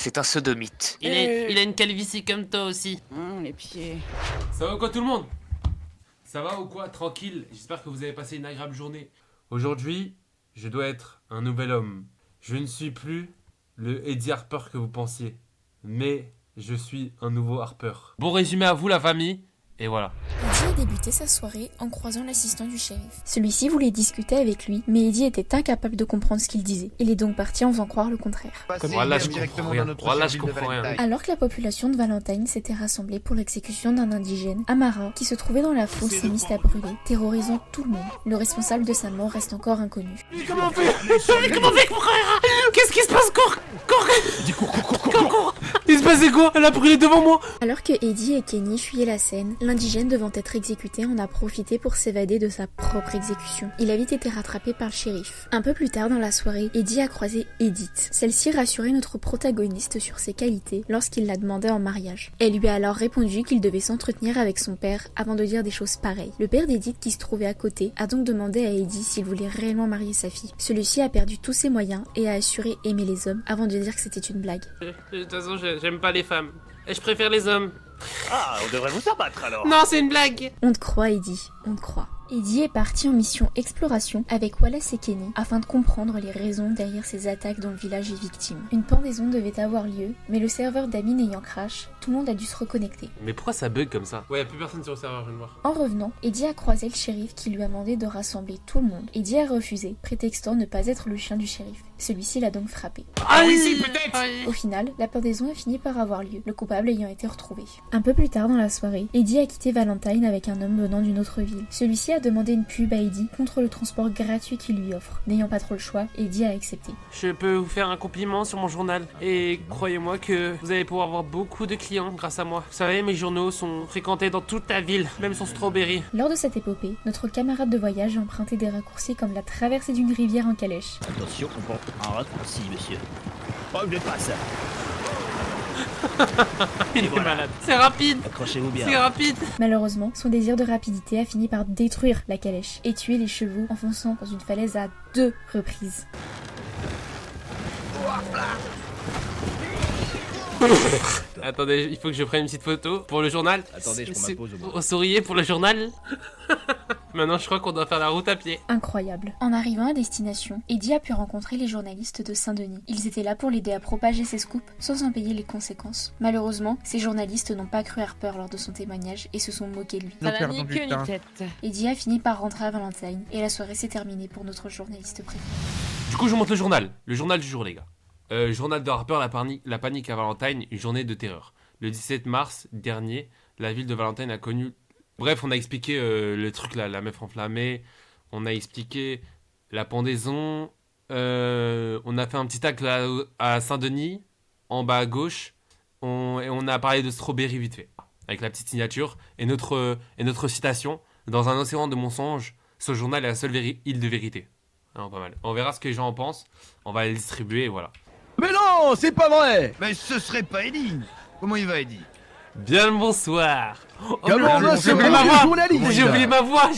c'est un sodomite. Il a une calvitie comme toi aussi. Les pieds. Ça va ou quoi tout le monde? Ça va ou quoi? Tranquille, j'espère que vous avez passé une agréable journée. Aujourd'hui, je dois être un nouvel homme. Je ne suis plus le Eddie Harper que vous pensiez, mais je suis un nouveau Harper. Bon résumé à vous la famille, et voilà. Eddie a débuté sa soirée en croisant l'assistant du shérif. Celui-ci voulait discuter avec lui, mais Eddie était incapable de comprendre ce qu'il disait. Il est donc parti en faisant croire le contraire. Voilà, je comprends rien. Voilà, je comprends rien. Alors que la population de Valentine s'était rassemblée pour l'exécution d'un indigène, Amara, qui se trouvait dans la foule, s'est mise à brûler, terrorisant tout le monde. Le responsable de sa mort reste encore inconnu. Comment on fait? Comment on fait pour courir? Qu'est-ce qui se passe? Cours! Il se passait quoi? Elle a brûlé devant moi. Alors que Eddie et Kenny fuyaient la scène, l'indigène devant être exécuté en a profité pour s'évader de sa propre exécution. Il a vite été rattrapé par le shérif. Un peu plus tard dans la soirée, Eddie a croisé Edith. Celle-ci rassurait notre protagoniste sur ses qualités lorsqu'il la demandait en mariage. Elle lui a alors répondu qu'il devait s'entretenir avec son père avant de dire des choses pareilles. Le père d'Edith, qui se trouvait à côté, a donc demandé à Eddie s'il voulait réellement marier sa fille. Celui-ci a perdu tous ses moyens et a assuré aimer les hommes avant de dire que c'était une blague. De toute façon, j'aime pas les femmes. Et je préfère les hommes. Ah, on devrait vous abattre alors. Non, c'est une blague. On te croit, Eddie, on te croit. Eddie est parti en mission exploration avec Wallace et Kenny afin de comprendre les raisons derrière ces attaques dont le village est victime. Une pendaison devait avoir lieu, mais le serveur d'Amine ayant crash, tout le monde a dû se reconnecter. Mais pourquoi ça bug comme ça? Ouais, y'a plus personne sur le serveur, je viens de voir. En revenant, Eddie a croisé le shérif qui lui a demandé de rassembler tout le monde. Eddie a refusé, prétextant ne pas être le chien du shérif. Celui-ci l'a donc frappé. Ah oui, peut-être. Au final, la pendaison a fini par avoir lieu, le coupable ayant été retrouvé. Un peu plus tard dans la soirée, Eddie a quitté Valentine avec un homme venant d'une autre ville. Celui-ci a demandé une pub à Eddie contre le transport gratuit qu'il lui offre. N'ayant pas trop le choix, Eddie a accepté. Je peux vous faire un compliment sur mon journal. Et croyez-moi que vous allez pouvoir avoir beaucoup de clients grâce à moi. Vous savez, mes journaux sont fréquentés dans toute la ville, même sur Strawberry. Lors de cette épopée, notre camarade de voyage a emprunté des raccourcis comme la traversée d'une rivière en calèche. Attention, on prend un raccourci, monsieur. Oh, je passe. Il est malade. C'est rapide. Accrochez-vous bien. C'est rapide. Malheureusement, son désir de rapidité a fini par détruire la calèche et tuer les chevaux en fonçant dans une falaise à 2 reprises. Attendez, il faut que je prenne une petite photo pour le journal. Attendez, je prends ma pause au moins. Souriez pour le journal. Maintenant, je crois qu'on doit faire la route à pied. Incroyable. En arrivant à destination, Eddie a pu rencontrer les journalistes de Saint-Denis. Ils étaient là pour l'aider à propager ses scoops sans en payer les conséquences. Malheureusement, ces journalistes n'ont pas cru Harper lors de son témoignage et se sont moqués de lui. Ça n'a ni queue ni tête. Eddie a fini par rentrer à Valentine et la soirée s'est terminée pour notre journaliste préféré. Du coup, je vous montre le journal du jour, les gars. Journal de Harper, la panique à Valentine, une journée de terreur. Le 17 mars dernier, la ville de Valentine a connu... Bref, on a expliqué le truc là, la meuf enflammée, on a expliqué la pendaison, on a fait un petit tacle à Saint-Denis, en bas à gauche, et on a parlé de Strawberry vite fait, avec la petite signature, et notre citation, dans un océan de mensonges, ce journal est la seule île de vérité. Alors, pas mal. On verra ce que les gens en pensent, on va les distribuer et voilà. Mais non, c'est pas vrai. Mais ce serait pas Eddie. Comment il va, Eddie? Bien le bonsoir. Comment va j'ai oublié ma voix. journaliste? J'ai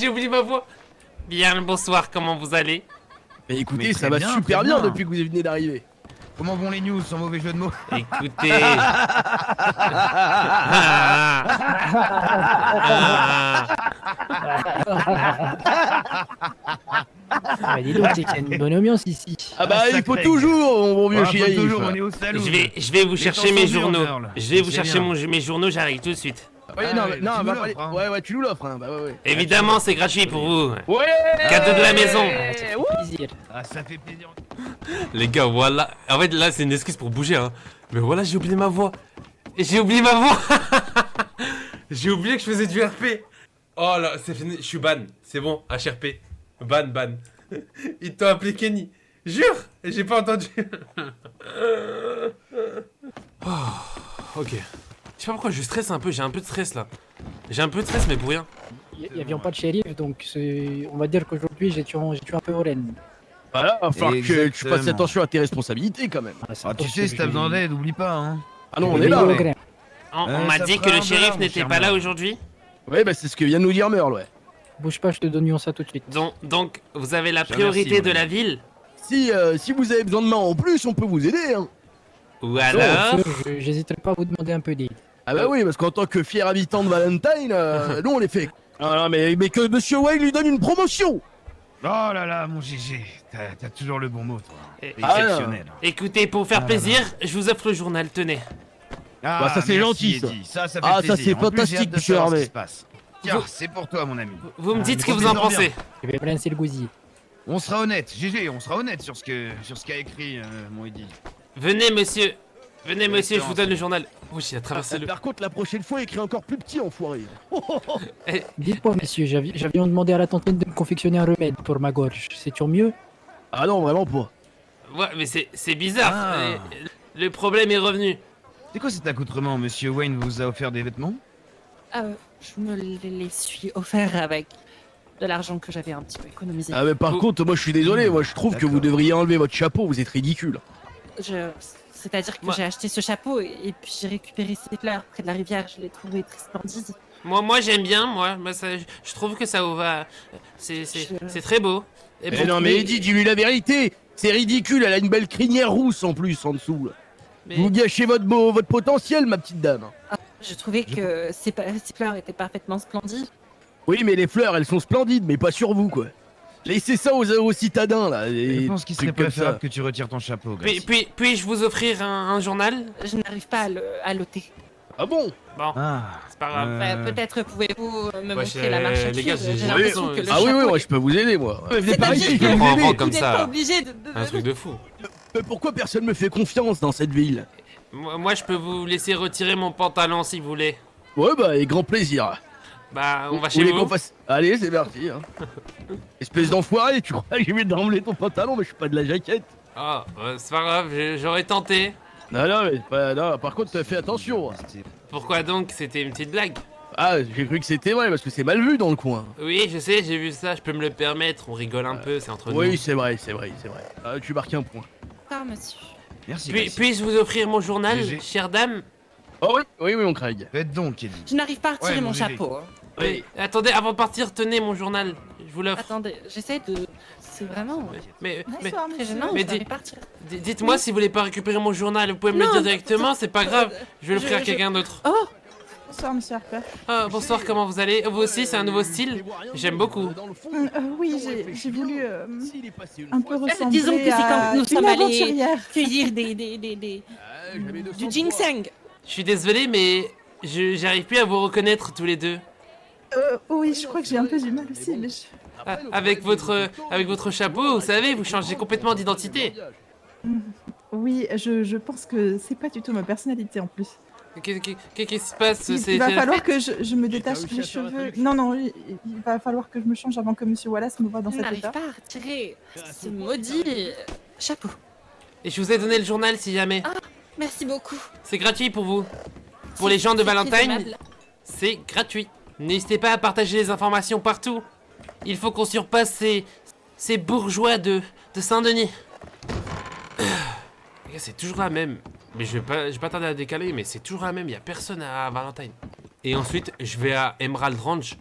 oublié ma voix. Bien le bonsoir, comment vous allez? Mais écoutez, Mais ça très va bien, super très bien bien. depuis que vous venez d'arriver. Comment vont les news sans mauvais jeu de mots? Écoutez. Ah, dis donc, c'est qu'il y a une bonne ambiance ici. Ah bah il faut sacré. toujours, mon bon vieux Ah, faut shérif. toujours, on est au salon. Je vais vous chercher mes journaux. Je vais vous C'est chercher bien. mes journaux, j'arrive tout de suite. Ouais, Ah, non, ouais, non, tu bah, nous l'offres, hein. ouais, tu nous l'offres, hein. Bah ouais. Évidemment, c'est gratuit pour vous. Ouais. Cadeau de la maison. Ah, ça fait plaisir. Ah, ça fait plaisir. Les gars, voilà. En fait, là, c'est une excuse pour bouger, hein. Mais voilà, j'ai oublié ma voix. J'ai oublié que je faisais du RP. Oh là, c'est fini. Je suis ban. C'est bon, HRP. Ban. Ils t'ont appelé Kenny. Jure, j'ai pas entendu. Oh, ok. Je sais pas pourquoi je stresse un peu. J'ai un peu de stress là. J'ai un peu de stress, mais pour rien. Il n'y avait pas de shérif, donc on va dire qu'aujourd'hui j'ai tué un peu Oren. Voilà, va falloir que tu Exactement. fasses attention à tes responsabilités quand même. Ah, tu sais, si t'as besoin d'aide, oublie pas, hein. Ah non, on est là. Ouais. On m'a ça dit que fera le un shérif dollar, mon n'était cher pas là Merle. aujourd'hui. Ouais, bah c'est ce que vient de nous dire Merle, ouais. Bouge pas, je te donne ça tout de suite. Donc vous avez la Je te priorité remercie, de mon la ami. ville. Si vous avez besoin de main en plus, on peut vous aider, hein. Ou alors... J'hésiterai pas à vous demander un peu d'aide. Ah bah oui, parce qu'en tant que fier habitant de Valentine, nous on les fait. Ah non, mais que Monsieur Wayne lui donne une promotion. Oh là là, mon GG, t'as toujours le bon mot, toi. Ah, Exceptionnel. Écoutez, pour faire Ah, plaisir, je vous offre le journal, tenez. Ah, Bah, ça, c'est merci, gentil, ça. Eddie. Ça fait Ah, ça, plaisir. c'est En plus, j'ai fantastique, hâte de monsieur savoir ce qui Harvey. se passe. Tiens, c'est pour toi, mon ami. Vous me dites ce que mais vous en profite-en bien. pensez. Je vais balancer le gosier. On sera honnête, GG, on sera honnête sur ce qu'a écrit mon Eddie. Venez, monsieur. Venez, monsieur, je vous Excellent. donne le journal. Oui, j'ai traversé le... Par contre, la prochaine fois, écris encore plus petit, enfoiré. Dites-moi, monsieur, j'avions demandé à la tantine de me confectionner un remède pour ma gorge. C'est toujours mieux? Ah non, vraiment pas. Ouais, mais c'est bizarre. Ah. Le problème est revenu. C'est quoi cet accoutrement? Monsieur Wayne vous a offert des vêtements? Je me les suis offerts avec de l'argent que j'avais un petit peu économisé. Ah mais par Vous- contre, moi je suis désolé, moi je trouve que D'accord. vous devriez enlever votre chapeau, vous êtes ridicule. C'est-à-dire que Moi- j'ai acheté ce chapeau et puis j'ai récupéré ces fleurs près de la rivière. Je les trouvais très splendides. Moi j'aime bien, moi. Je trouve que ça vous va. C'est très beau. Et Mais bon, non mais Eddie, dis-lui la vérité. C'est ridicule, elle a une belle crinière rousse en plus en dessous. Là. mais- Vous gâchez votre potentiel, ma petite dame. Je trouvais que ces fleurs étaient parfaitement splendides. Oui, mais les fleurs, elles sont splendides, mais pas sur vous, quoi. Laissez ça aux citadins, là. Je pense qu'il serait trucs comme préférable ça. que tu retires ton chapeau, puis, Gracie. puis-je vous offrir un journal? Je n'arrive pas à l'ôter. Ah bon? Bon, Ah, c'est pas grave. Peut-être pouvez-vous me Ouais, montrer la marche à les gars, suivre. j'ai J'ai l'impression que le Ah oui, chapeau oui, moi est- je peux vous aider, moi. Ouais, venez par C'est-à-dire ici, je que- vais vous On aider. prend Vous comme n'êtes ça. pas obligé de... Un truc de fou. Mais pourquoi personne me fait confiance dans cette ville? Moi, je peux vous laisser retirer mon pantalon si vous voulez. Ouais, bah, avec grand plaisir. Bah, on va Vous chez voulez vous. qu'on fasse... Allez, c'est parti. Hein. Espèce d'enfoiré, tu crois que je vais d'emblée ton pantalon, mais je suis pas de la jaquette. Ah, c'est pas grave, j'aurais tenté. Non, non, mais non, par contre, fais attention. Pourquoi donc? C'était une petite blague. Ah, j'ai cru que c'était vrai, parce que c'est mal vu dans le coin. Oui, je sais, j'ai vu ça, je peux me le permettre, on rigole un peu, c'est entre nous. Oui, c'est vrai. Ah, tu marques un point. Ah, monsieur. merci, Puis, Gracie. puis-je vous offrir mon journal, GG. chère dame? Oh oui, mon Craig. Faites donc, Eddie. Je n'arrive pas à retirer Ouais, mon mon GG. chapeau. Oui. Attendez, avant de partir, tenez mon journal, je vous l'offre. Attendez, j'essaie de... C'est vraiment... Mais Très gênant, mais je n'arrive pas à retirer. dites-moi si vous voulez pas récupérer mon journal, vous pouvez me le Non, dire directement, c'est pas grave, je vais l'offrir à je- quelqu'un d'autre. Oh, Bonsoir, monsieur Harper. Ah, bonsoir, comment vous allez? Vous aussi, c'est un nouveau style? J'aime beaucoup. Oui, j'ai voulu un peu ressembler disons que c'est à quand nous une sommes allés aventurière. cueillir du ginseng. Je suis désolé, mais j'arrive plus à vous reconnaître tous les deux. Oui, je crois que j'ai un peu du mal aussi, mais Ah, avec votre chapeau, vous savez, vous changez complètement d'identité. oui, je pense que c'est pas du tout ma personnalité en plus. Qu'est-ce qui se passe? Il va c'est la falloir fête que je me détache réussi les à faire la cheveux. traduction. Non, il va falloir que je me change avant que monsieur Wallace me voie dans Je cet n'arrive état. pas à retirer ce maudit chapeau. Et je vous ai donné le journal si jamais. Merci beaucoup. C'est gratuit pour vous. Pour les gens de C'est très Valentine, aimable. c'est gratuit. N'hésitez pas à partager les informations partout. Il faut qu'on surpasse ces bourgeois de Saint-Denis. Les gars, c'est toujours la même. Mais je vais pas tarder à décaler, mais c'est toujours la même. Il y a personne à Valentine. Et ensuite, je vais à Emerald Ranch.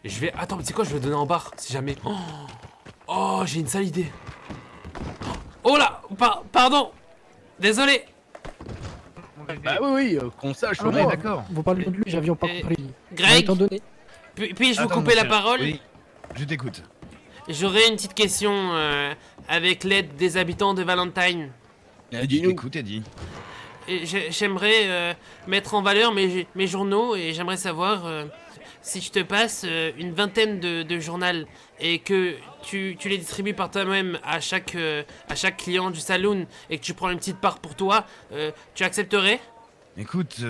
Et je vais... Attends, mais c'est quoi? Je vais donner en bar, si jamais... Oh, j'ai une sale idée. Oh là, pardon. Désolé. Ah oui, qu'on sache au On est moins. d'accord. Vous parlez de lui, j'avions pas Eh, compris. Greg, Étant donné. puis-je vous Attends, couper mon la cher. parole? Oui, je t'écoute. J'aurais une petite question avec l'aide des habitants de Valentine. Ah, Je dis-nous. t'écoute, Eddie. Et j'aimerais mettre en valeur mes journaux et j'aimerais savoir si je te passe une vingtaine de journaux et que tu les distribues par toi-même à chaque client du saloon et que tu prends une petite part pour toi, tu accepterais? Écoute,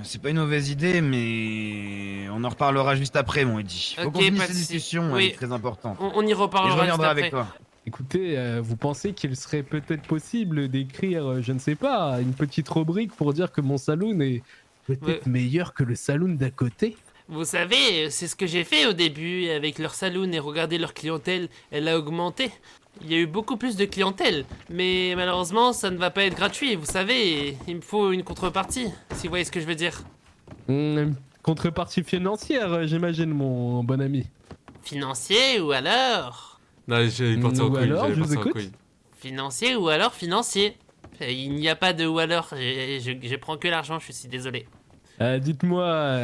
c'est pas une mauvaise idée, mais on en reparlera juste après, mon Eddie. Faut Ok, qu'on finisse pas de cette souci. discussion, elle Oui. est très importante. On y Et reparlera je reviendrai juste avec après. toi. Écoutez, vous pensez qu'il serait peut-être possible d'écrire, je ne sais pas, une petite rubrique pour dire que mon saloon est peut-être Ouais. meilleur que le saloon d'à côté? Vous savez, c'est ce que j'ai fait au début avec leur saloon et regardez leur clientèle, elle a augmenté. Il y a eu beaucoup plus de clientèle, mais malheureusement ça ne va pas être gratuit, vous savez, il me faut une contrepartie, si vous voyez ce que je veux dire. Contrepartie financière, j'imagine, mon bon ami. Financier ou alors? Non, j'ai parti en Ou couille. alors, j'avais je vous parti en écoute. couille. Financier ou alors financier? Il n'y a pas de ou alors, je prends que l'argent, je suis désolé. Dites-moi,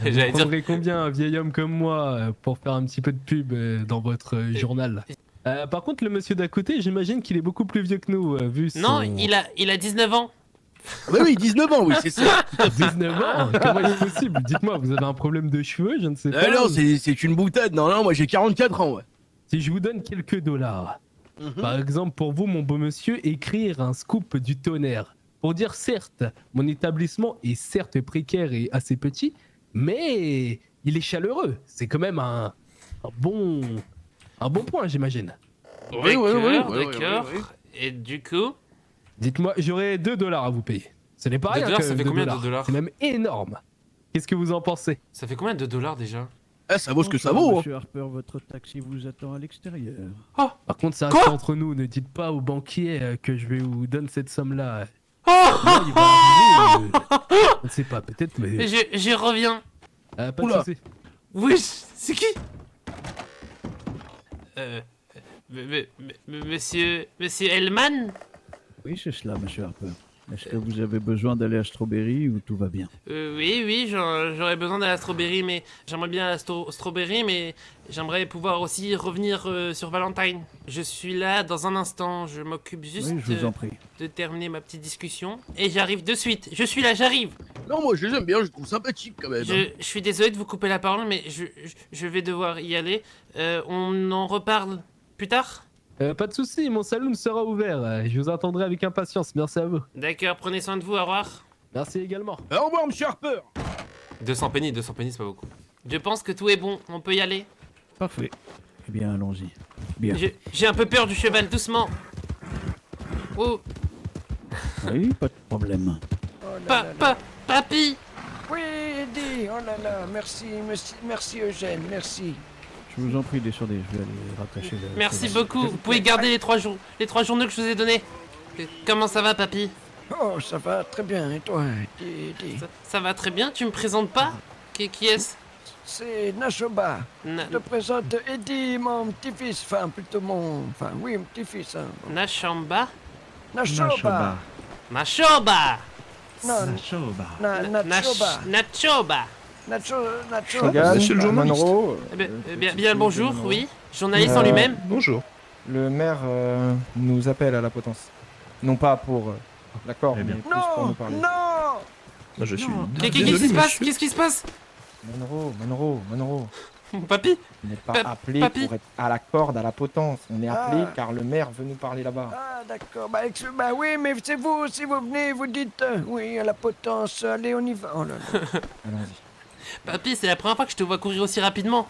vous J'allais dire- prendrez combien un vieil homme comme moi pour faire un petit peu de pub dans votre journal? Par contre, le monsieur d'à côté, j'imagine qu'il est beaucoup plus vieux que nous, vu son... Non, il a 19 ans. Bah oui, 19 ans, oui, c'est ça. 19 ans. Comment est-ce possible? Dites-moi, vous avez un problème de cheveux? Je ne sais pas. Non, c'est une boutade. Non, moi j'ai 44 ans, ouais. Si je vous donne quelques dollars, Mhm. par exemple pour vous, mon beau monsieur, écrire un scoop du tonnerre pour dire certes, mon établissement est certes précaire et assez petit, mais il est chaleureux. C'est quand même un bon point, j'imagine. Oui, D'accord. Et du coup, Dites-moi, j'aurai 2 dollars à vous payer. Ce n'est pas 2 rien. dollars, quand ça même, fait 2 combien de dollars? C'est même énorme. Qu'est-ce que vous en pensez? Ça fait combien de dollars déjà? Ah, ça vaut ce que ça vaut. Hein. Monsieur Harper, votre taxi vous attend à l'extérieur. Par contre, ça reste entre nous. Ne dites pas au banquier que je vais vous donner cette somme-là. Là, il va arriver, je ne sais pas, peut-être, mais... je reviens. Pas de Oula. soucis. Oui, c'est qui Monsieur Hellman? Oui, c'est cela, monsieur Harper. Est-ce que vous avez besoin d'aller à Strawberry ou tout va bien? Oui, j'aurais besoin de la strawberry, mais j'aimerais bien la strawberry, mais j'aimerais pouvoir aussi revenir sur Valentine. Je suis là dans un instant, je m'occupe juste Oui, je vous en prie. de terminer ma petite discussion, et j'arrive de suite. Je suis là, j'arrive. Non, moi je les aime bien, je les trouve sympathiques quand même. Hein. Je suis désolé de vous couper la parole, mais je vais devoir y aller. On en reparle plus tard? Pas de soucis, mon saloon sera ouvert. Je vous attendrai avec impatience. Merci à vous. D'accord, prenez soin de vous, au revoir. Merci également. Au revoir, monsieur Harper. 200 pennies, c'est pas beaucoup. Je pense que tout est bon, on peut y aller. Parfait. Eh bien, allons-y. Bien. J'ai un peu peur du cheval, doucement. Oh, Oui, pas de problème. papy. Oui, Eddie, oh là là, merci Eugène, merci. Je vous en prie, descendez, je vais aller rattacher le... Merci le- beaucoup. Vous pouvez garder les trois journaux que je vous ai donnés. Comment ça va, papy? Oh, ça va très bien, et toi, Eddie? Ça va très bien, tu me présentes pas? Qui est-ce? C'est Nashoba. Je te présente Eddie, mon petit-fils, enfin plutôt mon petit-fils. Hein. Nashamba? Nashoba. Nashoba! Non, Nashoba. Nachoba! Nacho. Monsieur le journaliste. Monroe. Bien le bonjour, oui. Journaliste en lui-même. Bonjour. Le maire nous appelle à la potence. Non pas pour l'accord, mais plus pour nous parler. Non. Je suis... Qu'est-ce qui se passe? Qu'est-ce qui se passe? Monroe. Papy? On n'est pas appelé Papy. pour être à la corde, à la potence. On est appelé Ah. car le maire veut nous parler là-bas. Ah, d'accord. Bah oui, mais c'est vous, si vous venez, vous dites oui à la potence, allez, on y va. Oh là là. Allons-y. Papy, c'est la première fois que je te vois courir aussi rapidement.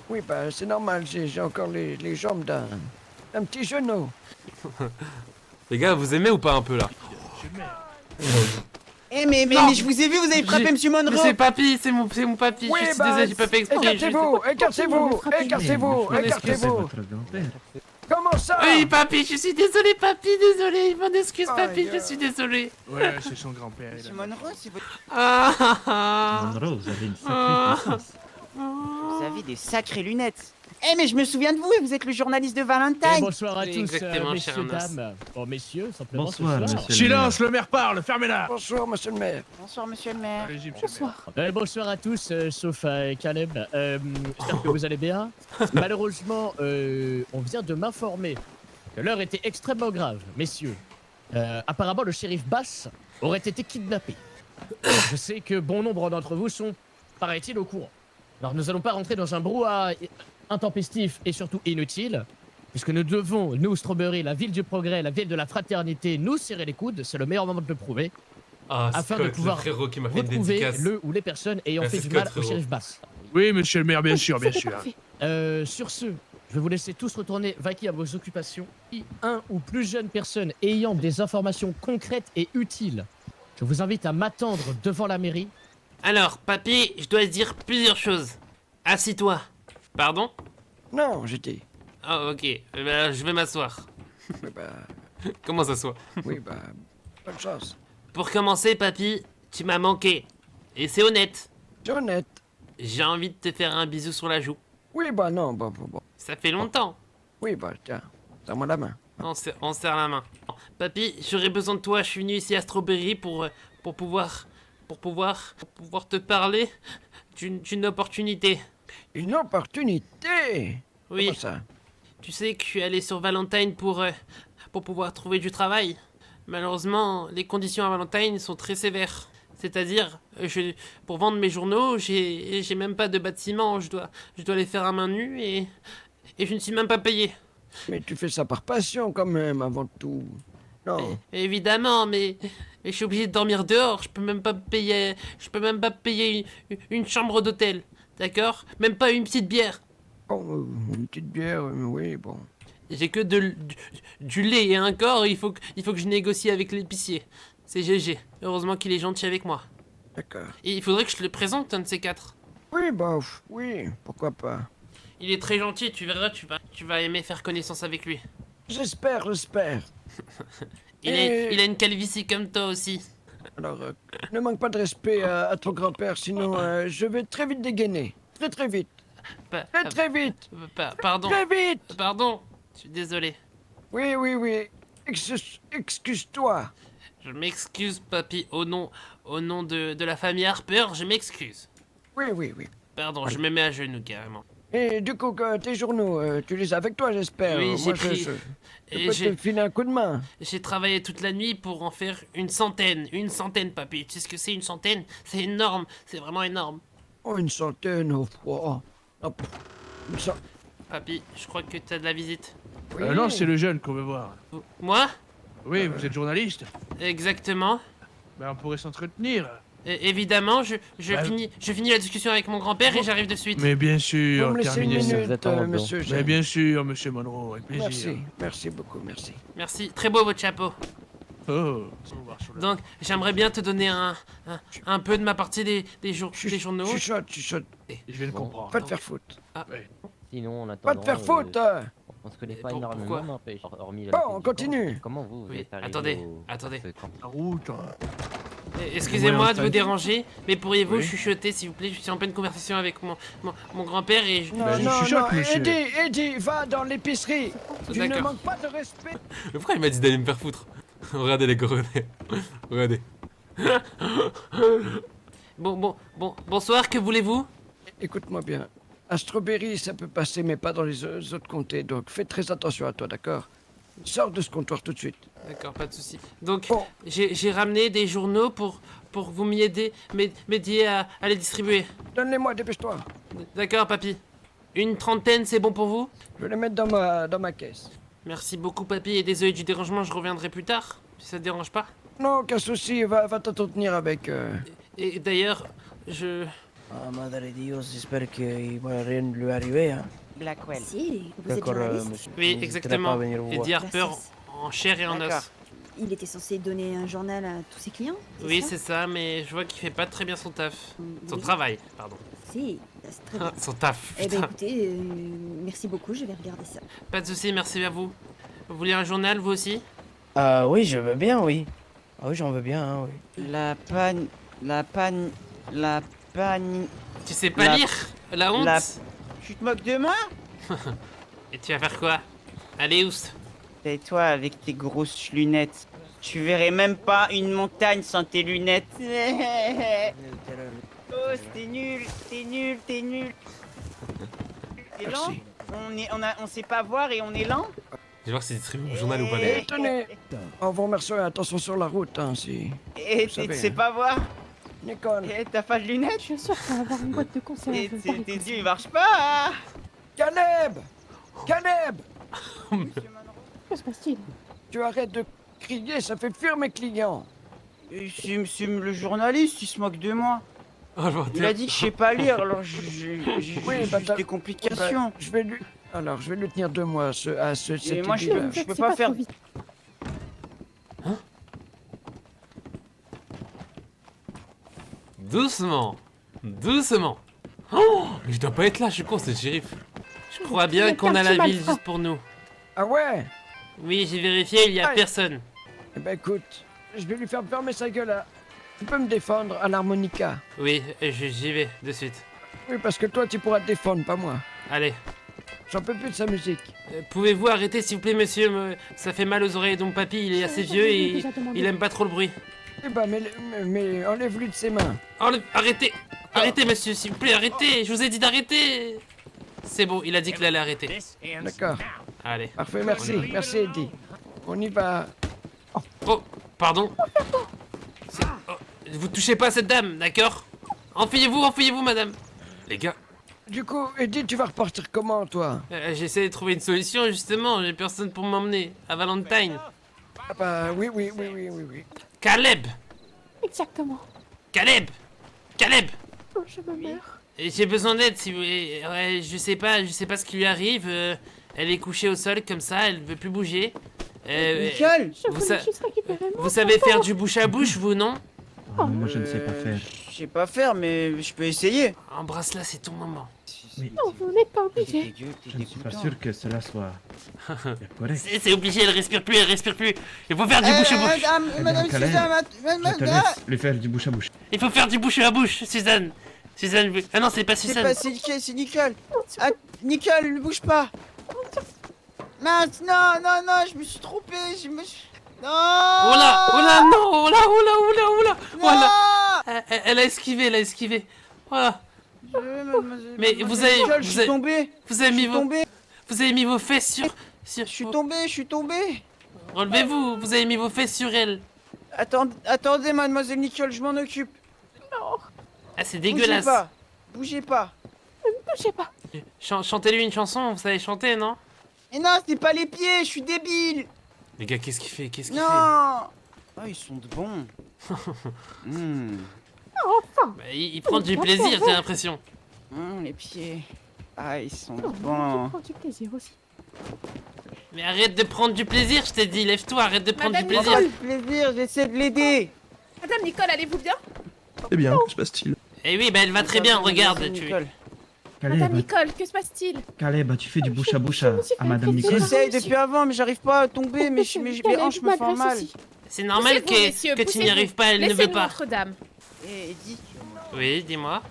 Oui, bah c'est normal, j'ai encore les jambes d'un petit genou. Les gars, vous aimez ou pas un peu là? Eh mais je vous ai vu, vous avez frappé Monsieur Monroe. Mais c'est papy, c'est mon papy. Oui, je suis bah, désolé, j'ai pas fait exprès. Écartez-vous. Comment ça? Oui, papy, je suis désolé, papy, désolé. M'en excuse, papy, Aïe, je suis désolé. Ouais, c'est son grand-père. Monsieur Monroe, c'est votre... Monroe, vous avez une sacrée puissance. Vous avez des sacrées lunettes. Eh mais je me souviens de vous, vous êtes le journaliste de Valentine. Bonsoir à Oui, tous, exactement, messieurs, cher Anas. dames. Bon, messieurs, simplement Bonsoir, ce soir. monsieur. Silence, le maire parle, fermez-la. Bonsoir, monsieur le maire. Bonsoir Monsieur le maire. Bonsoir à tous, sauf à Caleb. J'espère que vous allez bien. Malheureusement, on vient de m'informer que l'heure était extrêmement grave, messieurs. Apparemment, le shérif Bass aurait été kidnappé. Je sais que bon nombre d'entre vous sont, paraît-il, au courant. Alors, nous allons pas rentrer dans un brouhaha intempestif et surtout inutile, puisque nous devons, nous, Strawberry, la ville du progrès, la ville de la fraternité, nous serrer les coudes, c'est le meilleur moment de le prouver, Ah, afin de pouvoir le frérot qui m'a fait une retrouver dédicace. le ou les personnes ayant Merci, fait du mal Scott, au frérot. shérif Bass. Oui, monsieur le maire, bien sûr, bien sûr. Sur ce, je vais vous laisser tous retourner vaquer à vos occupations. Si un ou plus jeune personne ayant des informations concrètes et utiles, je vous invite à m'attendre devant la mairie. Alors, papy, je dois te dire plusieurs choses. Assis-toi. Pardon? Non, j'étais. Ah, ok. Je vais m'asseoir. Oui, bah, Comment ça soit? oui, bah, bonne chance. Pour commencer, papy, tu m'as manqué. Et c'est honnête. C'est honnête. J'ai envie de te faire un bisou sur la joue. Oui, bah non, bon. Ça fait longtemps. Oui, bah tiens, donne-moi la main. On serre la main. Papy, j'aurais besoin de toi. Je suis venu ici à Strawberry pour pouvoir te parler d'une opportunité. Une opportunité? Oui. Comment ça? Tu sais que je suis allé sur Valentine pour pouvoir trouver du travail. Malheureusement, les conditions à Valentine sont très sévères. C'est-à-dire, pour vendre mes journaux, j'ai même pas de bâtiment. Je dois les faire à main nue et je ne suis même pas payé. Mais tu fais ça par passion quand même, avant tout. Non. Évidemment, mais je suis obligé de dormir dehors. Je peux même pas payer une chambre d'hôtel. D'accord? Même pas une petite bière. Bon, une petite bière, oui, bon. J'ai que du lait et un corps. Il faut que je négocie avec l'épicier. C'est GG. Heureusement qu'il est gentil avec moi. D'accord. Et il faudrait que je te le présente, un de ces quatre. Oui, bah, oui, pourquoi pas. Il est très gentil, tu verras, tu vas aimer faire connaissance avec lui. J'espère. Il a une calvitie comme toi aussi. Alors, ne manque pas de respect à ton grand-père, sinon je vais très vite dégainer. Très vite. Très vite. Pardon. Très vite. Pardon, je suis désolé. Oui. Excuse-toi. Je m'excuse, papy, au nom de la famille Harper, je m'excuse. Oui. Pardon, je me mets à genoux carrément. Et du coup, tes journaux, tu les as avec toi, j'espère. Oui, j'ai Moi, pris. je peux te filer un coup de main. J'ai travaillé toute la nuit pour en faire une centaine, papy. Tu sais ce que c'est une centaine? C'est énorme, c'est vraiment énorme. Oh, une centaine, Papy, je crois que t'as de la visite. Non, c'est le jeune qu'on veut voir. Moi? Oui, vous êtes journaliste. Exactement. Ben, on pourrait s'entretenir. Évidemment, je finis la discussion avec mon grand-père et j'arrive de suite. Mais bien sûr, Vous me laissez une terminez ça. minute, monsieur. Mais bien sûr, monsieur Monroe, avec plaisir. Merci beaucoup, merci. Merci, très beau votre chapeau. Oh. Donc, j'aimerais bien te donner un peu de ma partie des journaux. Chuchote. Je vais le comprendre. Pas te faire foutre. Sinon, on attend. Pas te faire foutre. On se connaît pas Pourquoi énormément, n'empêche. Hormis la Bon, fête on du continue. camp. Comment vous êtes arrivé Attendez. La route. Excusez-moi de vous déranger, mais pourriez-vous Oui. chuchoter, s'il vous plaît? Je suis en pleine conversation avec mon grand-père et je... Non, Eddie, va dans l'épicerie. Tu ne D'accord. manques pas de respect. Mais pourquoi il m'a dit d'aller me faire foutre? Regardez les gars, regardez. Bonsoir, que voulez-vous? Écoute-moi bien. À Strawberry, ça peut passer, mais pas dans les autres comtés. Donc fais très attention à toi, d'accord? Sors de ce comptoir tout de suite. D'accord, pas de souci. Donc, j'ai ramené des journaux pour vous m'aider à les distribuer. Donne-les-moi, dépêche-toi. D'accord, papy. Une trentaine, c'est bon pour vous? Je vais les mettre dans ma caisse. Merci beaucoup, papy, et désolé du dérangement, je reviendrai plus tard, si ça te dérange pas. Non, aucun souci, va t'entretenir avec... Et d'ailleurs, Ah, madre de Dios, j'espère qu'il va rien lui arriver, hein. Blackwell. Si, vous êtes D'accord, journaliste. monsieur. Oui, N'hésitez exactement. pas à venir vous Eddie voir. Harper en chair et en D'accord. os. Il était censé donner un journal à tous ses clients. Oui, c'est ça, mais je vois qu'il fait pas très bien son taf. Son travail, pardon. Si, c'est très bien. Son taf, Eh ben putain. écoutez, merci beaucoup, je vais regarder ça. Pas de soucis, merci à vous. Vous voulez un journal, vous aussi? Ah oui, je veux bien, oui. Ah oui, j'en veux bien, hein, oui. La panne... Tu sais pas lire? La honte? Tu te moques de moi? Et tu vas faire quoi? Allez, oust. Et toi, avec tes grosses lunettes. Tu verrais même pas une montagne sans tes lunettes. Oh, t'es nul. T'es lent? On sait pas voir et on est lent? Je vais voir si c'est distribué au journal ou pas. Eh, tenez. On vous remercie, attention sur la route, hein, si... Et vous savez, tu sais hein. pas voir? Nicole. Et t'as pas de lunettes? Je suis sûre qu'on va avoir une boîte de conserve. Et tes yeux, ils marchent pas, hein? Caleb! Que se passe-t-il? Tu arrêtes de crier, ça fait fuir mes clients. C'est le journaliste, il se moque de moi. Il a dit que je sais pas lire, alors j'ai t'as- des complications. Bah, je vais lui tenir 2 mois à ce Et moi, je Eddie-là. peux pas faire... Doucement. Oh, mais je dois pas être là, je suis con, c'est le shérif. Je crois bien qu'on a la ville juste pour nous. Ah ouais? Oui, j'ai vérifié, il y a Aïe. personne. Eh ben écoute, je vais lui faire fermer sa gueule là. Tu peux me défendre à l'harmonica. Oui, j'y vais, de suite. Oui, parce que toi, tu pourras te défendre, pas moi. Allez. J'en peux plus de sa musique. Pouvez-vous arrêter s'il vous plaît monsieur, ça fait mal aux oreilles de mon papy, il est assez vieux et il aime pas trop le bruit. Eh ben, mais enlève-lui de ses mains. Arrêtez. Arrêtez monsieur, s'il vous plaît, arrêtez. Je vous ai dit d'arrêter. C'est bon, il a dit qu'il allait arrêter. D'accord. Allez. Parfait, merci. Merci Eddie. On y va. Oh, pardon. Vous touchez pas à cette dame, d'accord? Enfuyez-vous madame. Les gars. Du coup, Eddie, tu vas repartir comment, toi? J'essaie de trouver une solution, justement. J'ai personne pour m'emmener à Valentine. Ah bah, oui. Caleb! Exactement. Caleb! Oh, je me meurs. J'ai besoin d'aide, si vous... Ouais, je sais pas ce qui lui arrive. Elle est couchée au sol, comme ça, elle veut plus bouger. Nicole! Vous savez faire du bouche à bouche, vous, non? Moi, je ne sais pas faire. Je sais pas faire, mais je peux essayer. Embrasse-la, c'est ton moment. Non, vous n'êtes pas obligé. Je ne suis pas sûr que cela soit correct. C'est obligé, elle respire plus. Il faut faire du bouche à bouche. Madame Caleb, Suzanne, je te laisse lui faire du bouche à bouche. Il faut faire du bouche à bouche, Suzanne. Ah non, c'est pas Suzanne. c'est Nicole. Ah, Nicole, ne bouge pas. Mince, non, je me suis trompé, Non. Oh là, non, oh là. Voilà. Elle a esquivé. Voilà. Mais vous avez mis vos fesses sur... Je suis tombé. Relevez-vous, vous avez mis vos fesses sur elle. Attendez, mademoiselle Nicole, je m'en occupe. Non. Ah, c'est dégueulasse. Bougez pas. Ne bougez pas. Chantez-lui une chanson, vous savez chanter, non? Mais non, c'est pas les pieds, je suis débile. Les gars, qu'est-ce qu'il fait? Non. Oh, ils sont de bons. Enfin. Bah, il prend du plaisir, j'ai l'impression. Les pieds. Ah, ils sont Non, bons. je prends du plaisir aussi. Mais arrête de prendre du plaisir, je t'ai dit, lève-toi, arrête de prendre du plaisir. Plaisir, j'essaie de l'aider. Madame Nicole, allez-vous bien? Eh bien, que se passe-t-il? Eh oui, bah elle va très bien, regarde. Madame Nicole, que se passe-t-il? Caleb, tu fais du bouche à bouche à Madame Nicole. J'essaye depuis avant, mais j'arrive pas à tomber, mais mes hanches me font mal. C'est normal que tu n'y arrives pas, elle ne veut pas. Notre-Dame. Et Eddie, Oui, dis-moi.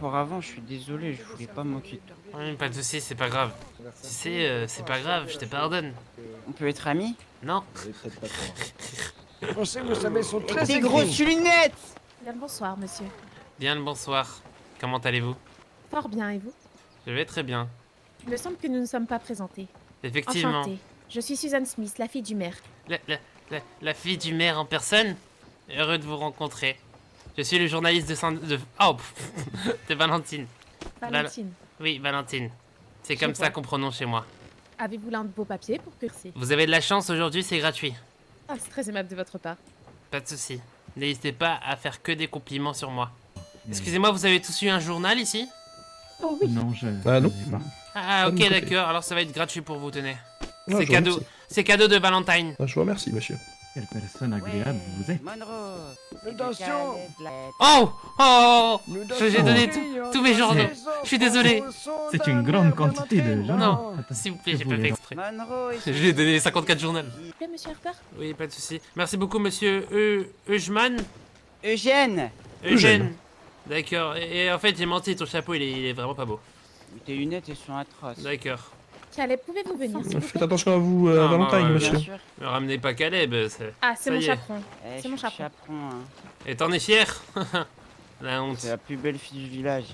pour avant, je suis désolé, je voulais pas me moquer de toi. Oui, pas de soucis, c'est pas grave. Tu sais, c'est pas grave, je te pardonne. On peut être amis? Non. Les Français, vous savez, sont très Des aigris. grosses lunettes. Bien le bonsoir, monsieur. Bien le bonsoir. Comment allez-vous? Fort bien, et vous? Je vais très bien. Il me semble que nous ne sommes pas présentés. Effectivement. Enchantée. Je suis Suzanne Smith, la fille du maire. La fille du maire en personne? Heureux de vous rencontrer. Je suis le journaliste de Valentine. Valentine. Oui, Valentine. C'est Je comme vois. ça qu'on prononce chez moi. Avez-vous l'un de vos papiers pour que c'est... Vous avez de la chance aujourd'hui, c'est gratuit. Ah, c'est très aimable de votre part. Pas de soucis. N'hésitez pas à faire que des compliments sur moi. Excusez-moi, vous avez tous eu un journal ici? Oh oui. Non, je... Ah non. je sais pas. Ah Pas de ok, mon côté. d'accord, alors ça va être gratuit pour vous, tenez. Ah, C'est je vous cadeau. remercie. C'est cadeau de Valentine. Ah, je vous remercie, monsieur. Quelle personne agréable vous êtes. Nous dansions. Oh Nous J'ai dansons. donné tous mes journaux. Les Je suis désolé. C'est une grande quantité de journaux. Non, Attends, s'il vous plaît, je j'ai vous pas les fait rends. exprès. Monroe, Je lui ai donné 54 journaux. S'il vous plaît, monsieur Harper? Oui, pas de soucis. Merci beaucoup, monsieur Eugène. Eugène. Eugène. D'accord. Et en fait, j'ai menti, ton chapeau, il est vraiment pas beau. Tes lunettes, elles sont atroces. D'accord. Caleb, pouvez-vous venir, s'il vous Faites plaît? attention à vous, Non, Valentine, bah, monsieur. Bien sûr. Ne ramenez pas Caleb. Ah, c'est Ça mon y est. chaperon. Eh, C'est mon je suis chaperon. hein. Et t'en es fier? La honte. C'est la plus belle fille du village.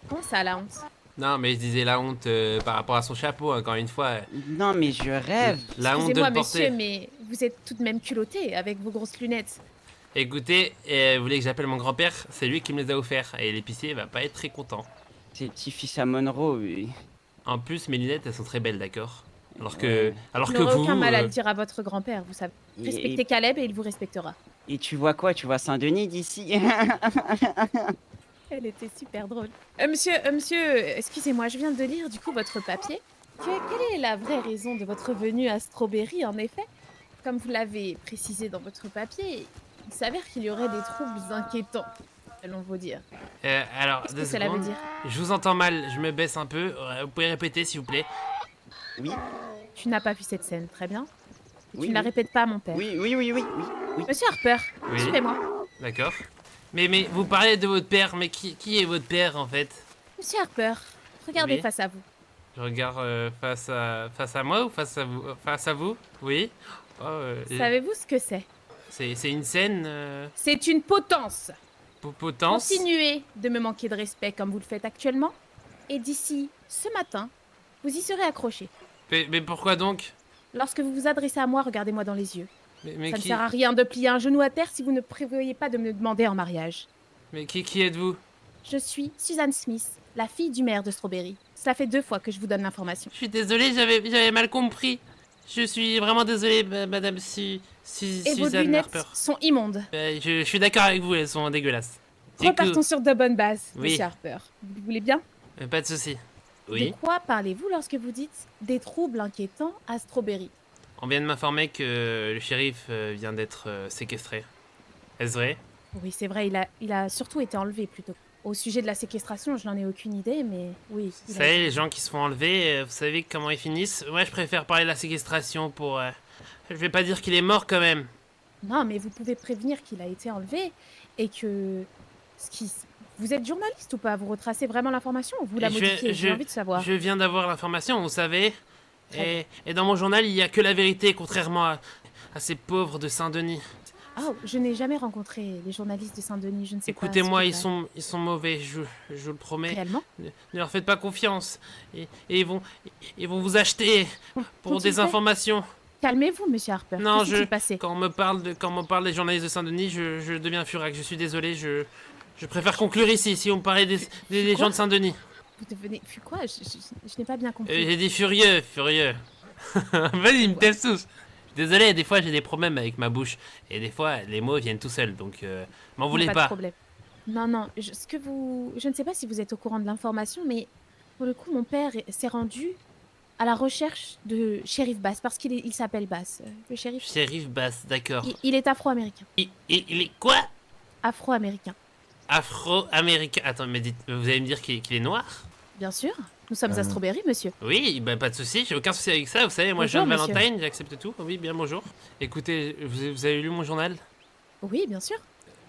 Comment ça, la honte? Non, mais je disais la honte par rapport à son chapeau, encore une fois. Non, mais je rêve. La honte de Excusez-moi, le porter. monsieur, mais vous êtes tout de même culotté avec vos grosses lunettes. Écoutez, vous voulez que j'appelle mon grand-père? C'est lui qui me les a offerts. Et l'épicier va pas être très content. C'est le petit-fils à Monroe. En plus, mes lunettes, elles sont très belles, d'accord? Alors que Je n'aurai vous... aucun mal à le dire à votre grand-père, vous savez. Et- Respectez Caleb et il vous respectera. Et tu vois quoi? Tu vois Saint-Denis d'ici? Elle était super drôle. Monsieur, excusez-moi, je viens de lire du coup votre papier. Quelle est la vraie raison de votre venue à Strawberry, en effet? Comme vous l'avez précisé dans votre papier, il s'avère qu'il y aurait des troubles inquiétants, allons vous dire. Alors, Qu'est-ce deux que cela veut secondes. dire? Je vous entends mal, je me baisse un peu. Vous pouvez répéter, s'il vous plaît? Oui. Tu n'as pas vu cette scène, très bien. Et Oui, tu ne la oui. répètes pas à mon père. Oui. Monsieur Harper, Oui. suivez-moi. D'accord. Mais vous parlez de votre père, mais qui est votre père, en fait? Monsieur Harper, regardez Oui. face à vous. Je regarde face à moi ou face à vous? Oui. Savez-vous ce que c'est? C'est une scène... C'est une potence. Potence? Continuez de me manquer de respect comme vous le faites actuellement. Et d'ici ce matin, vous y serez accroché. Mais pourquoi donc? Lorsque vous vous adressez à moi, regardez-moi dans les yeux. Mais Ça ne qui... sert à rien de plier un genou à terre si vous ne prévoyez pas de me demander en mariage. Mais qui êtes-vous? Je suis Suzanne Smith, la fille du maire de Strawberry. Cela fait 2 fois que je vous donne l'information. Je suis désolée, j'avais mal compris. Je suis vraiment désolée, madame Et Suzanne vos lunettes Harper. sont immondes. Je suis d'accord avec vous, elles sont dégueulasses. Repartons sur de bonnes bases, Oui. monsieur Harper. Vous voulez bien? Pas de souci. Oui. De quoi parlez-vous lorsque vous dites des troubles inquiétants à Strawberry? On vient de m'informer que le shérif vient d'être séquestré. Est-ce vrai? Oui, c'est vrai, il a surtout été enlevé plutôt. Au sujet de la séquestration, je n'en ai aucune idée, mais oui. Vous savez, les gens qui se font enlever, vous savez comment ils finissent? Moi, je préfère parler de la séquestration pour... Je vais pas dire qu'il est mort quand même. Non, mais vous pouvez prévenir qu'il a été enlevé et que... Vous êtes journaliste ou pas? Vous retracez vraiment l'information ou vous la modifiez? J'ai envie de savoir. Je viens d'avoir l'information, vous savez. Très Et dans mon journal, il n'y a que la vérité, contrairement à ces pauvres de Saint-Denis. Oh, je n'ai jamais rencontré les journalistes de Saint-Denis, je ne sais pas. Écoutez-moi, ils sont mauvais, je vous le promets. Réellement? Ne leur faites pas confiance. Et ils vont vous acheter pour Qu'ont-ils des fait? informations. Calmez-vous, monsieur Harper. Non, Qu'est-ce qui s'est passé? quand on me parle des journalistes de Saint-Denis, je deviens furax. Je suis désolé, je préfère conclure ici, si on me parlait des gens de Saint-Denis. Vous devenez... quoi? Je n'ai pas bien compris. J'ai dit furieux. Vas-y, il me tape tous. Désolé, des fois j'ai des problèmes avec ma bouche. Et des fois, les mots viennent tout seuls, donc m'en voulez Pas pas. de problème. Non, je ne sais pas si vous êtes au courant de l'information, mais pour le coup, mon père s'est rendu à la recherche de Shérif Bass, parce qu'il s'appelle Bass. Le shérif... Shérif Bass, d'accord. Il est afro-américain. Il est quoi? Afro-américain. Afro-américain. Attends, mais vous allez me dire qu'il est noir? Bien sûr. Nous sommes à Strawberry, monsieur. Oui, bah pas de souci, j'ai aucun souci avec ça. Vous savez, moi je Bonjour, viens de monsieur. Valentine, j'accepte tout. Oui, bien bonjour. Écoutez, vous avez lu mon journal? Oui, bien sûr.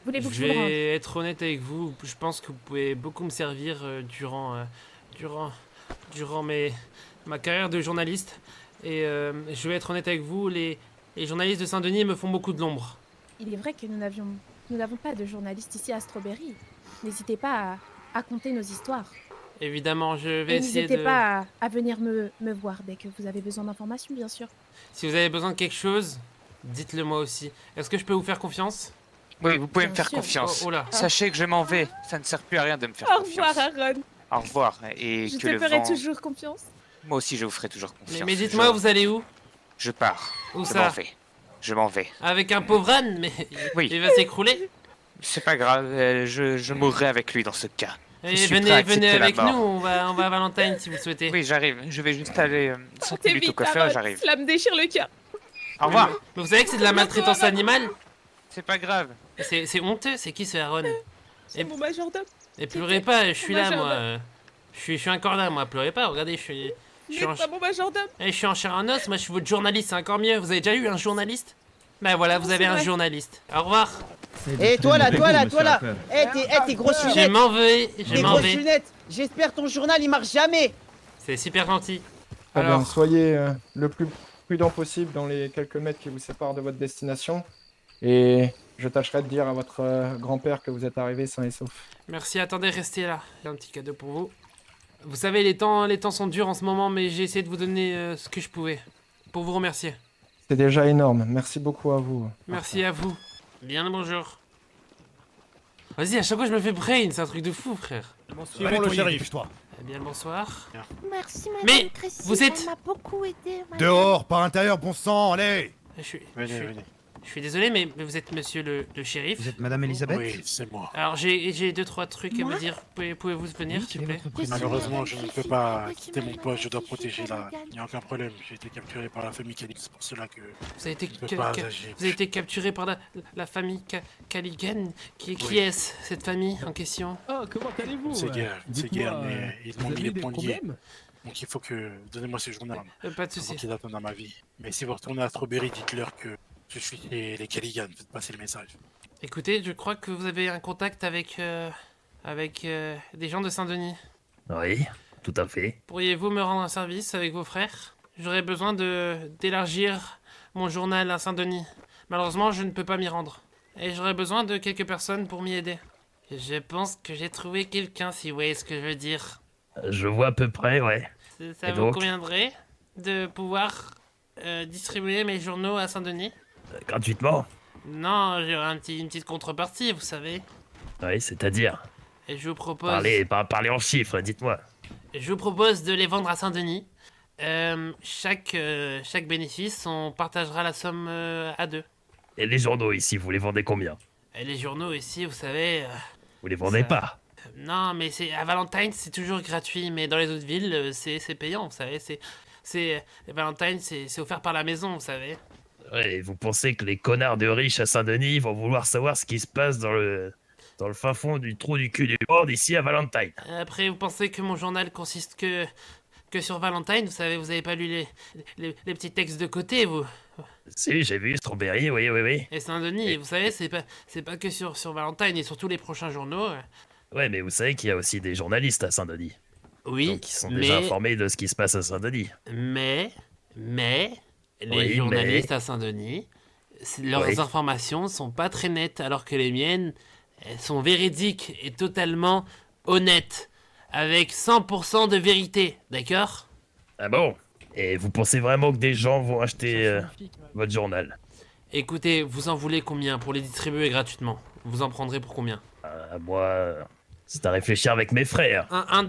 Voulez-vous que Je je vous le rende? vais être honnête avec vous. Je pense que vous pouvez beaucoup me servir durant ma carrière de journaliste. Et je vais être honnête avec vous, les journalistes de Saint-Denis me font beaucoup de l'ombre. Il est vrai que nous n'avons pas de journalistes ici à Strawberry. N'hésitez pas à conter nos histoires. Évidemment, je vais Et essayer n'hésitez de... pas à venir me voir dès que vous avez besoin d'informations, bien sûr. Si vous avez besoin de quelque chose, dites-le moi aussi. Est-ce que je peux vous faire confiance? Oui, vous pouvez Bien me faire sûr. confiance. Oh là. Sachez que je m'en vais. Ça ne sert plus à rien de me faire Au confiance. revoir, Aaron. Au revoir. Et Je que te le ferai vent... toujours confiance. Moi aussi, je vous ferai toujours confiance. Mais dites-moi, vous allez où? Je pars. Où je ça? m'en vais. Je m'en vais. Avec un pauvre âne, mais Oui. il va s'écrouler. C'est pas grave, je mourrai avec lui dans ce cas. Et Je suis prêt à venez accepter la avec mort. nous, on va à Valentine si vous le souhaitez. Oui, j'arrive. Je vais juste aller 5 T'es minutes au vite, coiffeur, Aaron. j'arrive. Cela me déchire le cœur. Au revoir. Mais vous savez que c'est de la maltraitance animale? C'est pas grave. C'est honteux, c'est qui ce Aaron? C'est mon majordome. Et pleurez pas, je suis là Majordome. moi. Je suis encore là moi, pleurez pas, regardez, je suis en... Pas mon majordome. je suis en chair en os, moi je suis votre journaliste, c'est encore mieux. Vous avez déjà eu un journaliste? Ben voilà, vous avez c'est un vrai. journaliste. Au revoir. Et toi là, t'es grosse Je lunette. m'en vais, je T'es m'en grosse vais. lunette. J'espère ton journal il marche jamais. C'est super gentil. Très bien, Alors, soyez le plus prudent possible dans les quelques mètres qui vous séparent de votre destination. Et je tâcherai de dire à votre grand-père que vous êtes arrivé sain et sauf. merci, attendez, restez là. J'ai un petit cadeau pour vous. Vous savez, les temps sont durs en ce moment, mais j'ai essayé de vous donner ce que je pouvais. Pour vous remercier. C'est déjà énorme. Merci beaucoup à vous. Merci à vous. Bien le bonjour. Vas-y, à chaque fois je me fais brain, c'est un truc de fou, frère. Suivons le shérif, toi. Eh bien le bonsoir. Merci, madame Mais Crécy, vous êtes... elle m'a beaucoup aidé, madame. Dehors, par intérieur, bon sang, allez. Je suis désolé, mais vous êtes monsieur le shérif. Vous êtes Madame Elisabeth? Oui, c'est moi. Alors j'ai 2-3 trucs à Moi me dire. Pouvez-vous venir, s'il vous plaît? Malheureusement, je ne peux pas quitter mon poste, je dois protéger la... Il n'y a aucun problème, j'ai été capturé par la famille Caligan, c'est pour cela que Vous avez été, je ne peux pas agir. vous avez été capturé par la famille Caligan. Qui est-ce, cette famille en question? Oh, comment allez-vous? C'est guerre, Dites-moi, mais ils vous m'ont mis avez les des poings liés. problèmes? Donc il faut que... Donnez-moi ce journal. Pas de soucis. Qui date dans ma vie. Mais si vous retournez à Strawberry, dites-leur que je suis les Caligan, faites passer le message. Écoutez, je crois que vous avez un contact avec des gens de Saint-Denis. Oui. tout à fait. Pourriez-vous me rendre un service avec vos frères? J'aurais besoin d'élargir mon journal à Saint-Denis. Malheureusement, je ne peux pas m'y rendre. Et j'aurais besoin de quelques personnes pour m'y aider. Je pense que j'ai trouvé quelqu'un, si vous voyez ce que je veux dire. Je vois à peu près, ouais. Ça Et vous donc conviendrait de pouvoir distribuer mes journaux à Saint-Denis? Gratuitement? Non, j'aurai une petite contrepartie, vous savez. Oui, c'est-à-dire? Et je vous propose... Parlez en chiffres, dites-moi. Je vous propose de les vendre à Saint-Denis. Chaque bénéfice, on partagera la somme à 2. Et les journaux ici, vous les vendez combien? Et les journaux ici, vous savez... Vous les vendez pas? Non, mais à Valentine, c'est toujours gratuit, mais dans les autres villes, c'est payant, vous savez. Valentine, c'est offert par la maison, vous savez. Ouais, et vous pensez que les connards de riches à Saint-Denis vont vouloir savoir ce qui se passe dans le fin fond du trou du cul du monde ici à Valentine? Après, vous pensez que mon journal consiste que sur Valentine? Vous savez, vous avez pas lu les petits textes de côté, vous? Si, j'ai vu Strawberry, oui. Et Saint-Denis, vous savez, c'est pas que sur Valentine et sur tous les prochains journaux. Ouais, mais vous savez qu'il y a aussi des journalistes à Saint-Denis. Oui, donc ils sont déjà informés de ce qui se passe à Saint-Denis. Mais les journalistes à Saint-Denis, leurs informations sont pas très nettes, alors que les miennes, elles sont véridiques et totalement honnêtes, avec 100% de vérité, d'accord? Ah bon? Et vous pensez vraiment que des gens vont acheter votre journal? Écoutez, vous en voulez combien pour les distribuer gratuitement? Vous en prendrez pour combien? Moi, c'est à réfléchir avec mes frères. $1.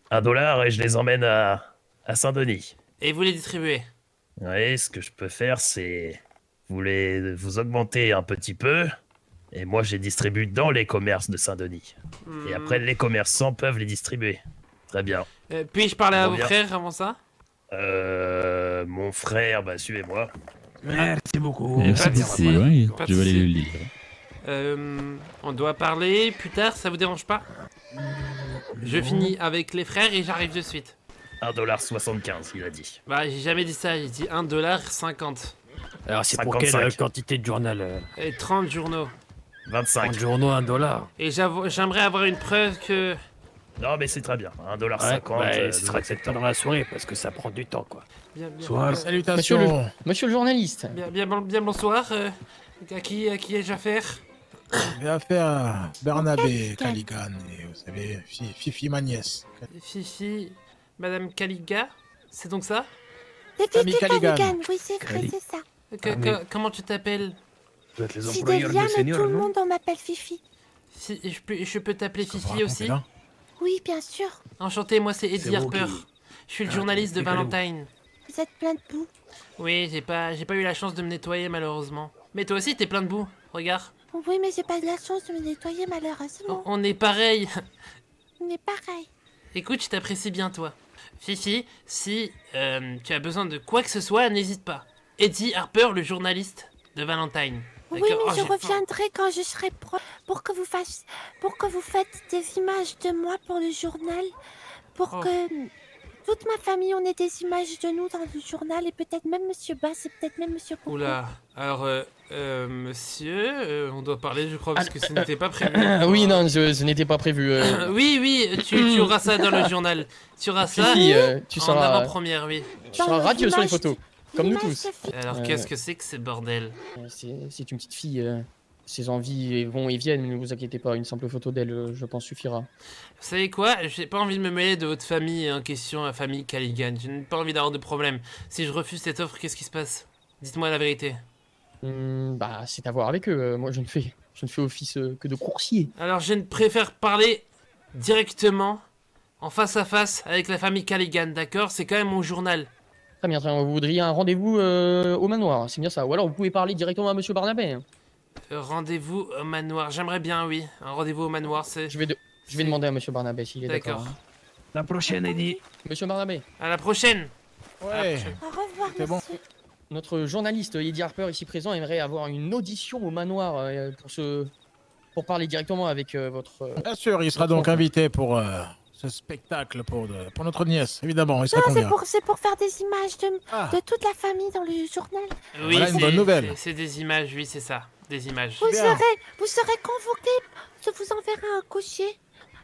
$1 et je les emmène à Saint-Denis. Et vous les distribuez? Oui, ce que je peux faire, c'est vous augmenter un petit peu, et moi je les distribue dans les commerces de Saint-Denis. Et après, les commerçants peuvent les distribuer. Très bien. Puis-je parler à vos frères avant ça? Mon frère, suivez-moi. Merci beaucoup. Merci, oui, je vais aller le lire. On doit parler plus tard, ça vous dérange pas? Je finis avec les frères et j'arrive de suite. $1,75, il a dit. J'ai jamais dit ça, j'ai dit $1,50. Alors c'est pour quelle quantité de journal Et 30 journaux. 25. 30 journaux, $1. Et j'aimerais avoir une preuve que... Non mais c'est très bien, $1,50. Ce sera accepté dans la soirée parce que ça prend du temps quoi. Salutations. Monsieur le journaliste. Bien bonsoir. À qui ai-je affaire? J'ai affaire à Bernabé Caligan, et vous savez, Fifi ma nièce. Fifi, Madame Caliga, c'est donc ça? C'est Fifi Caligan, oui c'est vrai, c'est ça. Comment tu t'appelles? Vous êtes les Si employeurs Delia, du mais Seigneur, tout le non? monde m'appelle Fifi. Si, je peux t'appeler Fifi aussi? Oui, bien sûr. Enchanté, moi c'est Eddie Harper. Je suis le journaliste de Valentine. Vous êtes plein de boue. Oui, j'ai pas eu la chance de me nettoyer malheureusement. Mais toi aussi t'es plein de boue, regarde. Oui, mais j'ai pas de la chance de me nettoyer malheureusement. On est pareil. On est pareil. Écoute, je t'apprécie bien toi. Fifi, si tu as besoin de quoi que ce soit, n'hésite pas. Eddie Harper, le journaliste de Valentine. Oui, mais je reviendrai quand je serai pour que vous faites des images de moi pour le journal, pour que toute ma famille on ait des images de nous dans le journal et peut-être même Monsieur Bass et peut-être même Monsieur Coco. Oula, alors monsieur, on doit parler je crois parce que ce n'était pas prévu. Oui, non, ce n'était pas prévu. Oui, tu auras ça dans le journal. Tu auras ça tu en seras avant-première, oui. Tu seras radieux sur les photos, comme nous tous. Alors qu'est-ce que c'est que ce bordel? C'est une petite fille. Ses envies vont et viennent, ne vous inquiétez pas, une simple photo d'elle, je pense, suffira. Vous savez quoi? J'ai pas envie de me mêler de votre famille en question, la famille Caligan. Je n'ai pas envie d'avoir de problème. Si je refuse cette offre, qu'est-ce qui se passe? Dites-moi la vérité. C'est à voir avec eux. Moi, je ne fais office que de coursier. Alors, je ne préfère parler directement, en face à face, avec la famille Caligan, d'accord? C'est quand même mon journal. Très bien, vous voudriez un rendez-vous au manoir, c'est bien ça. Ou alors, vous pouvez parler directement à Monsieur Barnabé. Rendez-vous au manoir, j'aimerais bien, oui. Un rendez-vous au manoir, c'est... Je vais demander à Monsieur Barnabé s'il est d'accord. La prochaine, Eddie. Monsieur Barnabé. À la prochaine. Ouais. Au revoir, C'est bon. monsieur. Notre journaliste Eddie Harper ici présent aimerait avoir une audition au manoir pour parler directement avec votre... Bien sûr, il sera donc invité pour ce spectacle pour notre nièce, évidemment. Il sera combien? C'est pour faire des images de toute la famille dans le journal. Oui, voilà une bonne nouvelle. C'est des images, oui, c'est ça. Des images. Vous serez convoqué. Je vous enverrai un cocher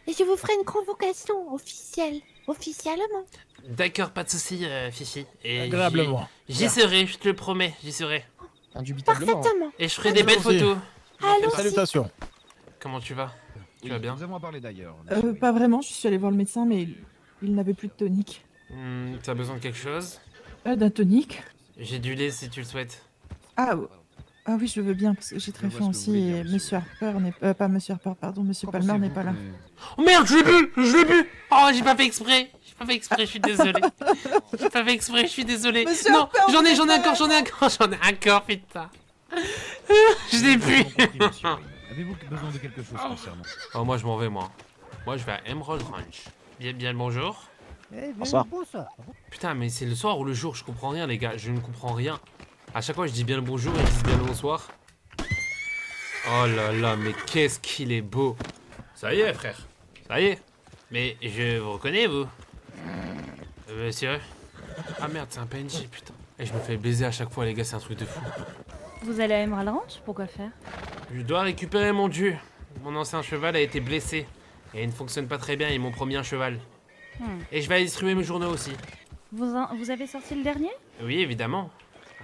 Et je vous ferai une convocation officielle. Officiellement. D'accord, pas de souci, Fifi. Et Agréablement. J'y serai, je te le promets, j'y serai. Indubitablement. Parfaitement. Et je ferai des belles Allons-y. photos. Allons-y. Salutations. Comment tu vas? Tu vas bien? Nous avons parlé d'ailleurs. Pas vraiment, je suis allée voir le médecin, mais il n'avait plus de tonique. T'as besoin de quelque chose? D'un tonique? J'ai du lait si tu le souhaites. Ah oui, je veux bien, parce que j'ai très faim aussi, et Monsieur Harper n'est... pas Monsieur Harper, pardon, Monsieur Palmer n'est pas là. Oh merde, je l'ai bu! Oh, j'ai pas fait exprès! Je suis désolé. J'ai pas fait exprès, je suis désolé. Monsieur Non, Harper, j'en ai encore, putain. Je l'ai bu! Avez-vous besoin de quelque chose concernant? Oh, moi je m'en vais, moi. Moi je vais à Emerald Ranch. Bien le bonjour. Bonsoir. Putain, mais c'est le soir ou le jour? Je comprends rien, les gars. Je ne comprends rien. À chaque fois, je dis bien le bonjour et ils disent bien le bonsoir. Oh là là, mais qu'est-ce qu'il est beau. Ça y est, frère. Ça y est. Mais je vous reconnais, vous? Monsieur? Ah merde, c'est un PNJ, putain. Et je me fais baiser à chaque fois, les gars, c'est un truc de fou. Vous allez à Emerald Ranch? Pourquoi faire? Je dois récupérer mon dieu. Mon ancien cheval a été blessé. Et il ne fonctionne pas très bien, ils m'ont promis un cheval. Et je vais aller distribuer mes journaux aussi. Vous avez sorti le dernier? Oui, évidemment.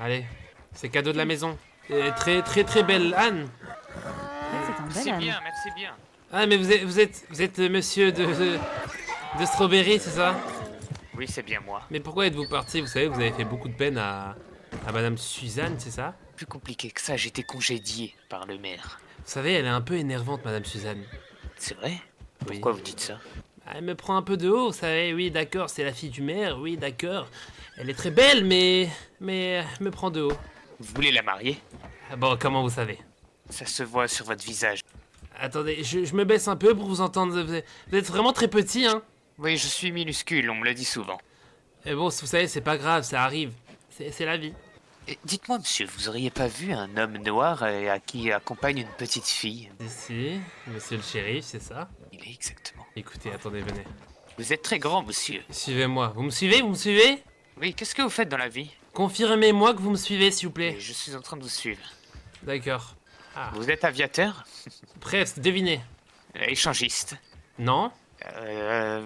Allez, c'est cadeau de la maison. Et très belle Anne. C'est un bel âne. merci bien. Ah, mais vous êtes monsieur de Strawberry, c'est ça? Oui, c'est bien moi. Mais pourquoi êtes-vous parti? Vous savez, vous avez fait beaucoup de peine à Madame Suzanne, c'est ça? Plus compliqué que ça, j'ai été congédié par le maire. Vous savez, elle est un peu énervante, Madame Suzanne. C'est vrai? Oui. Pourquoi vous dites ça? Elle me prend un peu de haut, vous savez. Oui, d'accord, c'est la fille du maire, oui, d'accord. Elle est très belle, mais elle me prend de haut. Vous voulez la marier? Ah bon, comment vous savez? Ça se voit sur votre visage. Attendez, je me baisse un peu pour vous entendre. Vous êtes vraiment très petit, hein? Oui, je suis minuscule, on me le dit souvent. Et bon, vous savez, c'est pas grave, ça arrive. C'est la vie. Dites-moi, monsieur, vous auriez pas vu un homme noir qui accompagne une petite fille? Si, monsieur le shérif, c'est ça? Il est exactement. Écoutez, attendez, venez. Vous êtes très grand, monsieur. Suivez-moi. Vous me suivez? Oui, qu'est-ce que vous faites dans la vie? Confirmez-moi que vous me suivez, s'il vous plaît. Je suis en train de vous suivre. D'accord. Ah. Vous êtes aviateur? Presque, devinez. Échangiste? Non.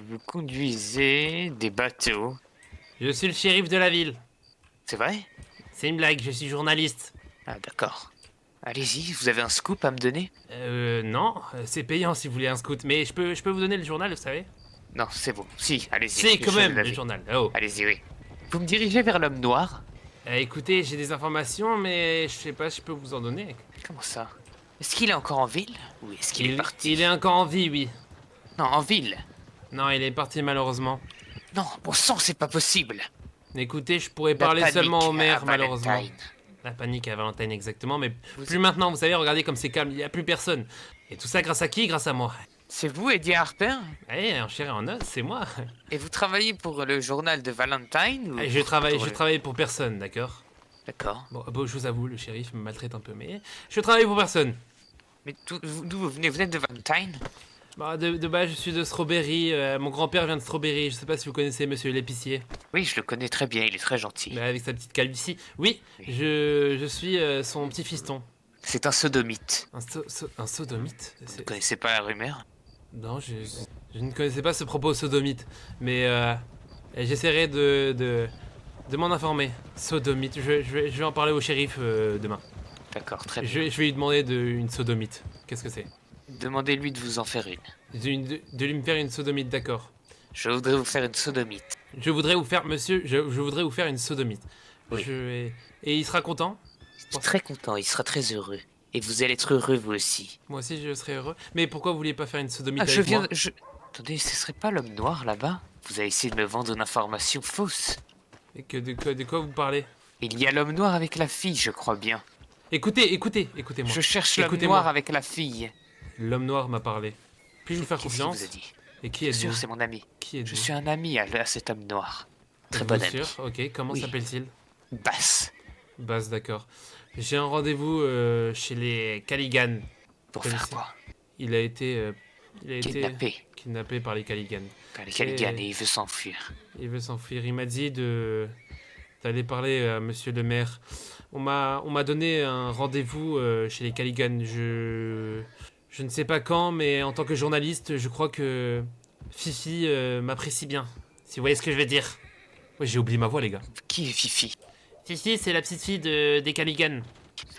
Vous conduisez des bateaux? Je suis le shérif de la ville. C'est vrai? C'est une blague, je suis journaliste. Ah, d'accord. Allez-y, vous avez un scoop à me donner? Non, c'est payant si vous voulez un scout, mais je peux vous donner le journal, vous savez? Non, c'est bon. Si, allez-y. C'est quand même le journal. Oh. Allez-y, oui. Vous me dirigez vers l'homme noir? Écoutez, j'ai des informations, mais je sais pas si je peux vous en donner. Comment ça? Est-ce qu'il est encore en ville? Ou est-ce qu'il est parti? Il est encore en vie, oui. Non, en ville. Non, il est parti malheureusement. Non, bon sang, c'est pas possible. Écoutez, je pourrais La parler panique seulement au à maire, malheureusement. Valentine. La panique à Valentine, exactement, mais plus maintenant, vous savez, regardez comme c'est calme, il n'y a plus personne. Et tout ça grâce à qui? Grâce à moi. C'est vous, Eddie Harper? Eh, en chair et en os, c'est moi. Et vous travaillez pour le journal de Valentine ou Je travaille pour personne, d'accord? D'accord. Bon, je vous avoue, le shérif me maltraite un peu, mais je travaille pour personne. Mais d'où vous venez? Vous êtes de Valentine? Bah, de base, je suis de Strawberry. Mon grand-père vient de Strawberry. Je sais pas si vous connaissez monsieur l'épicier. Oui, je le connais très bien, il est très gentil. Mais avec sa petite calvitie. Oui, je suis son petit fiston. C'est un sodomite. Un sodomite? Vous ne connaissez pas la rumeur? Non, je ne connaissais pas ce propos sodomite. Mais j'essaierai de m'en informer. Sodomite. Je vais en parler au shérif demain. D'accord, très bien. Je vais lui demander une sodomite. Qu'est-ce que c'est? Demandez-lui de vous en faire une. De lui me faire une sodomite, d'accord. Je voudrais vous faire une sodomite. Je voudrais vous faire, monsieur, je voudrais vous faire une sodomite. Oui. Et il sera content? Très content, il sera très heureux. Et vous allez être heureux vous aussi. Moi aussi je serai heureux. Mais pourquoi vous vouliez pas faire une sodomite avec moi? Attendez, ce serait pas l'homme noir là-bas? Vous avez essayé de me vendre une information fausse. Et de quoi vous parlez? Il y a l'homme noir avec la fille, je crois bien. Écoutez-moi. Je cherche l'homme noir avec la fille. L'homme noir m'a parlé. Puis-je vous faire confiance? Qui vous a dit? Et qui êtes-vous? Bien sûr, c'est mon ami. Qui êtes-vous? Je suis un ami à cet homme noir. Très bon ami. Sûr? Ok, comment s'appelle-t-il? Bass. Bass, d'accord. J'ai un rendez-vous chez les Caligan. Pour faire quoi? Il a été kidnappé par les Caligan. Par les Caligan et il veut s'enfuir. Il veut s'enfuir. Il m'a dit d'aller parler à monsieur le maire. On m'a donné un rendez-vous chez les Caligan. Je Je ne sais pas quand, mais en tant que journaliste, je crois que Fifi m'apprécie bien. Si vous voyez ce que je veux dire. Ouais, j'ai oublié ma voix, les gars. Qui est Fifi? Fifi, c'est la petite fille des Caligan.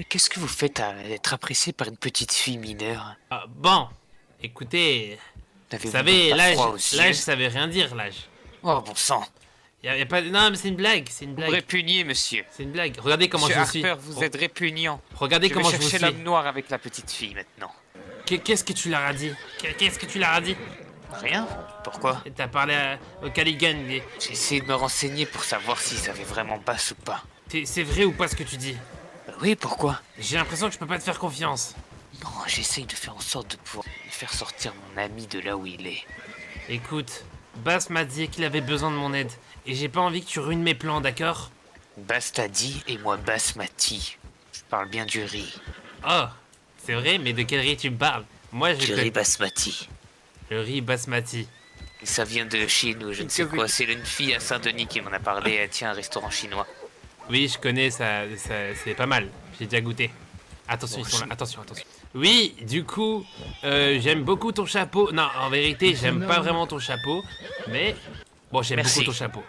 Mais qu'est-ce que vous faites à être apprécié par une petite fille mineure? Ah, bon, écoutez, vous savez, l'âge, ça veut rien dire, l'âge. Oh, bon sang. Y a pas... Non, mais c'est une blague, c'est une blague. Vous répugnez, monsieur. C'est une blague. Regardez comment Monsieur je suis. Harper, vous êtes répugnant. Regardez comment je vous chercher suis. l'homme noir avec la petite fille, maintenant. Qu'est-ce que tu leur as dit? Qu'est-ce que tu leur as dit? Rien. Pourquoi? T'as parlé au Caligan. J'ai essayé de me renseigner pour savoir s'ils avaient vraiment basse ou pas. C'est vrai ou pas ce que tu dis? Oui, pourquoi? J'ai l'impression que je peux pas te faire confiance. Non, j'essaye de faire en sorte de pouvoir faire sortir mon ami de là où il est. Écoute, Bass m'a dit qu'il avait besoin de mon aide. Et j'ai pas envie que tu ruines mes plans, d'accord? Bass t'a dit et moi Bass m'a dit. Je parle bien du riz. Oh, c'est vrai, mais de quel riz tu me parles? Moi, Du riz basmati. Le riz basmati. Et ça vient de chez nous, je ne sais quoi. C'est une fille à Saint-Denis qui m'en a parlé. Elle tient un restaurant chinois. Oui, je connais, ça c'est pas mal. J'ai déjà goûté. Attention, ils sont là. Attention. Oui, du coup, j'aime beaucoup ton chapeau. Non, en vérité, j'aime pas vraiment ton chapeau. Mais, bon, j'aime beaucoup ton chapeau.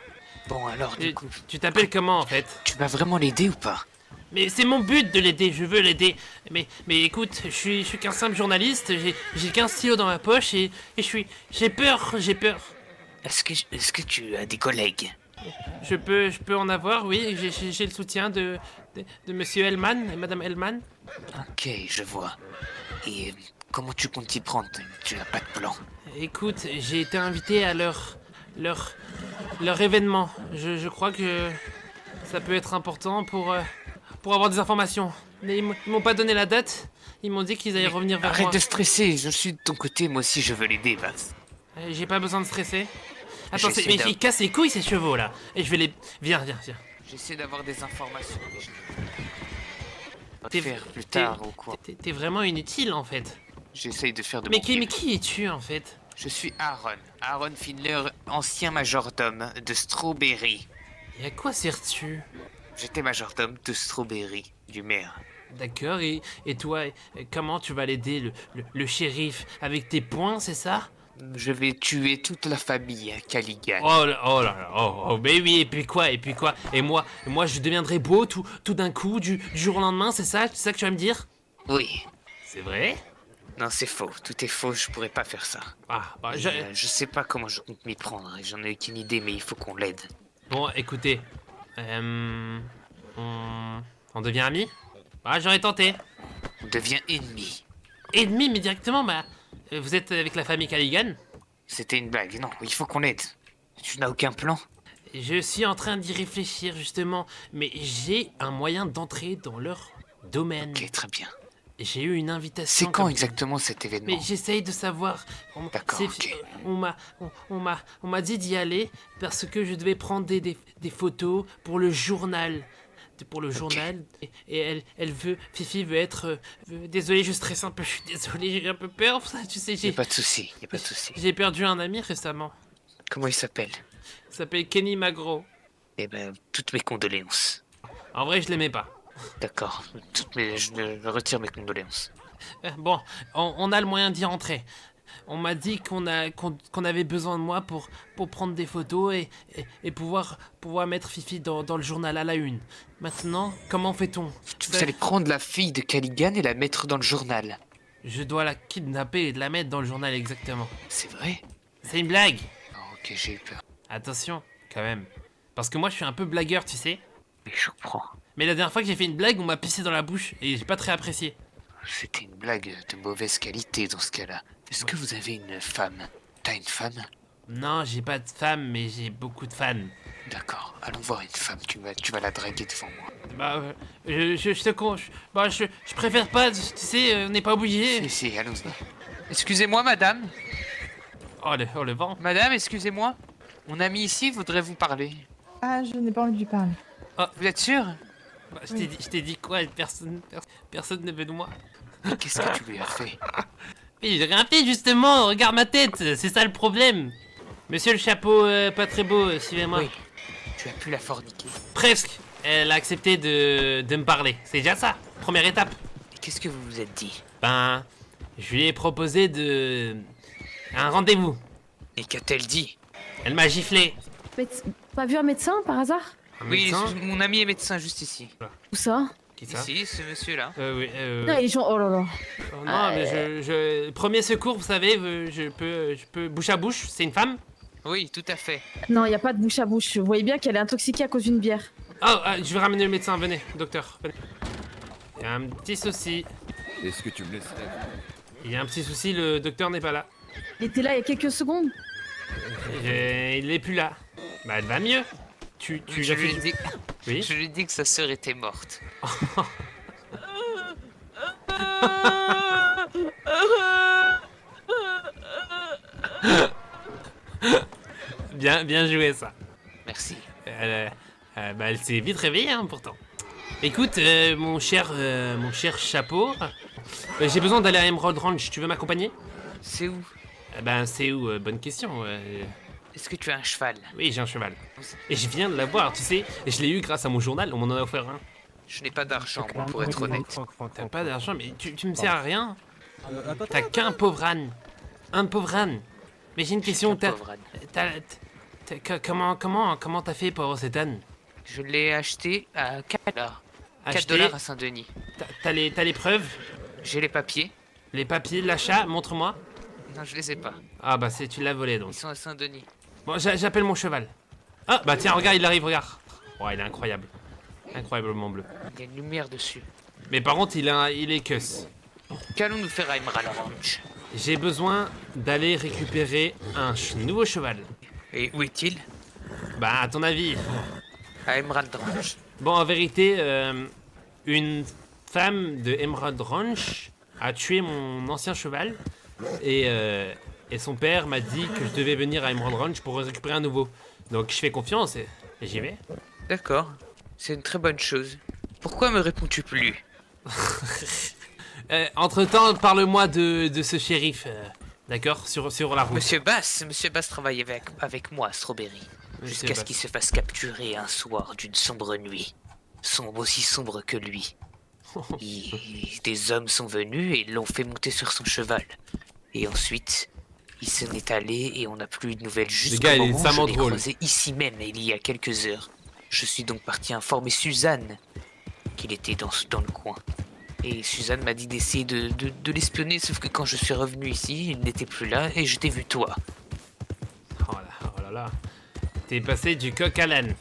Bon, alors, du coup... Tu t'appelles comment, en fait? Tu vas vraiment l'aider ou pas? Mais c'est mon but de l'aider, je veux l'aider. Mais écoute, je suis qu'un simple journaliste, j'ai 15 stylos dans ma poche et j'ai peur. Est-ce que tu as des collègues? Je peux en avoir, oui. J'ai le soutien de monsieur Hellman et madame Hellman. Ok, je vois. Et comment tu comptes t'y prendre? Tu n'as pas de plan? Écoute, j'ai été invité à leur événement. Je crois que ça peut être important pour avoir des informations. Mais ils m'ont pas donné la date. Ils m'ont dit qu'ils allaient revenir vers moi. Arrête de stresser, je suis de ton côté, moi aussi je veux l'aider, Bass. J'ai pas besoin de stresser. Attends, mais il casse les couilles ces chevaux là. Et je vais les... Viens. J'essaie d'avoir des informations. Faire plus tard ou quoi. T'es vraiment inutile en fait. J'essaye de faire de mais mon mieux. qui es-tu en fait? Je suis Aaron Finler, ancien majordome de Strawberry. Et à quoi sers-tu? J'étais majordome de Strawberry, du maire. D'accord, et toi, comment tu vas l'aider, le shérif? Avec tes poings, c'est ça? Je vais tuer toute la famille Caligan. Oh là, mais oui, et puis quoi? Et moi, je deviendrai beau tout d'un coup, du jour au lendemain, c'est ça que tu vas me dire? Oui. C'est vrai? Non, c'est faux, tout est faux, je pourrais pas faire ça. Je sais pas comment je compte m'y prendre, j'en ai aucune idée, mais il faut qu'on l'aide. Bon, écoutez, on devient amis? J'aurais tenté. On devient ennemis. Ennemis, mais directement, vous êtes avec la famille Caligan? C'était une blague, non, il faut qu'on l'aide. Tu n'as aucun plan? Je suis en train d'y réfléchir, justement, mais j'ai un moyen d'entrer dans leur domaine. Ok, très bien. J'ai eu une invitation. C'est quand exactement cet événement? Mais j'essaye de savoir. D'accord, ok. On m'a dit d'y aller parce que je devais prendre des photos pour le journal. Et Fifi veut être... désolé, je stresse un peu, je suis désolé, j'ai un peu peur, tu sais, Y'a pas de souci. J'ai perdu un ami récemment. Comment il s'appelle? Il s'appelle Kenny Magro. Eh ben, toutes mes condoléances. En vrai, je l'aimais pas. D'accord, je retire mes condoléances. Bon, on a le moyen d'y rentrer. On m'a dit qu'on avait besoin de moi pour prendre des photos et pouvoir mettre Fifi dans le journal à la une. Maintenant, comment fait-on? Vous allez prendre la fille de Caligan et la mettre dans le journal? Je dois la kidnapper et la mettre dans le journal exactement. C'est vrai? C'est une blague. Oh, ok, j'ai eu peur. Attention, quand même. Parce que moi, je suis un peu blagueur, tu sais. Mais je comprends. Mais la dernière fois que j'ai fait une blague, on m'a pissé dans la bouche et j'ai pas très apprécié. C'était une blague de mauvaise qualité dans ce cas-là. Est-ce que vous avez une femme? T'as une femme? Non, j'ai pas de femme, mais j'ai beaucoup de fans. D'accord, allons voir une femme, tu vas la draguer devant moi. Je préfère pas, tu sais, on n'est pas obligé. Si, allons-y. Excusez-moi, madame. Oh, le vent. Madame, excusez-moi. Mon ami ici voudrait vous parler. Ah, je n'ai pas envie de lui parler. Oh, vous êtes sûr? Je t'ai dit quoi? Personne ne veut de moi. Qu'est-ce que tu lui as fait? Mais j'ai rien fait, justement, regarde ma tête, c'est ça le problème. Monsieur le chapeau, pas très beau, suivez-moi. Oui, tu as pu la forniquer. Presque. Elle a accepté de me parler, c'est déjà ça, première étape. Et qu'est-ce que vous vous êtes dit? Je lui ai proposé un rendez-vous. Et qu'a-t-elle dit? Elle m'a giflé. Pas vu un médecin par hasard? Oui, mon ami est médecin juste ici. Où ça? Qui ça? Ici, ce monsieur-là. Oui, Non, ils sont... Oh là là. non, mais premier secours, vous savez, je peux bouche à bouche. C'est une femme? Oui, tout à fait. Non, il n'y a pas de bouche à bouche. Vous voyez bien qu'elle est intoxiquée à cause d'une bière. Je vais ramener le médecin. Venez, docteur. Venez. Il y a un petit souci. Est-ce que tu me laisserais? Il y a un petit souci, le docteur n'est pas là. Il était là il y a quelques secondes. Il n'est plus là. Bah, elle va mieux. Tu je l'as lui ai fait... dit... Oui. Je lui ai dit que sa sœur était morte. Bien joué, ça. Merci. Elle s'est vite réveillée, hein, pourtant. Écoute, mon cher chapeau, j'ai besoin d'aller à Emerald Ranch. Tu veux m'accompagner? C'est où? C'est où? Bonne question. Est-ce que tu as un cheval? Oui, j'ai un cheval. Et je viens de l'avoir, tu sais. Je l'ai eu grâce à mon journal, on m'en a offert un. Je n'ai pas d'argent, moi, pour être honnête. T'as pas d'argent, mais tu me sers à rien. T'as qu'un pauvre âne. Un pauvre âne. Mais j'ai une question. Comment t'as fait pour avoir cet âne? Je l'ai acheté à 4 $. 4 $ à Saint-Denis. T'as les preuves? J'ai les papiers. Les papiers de l'achat, montre-moi. Non, je les ai pas. Ah bah tu l'as volé donc. Ils sont à Saint-Denis. Bon, j'appelle mon cheval. Ah bah tiens, regarde, il arrive, regarde. Oh, il est incroyable. Incroyablement bleu. Il y a une lumière dessus. Mais par contre, il est cuss. Qu'allons-nous faire à Emerald Ranch? J'ai besoin d'aller récupérer un nouveau cheval. Et où est-il? Bah, à ton avis? À Emerald Ranch. Bon, en vérité, une femme de Emerald Ranch a tué mon ancien cheval. Et son père m'a dit que je devais venir à Emerald Ranch pour récupérer un nouveau. Donc je fais confiance et j'y vais. D'accord. C'est une très bonne chose. Pourquoi me réponds-tu plus? Entre-temps, parle-moi de ce shérif, d'accord, sur la route. Monsieur Bass travaille avec moi à Strawberry. Jusqu'à ce qu'il se fasse capturer un soir d'une sombre nuit. Aussi sombre que lui. Des hommes sont venus et l'ont fait monter sur son cheval. Et ensuite, il s'en est allé et on n'a plus eu de nouvelles jusqu'au moment où je l'ai croisé ici même il y a quelques heures. Je suis donc parti informer Suzanne qu'il était dans le coin. Et Suzanne m'a dit d'essayer de l'espionner, sauf que quand je suis revenu ici, il n'était plus là et je t'ai vu toi. Oh là là. T'es passé du coq à l'âne.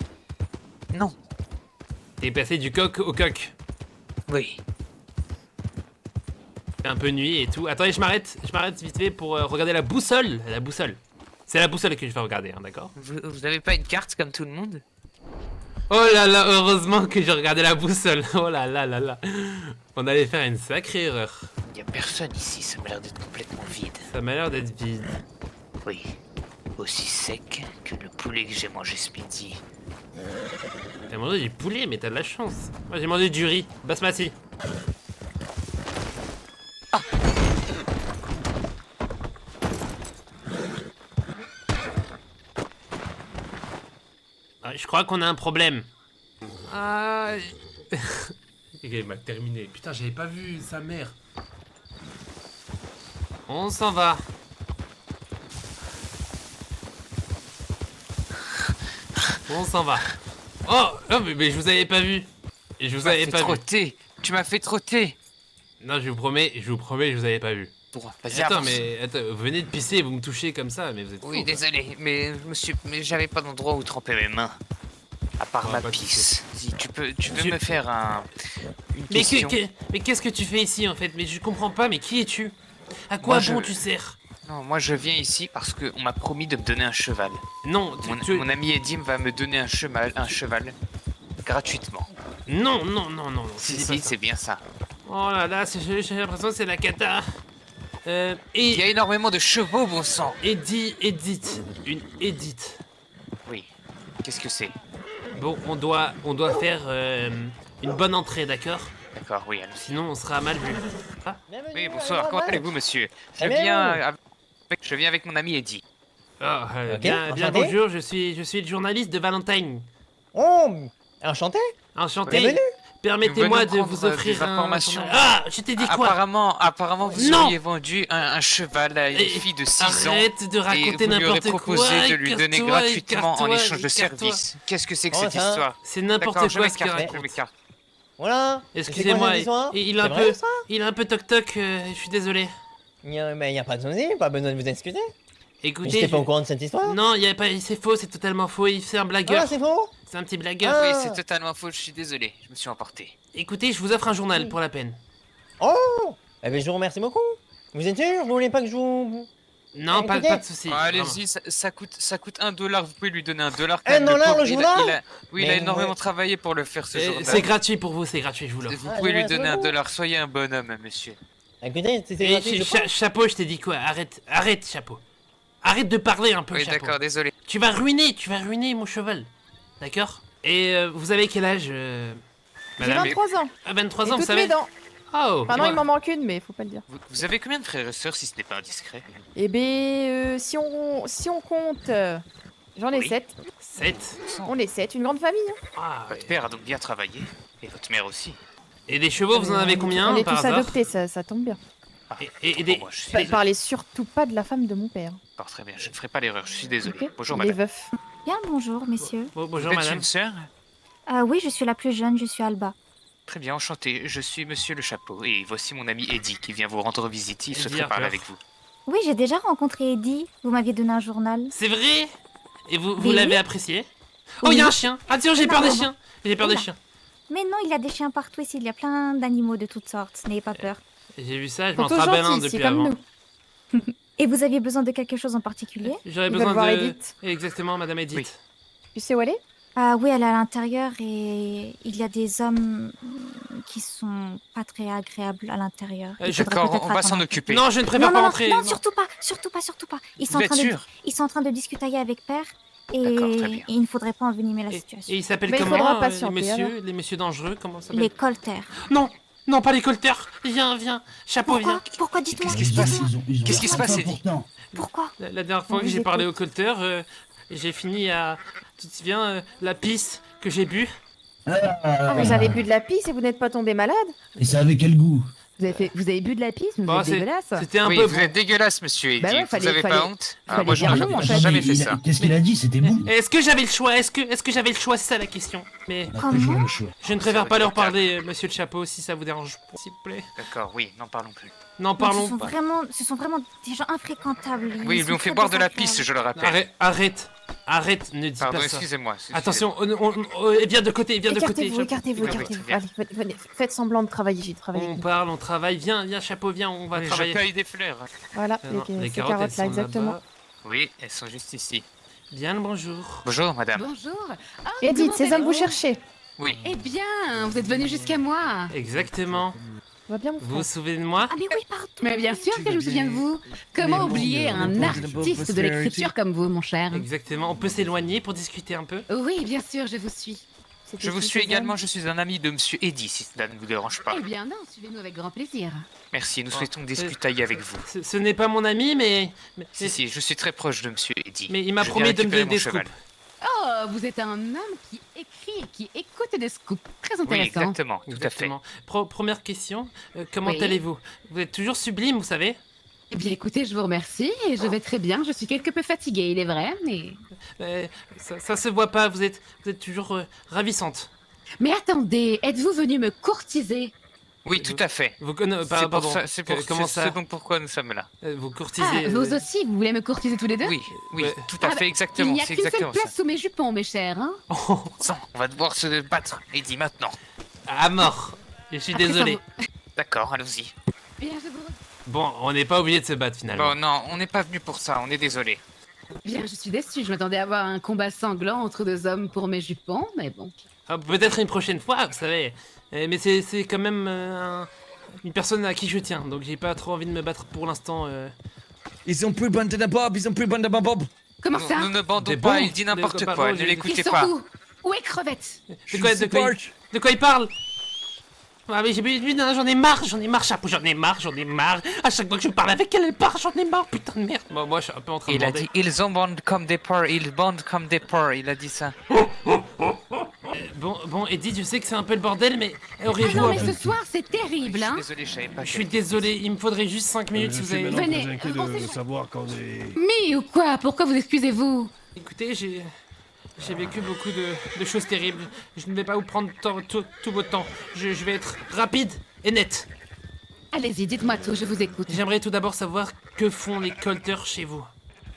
Non. T'es passé du coq au coq. Oui. Un peu nuit et tout. Attendez, je m'arrête vite fait pour regarder la boussole. La boussole. C'est la boussole que je vais regarder, hein, d'accord? Vous n'avez pas une carte comme tout le monde? Oh là là, heureusement que j'ai regardé la boussole. Oh là là là là. On allait faire une sacrée erreur. Il n'y a personne ici, ça m'a l'air d'être complètement vide. Ça m'a l'air d'être vide. Oui. Aussi sec que le poulet que j'ai mangé ce midi. T'as mangé du poulet, mais t'as de la chance. Moi j'ai mangé du riz, basmati. Je crois qu'on a un problème. Ah. Il m'a terminé. Putain, j'avais pas vu sa mère. On s'en va. On s'en va. Oh, mais je vous avais pas vu. Je vous avais pas vu. Tu m'as fait trotter. Non, je vous promets, je vous avais pas vu. Bon, attends, vous venez de pisser et vous me touchez comme ça, mais vous êtes Oui, fou, désolé, mais j'avais pas d'endroit où tremper mes mains. À part ma pisse. Si tu veux me faire une question. Mais qu'est-ce que tu fais ici en fait? Mais je comprends pas, mais qui es-tu? À quoi bon tu sers? Non, moi je viens ici parce qu'on m'a promis de me donner un cheval. Non, mon ami Edim va me donner un cheval gratuitement. Non. Si, c'est bien ça. Oh là là, j'ai l'impression que c'est la cata. Il y a énormément de chevaux, bon sang. Edith. Oui. Qu'est-ce que c'est? Bon, on doit faire une bonne entrée, d'accord? D'accord, oui, allons. Sinon, on sera mal vu. Ah. Oui, bonsoir. Comment allez-vous, monsieur? Je viens avec mon ami Eddie. Oh, bien bonjour. Je suis le journaliste de Valentine. Oh, enchanté. Enchanté. Permettez-moi Nous de venons vous prendre offrir des un informations. journal. Ah, je t'ai dit quoi? Apparemment, vous Non. auriez vendu un cheval à une fille de 6 ans. Arrête de raconter et vous lui aurez n'importe quoi. proposé de lui donner écarte-toi, gratuitement en écarte-toi, échange de écarte-toi. service. Qu'est-ce que c'est que Oh, cette ça, histoire? c'est n'importe D'accord, je quoi ce qu'il m'écarte, je raconte. m'écarte. Voilà. Excusez-moi, il a un C'est vrai, peu, ça il a un peu toc-toc, je suis désolé. Mais y a pas de souci, pas besoin de vous excuser. Écoutez, J'étais pas au courant de cette histoire. Non, y a pas, c'est faux, c'est totalement faux, c'est un blagueur. Ah, c'est faux. C'est un petit blagueur. Oui, c'est totalement faux, je suis désolé, je me suis emporté. Écoutez, je vous offre un journal pour la peine. Oh. Eh ben je vous remercie beaucoup. Vous êtes sûr? Vous voulez pas que je vous... Non, pas de soucis. Allez-y, ça coûte $1, vous pouvez lui donner $1. quand $1 même, pauvre, le journal? il a énormément travaillé pour le faire ce journal. C'est gratuit pour vous, c'est gratuit, je vous l'offre. Vous pouvez lui donner $1, soyez un bonhomme, monsieur. Écoutez, c'était Et gratuit. Chapeau, je t'ai dit quoi? Arrête, Chapeau. Arrête de parler un peu, Oui, Chapeau. d'accord, désolé. Tu vas ruiner mon cheval. D'accord? Et vous avez quel âge, J'ai madame? 23 ans. Ah, 23 Et ans, vous toutes savez? mes dents. Oh, Enfin non, il m'en manque une, mais faut pas le dire. Vous avez combien de frères et sœurs, si ce n'est pas indiscret? Eh ben, si on compte, j'en ai 7. 7? On est 7, une grande famille. Hein. Ah, Votre père a donc bien travaillé, et votre mère aussi. Et des chevaux, vous en avez combien, On est par tous hasard? adoptés, ça tombe bien. Et des... Parlez surtout pas de la femme de mon père. D'accord, très bien, je ne ferai pas l'erreur, je suis désolé. Ok. Bonjour, Les madame. veufs. Bien, bonjour, messieurs. Bonjour, Vous êtes madame. une sœur? Oui, je suis la plus jeune, je suis Alba. Très bien, enchanté. Je suis Monsieur le Chapeau, et voici mon ami Eddie qui vient vous rendre visite. Il souhaiterait parler avec vous. Oui, j'ai déjà rencontré Eddie. Vous m'aviez donné un journal. C'est vrai? Et vous Oui. l'avez apprécié? Oh, Oui. il y a un chien! Attention, j'ai peur des Non. chiens! J'ai peur des Oula. chiens. Mais non, il y a des chiens partout ici. Il y a plein d'animaux de toutes sortes. N'ayez pas peur. J'ai vu ça, je m'en Plutôt travaille un gentil, depuis c'est comme avant. Et vous aviez besoin de quelque chose en particulier? J'aurais Ils besoin veulent voir de... Edith. Exactement, madame Edith. Tu sais où elle est? Ah oui, elle est à l'intérieur et il y a des hommes qui sont pas très agréables à l'intérieur. Il faudrait D'accord, peut-être on va s'en attendre. occuper. Non, je ne préfère Non, pas non, entrer. non, non. surtout pas, surtout pas, surtout pas. Ils sont, Vous en train êtes de, sûr? ils sont en train de discuter avec père et, D'accord, très bien. il ne faudrait pas envenimer la situation. Et ils s'appellent Mais il comment, faudra les patienter, messieurs? alors. Les messieurs dangereux, comment ça s'appelle? Les colters. Non! Non, pas les colters! Viens, Chapeau, Pourquoi? viens! Pourquoi? Dites-moi. Qu'est-ce qui se passe? dites-moi. Qu'est-ce qui se passe, Eddie? Pourquoi? La dernière fois que j'ai parlé aux colters, j'ai fini à... Tu te souviens, la pisse que j'ai bu? Ah, vous avez bu de la pisse et vous n'êtes pas tombé malade? Et ça avait quel goût? Vous avez bu de la pisse? Vous Bon, êtes dégueulasse. C'était un Oui, peu... vous êtes dégueulasse, monsieur Eddie. Bah ouais, Vous avez pas fallait- honte? fallait Moi, dire j'aurais non, en fait. jamais fait ça. Qu'est-ce qu'il a dit? C'était bon. Est-ce que j'avais le choix? Est-ce que j'avais le choix? C'est ça la question. Mais Toujours le choix. je ne préfère pas leur parler, monsieur le Chapeau, si ça vous dérange pas, s'il vous plaît. D'accord, oui, n'en parlons plus. Non, Non, parlons ce sont pas. vraiment des gens infréquentables. Ils Oui, ils sont lui ont fait très boire de la désagréables. pisse, je le rappelle. Arrête, ne dis Pardon, pas ça. excusez-moi. Attention, viens de côté, viens de côté. Écartez-vous. Allez, venez, faites semblant de travailler, j'ai travaillé. On parle, on travaille, viens, Chapeau, viens, on va Je travailler. cueille des fleurs. Voilà, Non, les les carottes, elles sont là, exactement. là-bas. Oui, elles sont juste ici. Bien le bonjour. Bonjour, madame. Bonjour. Ah, Edith, comment ces hommes allez-vous vous cherchez. Oui. Eh bien, vous êtes venu jusqu'à moi. Exactement. Va bien, mon Vous vous souvenez de moi? Ah mais oui, pardon. Mais bien sûr que je me souviens de vous. Comment oublier un artiste de l'écriture comme vous, mon cher? Exactement, on peut s'éloigner pour discuter un peu? Oui, bien sûr, je vous suis. Je vous suis également, je suis un ami de monsieur Eddie, si cela ne vous dérange pas. Eh bien non, suivez-nous avec grand plaisir. Merci, nous souhaitons discuter avec vous. Ce n'est pas mon ami, mais... Si, je suis très proche de monsieur Eddie. Mais il m'a Je promis viens de me récupérer donner des mon cheval. scoops. Oh, vous êtes un homme qui écrit et qui écoute des scoops. Très Oui, intéressant. exactement, tout à fait. Exactement. Première question, comment Oui. allez-vous? Vous êtes toujours sublime, vous savez? Eh bien écoutez, je vous remercie et je vais très bien. Je suis quelque peu fatiguée, il est vrai, mais... Ça se voit pas, vous êtes toujours ravissante. Mais attendez, êtes-vous venu me courtiser? Oui, tout à fait. Vous C'est pardon, comment ça? C'est donc pourquoi nous sommes là. Vous courtisez... Ah, vous aussi, vous voulez me courtiser tous les deux? Oui, tout Ah à bah, fait, exactement. Il n'y a C'est qu'une seule exactement ça. place sous mes jupons, mes chers, hein? Sans, on va devoir se battre, Eddie, maintenant. À mort. Je suis Après, désolé. D'accord, allons-y. Bien, je vous... Bon, on n'est pas obligé de se battre finalement. Bon, non, on n'est pas venu pour ça, on est désolé. Bien, je suis déçue. Je m'attendais à avoir un combat sanglant entre deux hommes pour mes jupons, mais bon. Ah, peut-être une prochaine fois, vous savez. Mais c'est quand même une personne à qui je tiens, donc j'ai pas trop envie de me battre pour l'instant. Ils ont pris bande de Bob, ils ont pris bande de Bob. Comment ça? Nous ne bandons Des pas, bons il dit n'importe Des- quoi, pardon, ne j'ai- l'écoutez Ils sont pas. où est Crevette? De quoi il parle? Ah mais j'ai bu, non, j'en ai marre, Chapeau, j'en ai marre. À chaque fois que je parle avec elle, elle part, j'en ai marre, putain de merde. Bon, moi je suis un peu en train de Il a bander. dit, ils ont bandent comme des porcs, ils bandent comme des porcs, il a dit ça. Bon, Edith, je sais que c'est un peu le bordel, mais Ah auriez-vous non, un mais peu... ce soir, c'est terrible, hein. Désolé, je savais pas. Je suis désolé, il me faudrait juste 5 minutes si vous avez... Venez. inquiet de savoir quand est... Mais ou quoi? Pourquoi vous excusez-vous? Écoutez, j'ai vécu beaucoup de choses terribles. Je ne vais pas vous prendre tout votre temps. Je vais être rapide et net. Allez-y, dites-moi tout, je vous écoute. J'aimerais tout d'abord savoir que font les colteurs chez vous.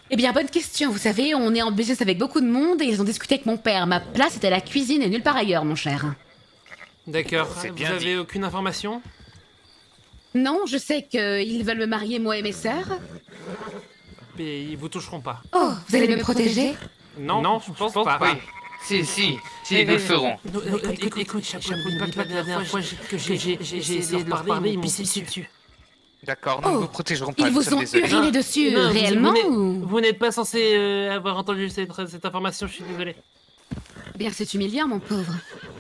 Eh bien, bonne question. Vous savez, on est en business avec beaucoup de monde et ils ont discuté avec mon père. Ma place était à la cuisine et nulle part ailleurs, mon cher. D'accord. C'est Vous bien avez aucune information? Non, je sais qu'ils veulent me marier, moi et mes sœurs. Mais ils vous toucheront pas. Oh, vous allez me protéger? Non, je pense pas. Oui. Si, nous le ferons. Écoute, Chapeau, n'oublie pas que la dernière fois que j'ai essayé de leur parler, ils m'ont pissé dessus. D'accord, nous ne vous protégerons pas. Ils nous vous sommes ont désolés. uriné dessus, Non, réellement ou... Vous n'êtes pas censé avoir entendu cette information, je suis désolé. Eh bien, c'est humiliant, mon pauvre.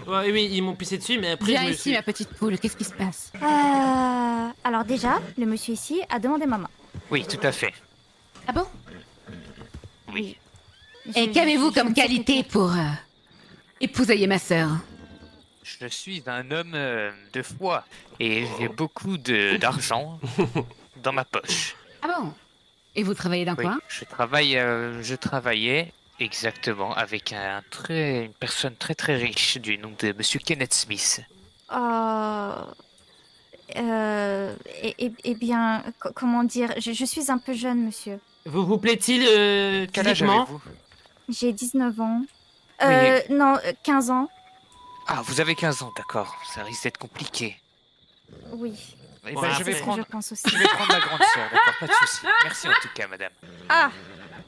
Ouais, oui, ils m'ont pissé dessus, mais après Viens je me ici, suis... ma petite poule, qu'est-ce qui se passe? Alors déjà, le monsieur ici a demandé ma main. Oui, tout à fait. Ah bon? Oui. Et qu'avez-vous comme qualité pour épousailler ma sœur? Je suis un homme de foi et j'ai beaucoup d'argent dans ma poche. Ah bon? Et vous travaillez dans Oui, quoi? je travaillais exactement avec une personne très très riche du nom de Monsieur Kenneth Smith. Eh bien, comment dire, je suis un peu jeune, monsieur. Vous plaît-il Quel âge physiquement? avez-vous? J'ai 19 ans. Oui. Non, 15 ans. Ah, vous avez 15 ans, d'accord. Ça risque d'être compliqué. Oui. Eh Bon, ben, après, je vais C'est ce que prendre je pense aussi. la grande sœur, d'accord, pas de souci. Merci en tout cas, madame. Ah,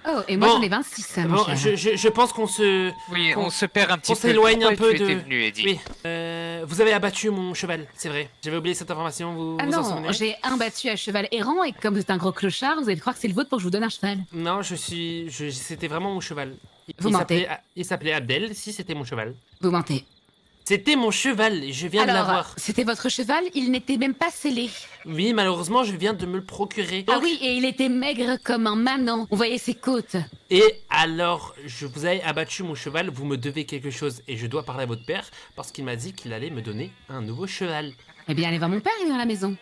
Oh, et moi Bon. j'en ai 26, mon Bon, cher. je pense qu'on se... Oui, qu'on- on se perd un petit on peu. s'éloigne un Pourquoi peu tu de... étais venu, Eddie? Oui, vous avez abattu mon cheval, c'est vrai. J'avais oublié cette information, vous Ah vous en non, souvenez? j'ai un battu à cheval errant et comme vous êtes un gros clochard, vous allez croire que c'est le vôtre pour que je vous donne un cheval. Non, c'était vraiment mon cheval. Vous mentez. Il s'appelait Abdel, si c'était mon cheval. Vous mentez. C'était mon cheval, et je viens de Alors, l'avoir. c'était votre cheval, il n'était même pas scellé. Oui, malheureusement, je viens de me le procurer. Ah oui, et il était maigre comme un manant. On voyait ses côtes. Et alors, je vous ai abattu mon cheval, vous me devez quelque chose, et je dois parler à votre père, parce qu'il m'a dit qu'il allait me donner un nouveau cheval. Eh bien, allez voir mon père, il est dans la maison.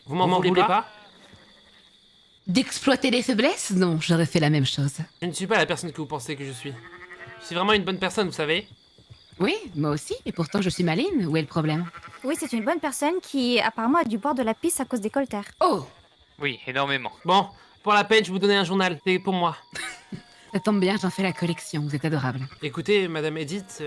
Vous m'en voulez pas? D'exploiter les faiblesses? Non, j'aurais fait la même chose. Je ne suis pas la personne que vous pensez que je suis. Je suis vraiment une bonne personne, vous savez. Oui, moi aussi, et pourtant je suis maline. Où est le problème? oui, c'est une bonne personne qui apparemment a dû boire de la pisse à cause des colters. Oh, Oui, énormément. Bon, pour la peine, je vous donnais un journal, c'est pour moi. ça tombe bien, j'en fais la collection, vous êtes adorable. Écoutez, Madame Edith,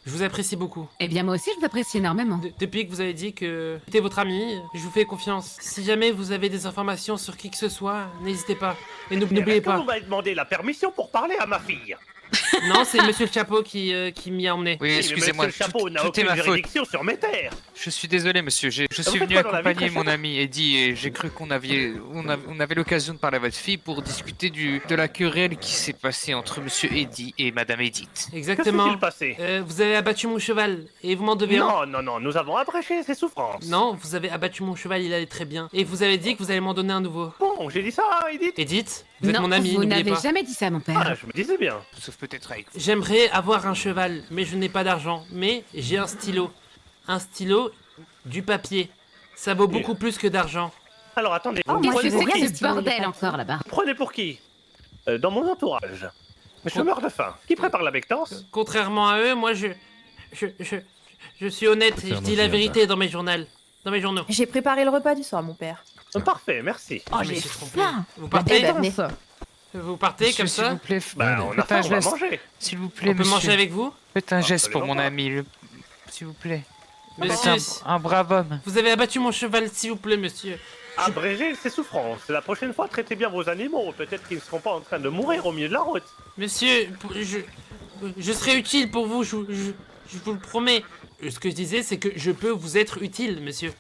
je vous apprécie beaucoup. Eh bien, moi aussi, je vous apprécie énormément. Depuis que vous avez dit que j'étais votre ami, je vous fais confiance. Si jamais vous avez des informations sur qui que ce soit, n'hésitez pas. Et n'oubliez pas. Vous m'avez demandé la permission pour parler à ma fille. Non, c'est Monsieur le Chapeau qui m'y a emmené. Oui, excusez-moi, Monsieur Chapeau n'a tout est aucune ma faute. juridiction sur mes terres. Je suis désolé, monsieur. Je suis faites venu quoi dans la vie, accompagner très mon cher ami Eddie et j'ai cru qu'on avait l'occasion de parler à votre fille pour discuter de la querelle qui s'est passée entre monsieur Eddie et madame Edith. Exactement. Que s'est-il passé Vous avez abattu mon cheval et vous m'en devez un. Non, nous avons abrégé ses souffrances. Non, vous avez abattu mon cheval, il allait très bien. Et vous avez dit que vous allez m'en donner un nouveau. Bon, j'ai dit ça, Edith. Edith, vous êtes Non, mon ami, vous n'oubliez n'avez pas. jamais dit ça, mon père. Ah, je me disais bien. Sauf peut-être avec vous. J'aimerais avoir un cheval, mais je n'ai pas d'argent. Mais j'ai un stylo. Un stylo, du papier. Ça vaut beaucoup plus que d'argent. Alors attendez, Oh, vous me qu'est-ce prenez que pour c'est qui que ce bordel encore là-bas? Prenez pour qui Dans mon entourage. Je meurs de faim. Qui prépare la bectance Contrairement à eux, moi je suis honnête et je dis la vérité dans mes journaux. J'ai préparé le repas du soir, mon père. Parfait, merci. Oh, Je me j'ai suis trompé. faim. Vous partez Eh ben, venez. Vous partez Monsieur, comme s'il ça vous plaît, Bah, on a faim, on va manger. S'il vous plaît, On peut monsieur. manger avec vous Faites un geste pour mon Absolument ami, s'il vous plaît. Monsieur, Faites un brave homme. vous avez abattu mon cheval, s'il vous plaît, monsieur. Abrégez ses souffrances. La prochaine fois, traitez bien vos animaux. Peut-être qu'ils ne seront pas en train de mourir au milieu de la route. Monsieur, je serai utile pour vous, je vous le promets. Ce que je disais, c'est que je peux vous être utile, monsieur.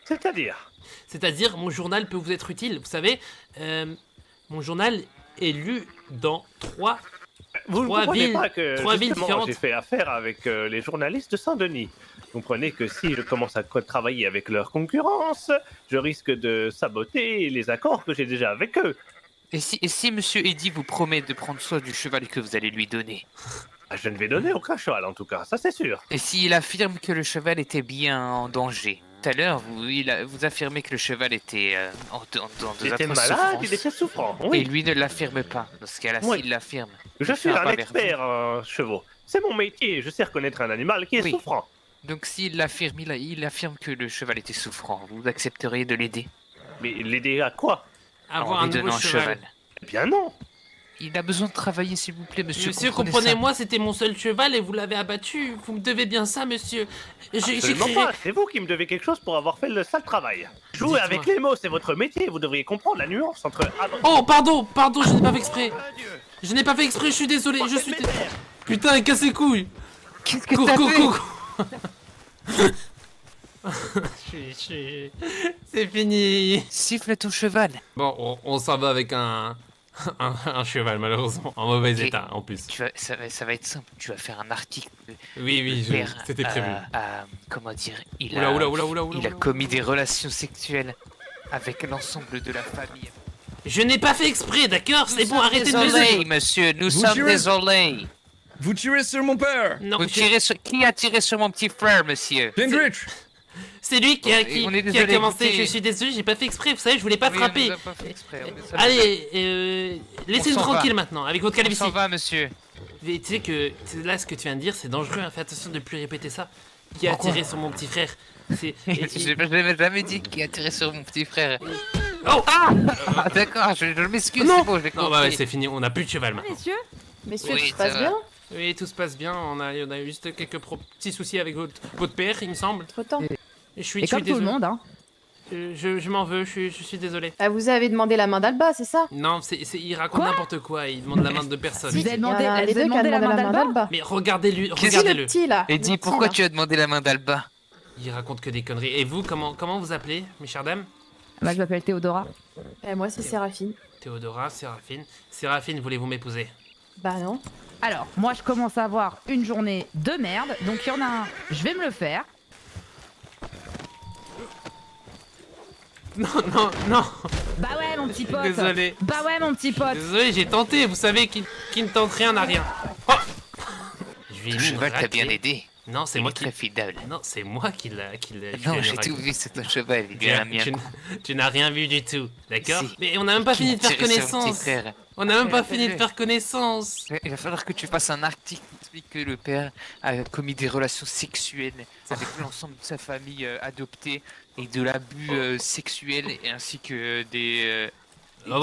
C'est-à-dire C'est-à-dire, mon journal peut vous être utile. Vous savez, mon journal est lu dans trois Vous ne trois comprenez villes, pas que trois villes justement, différentes. j'ai fait affaire avec les journalistes de Saint-Denis. Vous comprenez que si je commence à travailler avec leur concurrence, je risque de saboter les accords que j'ai déjà avec eux. Et si monsieur Eddie vous promet de prendre soin du cheval que vous allez lui donner? Je ne vais donner aucun cheval en tout cas, ça c'est sûr. Et s'il affirme que le cheval était bien en danger? Tout à l'heure, vous affirmez que le cheval était Il était malade, il était souffrant, oui. Et lui ne l'affirme pas. Dans ce cas-là, Oui. s'il l'affirme... Je il suis fera un pas vers expert en chevaux. C'est mon métier, je sais reconnaître un animal qui est Oui. souffrant. Donc s'il l'affirme, il affirme que le cheval était souffrant, vous accepteriez de l'aider? Mais l'aider à quoi? Avoir En un lui nouveau donnant cheval. Eh bien non. Il a besoin de travailler, s'il vous plaît, monsieur. Monsieur, comprenez comprenez-moi, c'était mon seul cheval et vous l'avez abattu. Vous me devez bien ça, monsieur. Absolument pas, c'est vous qui me devez quelque chose pour avoir fait le sale travail. Jouer Dites-moi. avec les mots, c'est votre métier, vous devriez comprendre la nuance entre... Oh, pardon, je n'ai pas fait exprès. Je n'ai pas fait exprès, je suis désolé, je suis... Putain, casse les couilles. Qu'est-ce que Cours, t'as cours, fait cours. C'est fini. Siffle ton cheval. Bon, on s'en va avec un cheval, malheureusement, en mauvais Et état, en plus. Ça va être simple, tu vas faire un article. Oui, c'était prévu. Comment dire, il Oula. a commis des relations sexuelles avec l'ensemble de la famille. Je n'ai pas fait exprès, d'accord? C'est bon, arrêtez de me Désolé, dire. monsieur, nous Vous sommes tirez- désolés. Vous tirez sur mon père. Non, Qui a tiré sur mon petit frère, monsieur? Hendrich. c'est lui qui a On est qui a désolé, commencé. écoutez. Je suis désolé, j'ai pas fait exprès. Vous savez, je voulais pas Oui, frapper. on nous a pas fait exprès, on est désolé. Allez, laissez-nous On s'en tranquille va. maintenant, avec votre On calvitie. s'en va, monsieur. Mais tu sais que là, ce que tu viens de dire, c'est dangereux. Hein. Fais attention de plus répéter ça. Qui a Pourquoi tiré sur mon petit frère? C'est. Je n'avais jamais dit qui a tiré sur mon petit frère. Oh Ah, d'accord, je m'excuse, Non. c'est bon, j'ai Non, compris. bah ouais, c'est fini. On a plus de cheval maintenant. Messieurs, Oui, tout se passe ça bien? Oui, tout se passe bien. On a eu juste quelques petits soucis avec votre père, il me semble. Autant. Et je suis Et comme tout le désolé. monde, hein. Je m'en veux. Je suis désolé. Ah, vous avez demandé la main d'Alba, c'est ça? Non, il raconte n'importe quoi. Il demande la main de personne. Vous avez demandé, les deux qui a demandé la main d'Alba? Mais regardez-lui, Qu'est-ce regardez-le. Le petit, là. Et Le dis, petit, pourquoi là. tu as demandé la main d'Alba? Il raconte que des conneries. Et vous, comment vous appelez, mes chères dames? Moi, je m'appelle Théodora. Et moi, c'est Séraphine. Théodora, Séraphine. Séraphine, voulez-vous m'épouser? Bah non. Alors, moi, je commence à avoir une journée de merde. Donc, il y en a un, je vais me le faire. Non. Bah ouais, mon petit pote. Désolé. Bah ouais, mon petit pote. Désolé, j'ai tenté. Vous savez, qui ne tente rien n'a rien. Oh je lui ai Ton mis une cheval t'a bien raclée. aidé. Non, c'est Il moi est qui. très fidèle. Non, c'est moi qui l'a. Non, j'ai tout vu, c'est ton cheval, il est bien. Tu n'as rien vu du tout, d'accord? Si. Mais on n'a même pas fini de faire Tiré sur mon petit connaissance. frère. On n'a même pas fini de Fais-le. faire connaissance. Il va falloir que tu fasses un article qui explique que le père a commis des relations sexuelles avec l'ensemble de sa famille adoptée et de l'abus sexuel et ainsi que des... On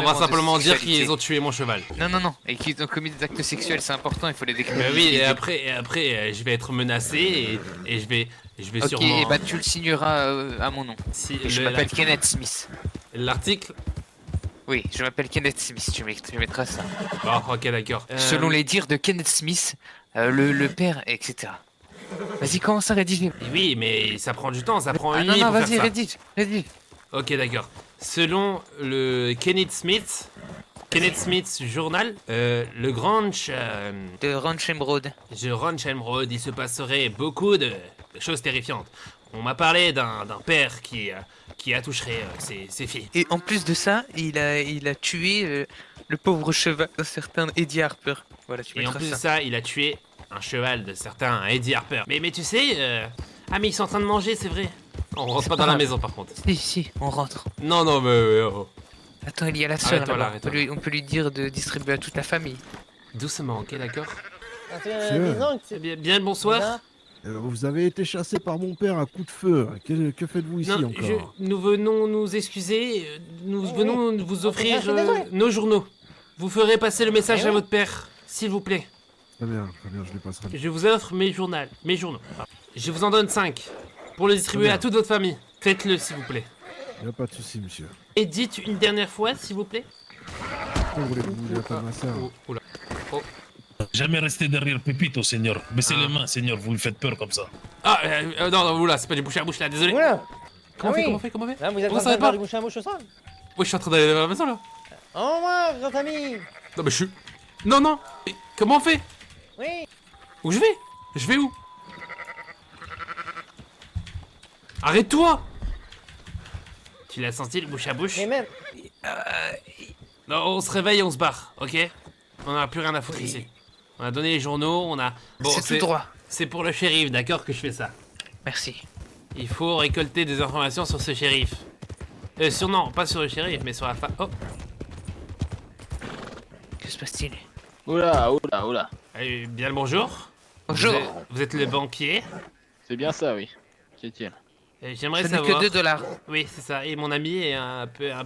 va simplement dire qu'ils ont tué mon cheval. Non, et qu'ils ont commis des actes sexuels, c'est important, il faut les décrire. Mais oui, et après, je vais être menacé et je vais Ok, sûrement. et bah tu le signeras à mon nom. Si, Et je m'appelle Kenneth Smith. L'article? Oui, je m'appelle Kenneth Smith, tu mettras ça. Bon, ok, d'accord. Selon les dires de Kenneth Smith, le père, etc. Vas-y, commence à rédiger. Oui, mais ça prend du temps, ça prend Ah une non, nuit non, pour vas-y, faire ça. rédige. Ok, d'accord. Selon le Kenneth Smith Journal, le Ranch... de Ranch Emerald. De Ranch Emerald, il se passerait beaucoup de choses terrifiantes. On m'a parlé d'un père qui attoucherait ses filles. Et en plus de ça, il a tué le pauvre cheval d'un certain Eddie Harper. Voilà, tu Et en mettras plus de ça. ça, il a tué un cheval de certain Eddie Harper. Mais tu sais... Ah mais ils sont en train de manger, c'est vrai. On rentre C'est pas pas dans la grave. maison par contre. Si, on rentre. Non, mais... oh. Attends, il y a la sœur Arrête-toi là-bas. là, arrête-toi. On peut lui dire de distribuer à toute la famille. Doucement, ok, d'accord. Monsieur. Bien le bonsoir. Vous avez été chassé par mon père à coup de feu. Que faites-vous ici Non, encore nous venons nous excuser, nous venons vous offrir je suis désolé. nos journaux. Vous ferez passer le message Eh à oui. votre père, s'il vous plaît. Très bien, je les passerai. Je vous offre mes journaux. Je vous en donne 5 pour le distribuer Très bien. à toute votre famille. Faites-le, s'il vous plaît. Il n'y a pas de souci, monsieur. Et dites une dernière fois, s'il vous plaît. Pourquoi voulez-vous dire à ma sœur Oula. Jamais rester derrière Pépito, Seigneur. Baissez les mains, Seigneur, vous lui faites peur comme ça. Ah, non, oula, c'est pas du bouche à bouche là, désolé. Oula. Comment Ah oui. on fait Là, vous êtes Comment en ça train va de pas faire du bouche à bouche au sol. Oui, je suis en train d'aller dans la maison là. Au revoir, votre ami. Non, mais je suis. Non. Mais comment on fait? Oui. Où je vais? Je vais où? Arrête-toi! Tu l'as senti le bouche à bouche? Mais même. Non, on se réveille et on se barre, ok? On n'a plus rien à foutre ici. On a donné les journaux, on a... Bon, C'est tout droit. C'est pour le shérif, d'accord, que je fais ça. Merci. Il faut récolter des informations sur ce shérif. Non, pas sur le shérif, mais sur la femme. Oh. Que se passe-t-il? Oula, oula, oula. Bien le bonjour. Bonjour. Vous êtes le banquier? C'est bien ça, oui. Qu'y a-t-il? J'aimerais Ce n'est savoir... que 2 $. Oui, c'est ça. Et mon ami a un